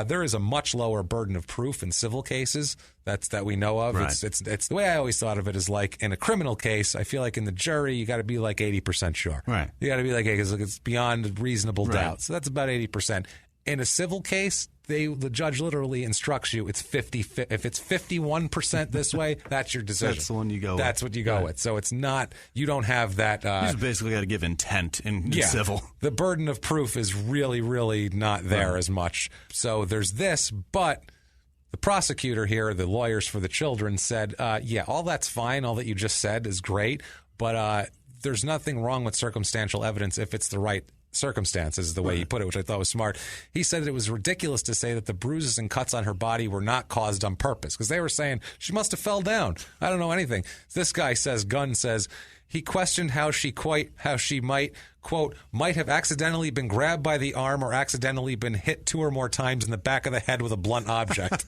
There is a much lower burden of proof in civil cases that we know of. Right. It's the way I always thought of it is like in a criminal case. I feel like in the jury you got to be like 80% sure. Right. You got to be like it's beyond reasonable doubt. So that's about 80%. In a civil case, the judge literally instructs you it's 50. If it's 51% this way, that's your decision. That's the one you go with. That's what you go with. So it's not, you don't have that. You just basically got to give intent in civil. The burden of proof is really, really not there as much. So there's this, but the prosecutor here, the lawyers for the children said, all that's fine. All that you just said is great, but there's nothing wrong with circumstantial evidence if it's the right circumstances, is the way he put it, which I thought was smart. He said that it was ridiculous to say that the bruises and cuts on her body were not caused on purpose because they were saying she must have fell down. I don't know anything. This guy says, Gunn says, he questioned how she might, quote, might have accidentally been grabbed by the arm or accidentally been hit 2 or more times in the back of the head with a blunt object.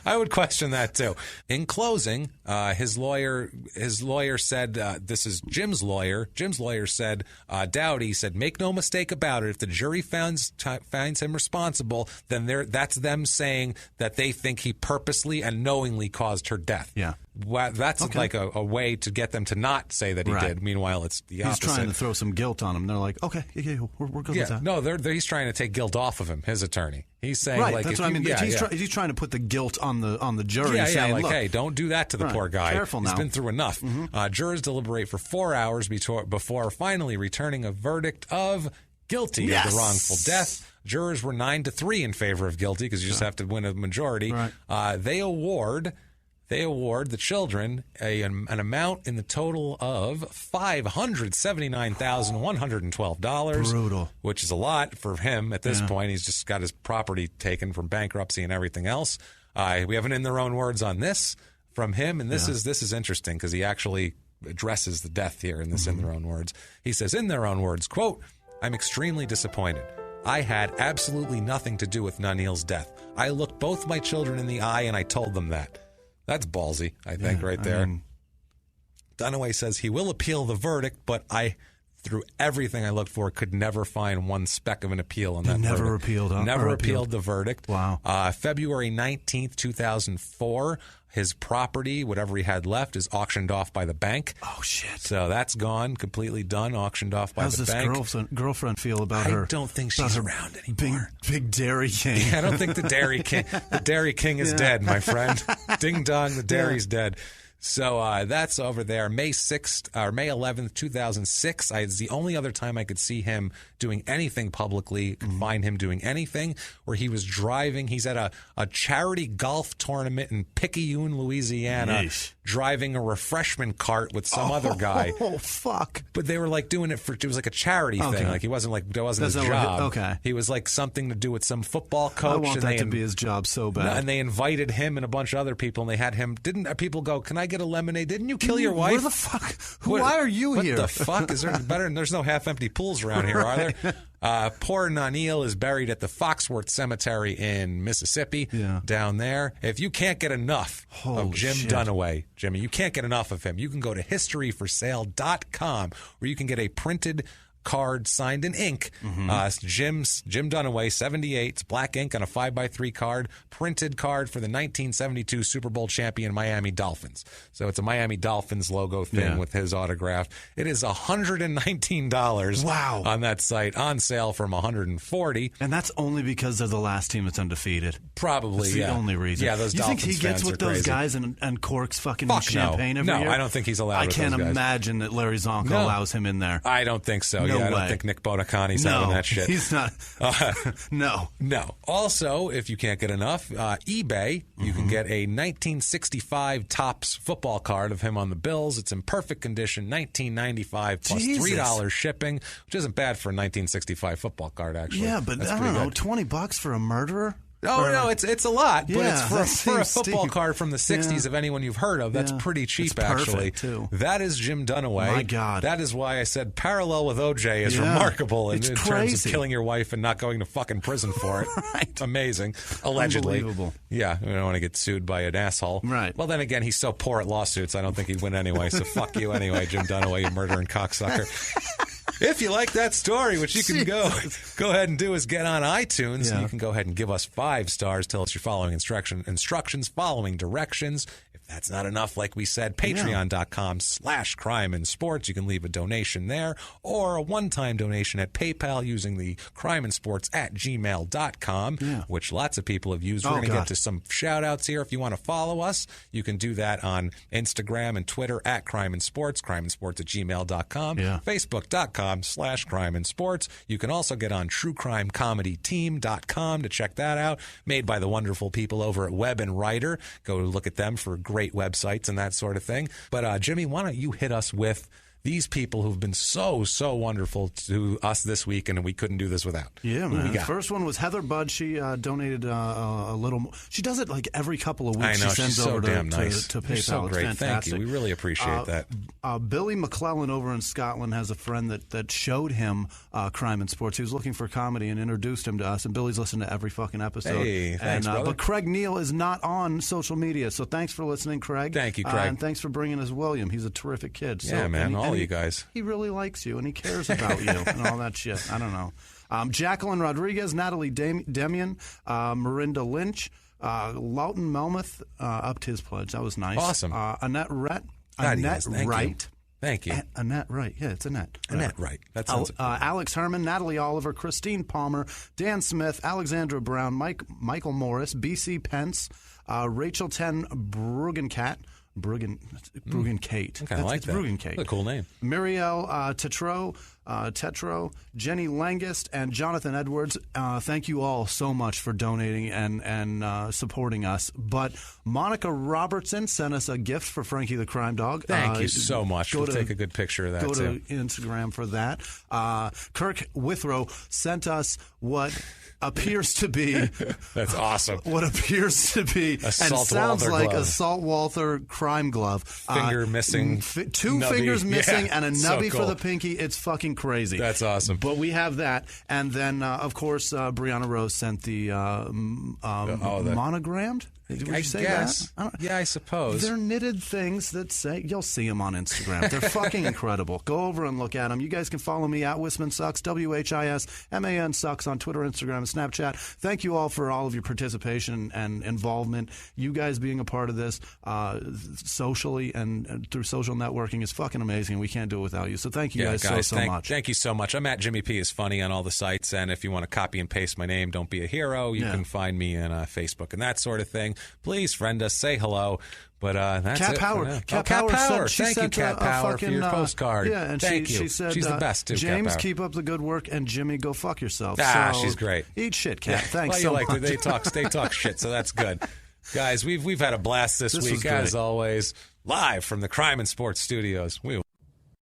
I would question that too. In closing, his lawyer said, this is Jim's lawyer. Jim's lawyer said, Dowdy said, make no mistake about it. If the jury finds him responsible, then that's them saying that they think he purposely and knowingly caused her death. Yeah. That's like a way to get them to not say that he did. Meanwhile, it's the opposite. He's trying to throw some guilt on him. They're like, okay, we're good with that. No, he's trying to take guilt off of him, his attorney. He's saying, that's what I mean. He's trying to put the guilt on the jury. Saying, hey, don't do that to the poor guy. Careful now. He's been through enough. Jurors deliberate for 4 hours before finally returning a verdict of guilty of the wrongful death. Jurors were 9-3 in favor of guilty because you just have to win a majority. Right. They award the children an amount in the total of $579,112. Brutal. Which is a lot for him at this point. He's just got his property taken from bankruptcy and everything else. We have an in their own words on this from him, and this is interesting because he actually addresses the death here in this in their own words. He says, in their own words, quote, "I'm extremely disappointed. I had absolutely nothing to do with Nanil's death. I looked both my children in the eye and I told them that." That's ballsy, I think, right there. Dunaway says he will appeal the verdict, but through everything I looked for, could never find one speck of an appeal on that never verdict. Never appealed the verdict. Wow. February 19th, 2004, his property, whatever he had left, is auctioned off by the bank. Oh, shit. So that's gone, completely done, auctioned off by the bank. How's this girlfriend feel about her? I don't think she's around anymore. Big Dairy King. Yeah, I don't think the Dairy King is dead, my friend. Ding dong, the dairy's dead. So that's over there. May 6th or May 11th, 2006. It's the only other time I could see him doing anything publicly, could find him doing anything, where he was driving. He's at a charity golf tournament in Picayune, Louisiana, driving a refreshment cart with some other guy. Oh, fuck. But they were like doing it was like a charity thing. Like he wasn't like, that wasn't his job. Okay. He was like something to do with some football coach. I want that to be his job so bad. And they invited him and a bunch of other people, and they had him. Didn't people go, "Can I get a lemonade? Didn't you kill your wife? Where the fuck? Why are you here? What the fuck? Is there better? There's no half-empty pools around here, are there? Poor Nanil is buried at the Foxworth Cemetery in Mississippi, down there. If you can't get enough of Jim Dunaway, Jimmy, you can't get enough of him, you can go to historyforsale.com, where you can get a printed card signed in ink. Jim Dunaway, 78. It's black ink on a 5x3 card, printed card for the 1972 Super Bowl champion Miami Dolphins. So it's a Miami Dolphins logo thing with his autograph. It is $119 on that site, on sale from $140. And that's only because they're the last team that's undefeated. Probably, that's the only reason. Yeah, those you Dolphins think he gets with those guys and corks fucking champagne every year? No, I don't think he's allowed with those guys. I can't imagine that Larry Zonka allows him in there. I don't think so. I don't think Nick Bonacani's having that shit. He's not. No. Also, if you can't get enough, eBay, you can get a 1965 Topps football card of him on the Bills. It's in perfect condition, $19.95 plus $3 shipping, which isn't bad for a 1965 football card, actually. Yeah, but I don't know, $20 for a murderer? Oh, no, it's a lot, but it's for a football card from the 60s of anyone you've heard of. That's pretty cheap, it's actually. Too. That is Jim Dunaway. My God. That is why I said parallel with OJ is remarkable in terms of killing your wife and not going to fucking prison for it. Right. Amazing. Allegedly. Unbelievable. Yeah, we don't want to get sued by an asshole. Right. Well, then again, he's so poor at lawsuits, I don't think he'd win anyway, so fuck you anyway, Jim Dunaway, you murdering cocksucker. If you like that story, which you can go ahead and do, is get on iTunes. And you can go ahead and give us 5 stars. Tell us you're following instructions, following directions. If that's not enough, like we said, patreon.com/crime and sports. You can leave a donation there, or a one-time donation at PayPal using the crimeandsports@gmail.com, which lots of people have used. We're going to get to some shout-outs here. If you want to follow us, you can do that on Instagram and Twitter at Crime and Sports, crimeandsports@gmail.com, Facebook.com/crime and sports. You can also get on truecrimecomedyteam.com to check that out, made by the wonderful people over at Web and Writer. Go look at them for great websites and that sort of thing. But Jimmy, why don't you hit us with these people who've been so wonderful to us this week, and we couldn't do this without. Yeah, man. First one was Heather Budd. She donated a little more. She does it like every couple of weeks. I know, she sends she's so over damn nice. to PayPal. You're so great. It's fantastic. Thank you. We really appreciate that. Billy McClellan over in Scotland has a friend that showed him Crime and Sports. He was looking for comedy and introduced him to us, and Billy's listened to every fucking episode. Hey, thanks, brother. But Craig Neal is not on social media, so thanks for listening, Craig. Thank you, Craig. And thanks for bringing us William. He's a terrific kid. Yeah, so, man, all you guys. He really likes you, and he cares about you and all that shit. I don't know. Jacqueline Rodriguez, Natalie Demian, Marinda Lynch, Lawton Melmoth upped his pledge. That was nice. Awesome. Annette Wright. Thank you. Annette Wright. Yeah, it's Annette. Annette Wright. That sounds Alex Herman, Natalie Oliver, Christine Palmer, Dan Smith, Alexandra Brown, Michael Morris, B.C. Pence, Rachel Ten Bruggenkate. Bruggenkate. Okay, I like that. Bruggenkate. What a cool name. Muriel Tetreault, Tetro, Jenny Langist, and Jonathan Edwards. Thank you all so much for donating and supporting us. But Monica Robertson sent us a gift for Frankie the Crime Dog. Thank you so much. We'll take a good picture of that, Go too. to Instagram for that. Kirk Withrow sent us what appears to be that's awesome. What appears to be a Salt sounds Walther like glove. a Salt Walther crime glove. Finger missing, two nubby. fingers missing, and a so nubby cool. for the pinky. It's fucking crazy. That's awesome. But we have that, and then of course Brianna Rose sent the monogrammed. Did you say guess. that? Yeah, I suppose. They're knitted things that say, you'll see them on Instagram. They're fucking incredible. Go over and look at them. You guys can follow me at Wisman Sucks, WHISMAN Sucks on Twitter, Instagram, and Snapchat. Thank you all for all of your participation and involvement. You guys being a part of this socially and through social networking is fucking amazing. We can't do it without you. So thank you guys so much. Thank you so much. I'm at Jimmy P is Funny on all the sites, and if you want to copy and paste my name, Don't Be a Hero, you can find me on Facebook and that sort of thing. Please friend us, say hello. But that's Cat it. Power. Cat Power. Thank you, Cat Power, for your postcard. Yeah, and Thank she you. said, she's the best too. James, Cat Power. keep up the good work, and Jimmy, go fuck yourself. So, she's great. Eat shit, Cat. Thanks well, so like much. They talk shit, so that's good. Guys, we've had a blast this week, as always. Live from the Crime and Sports Studios. We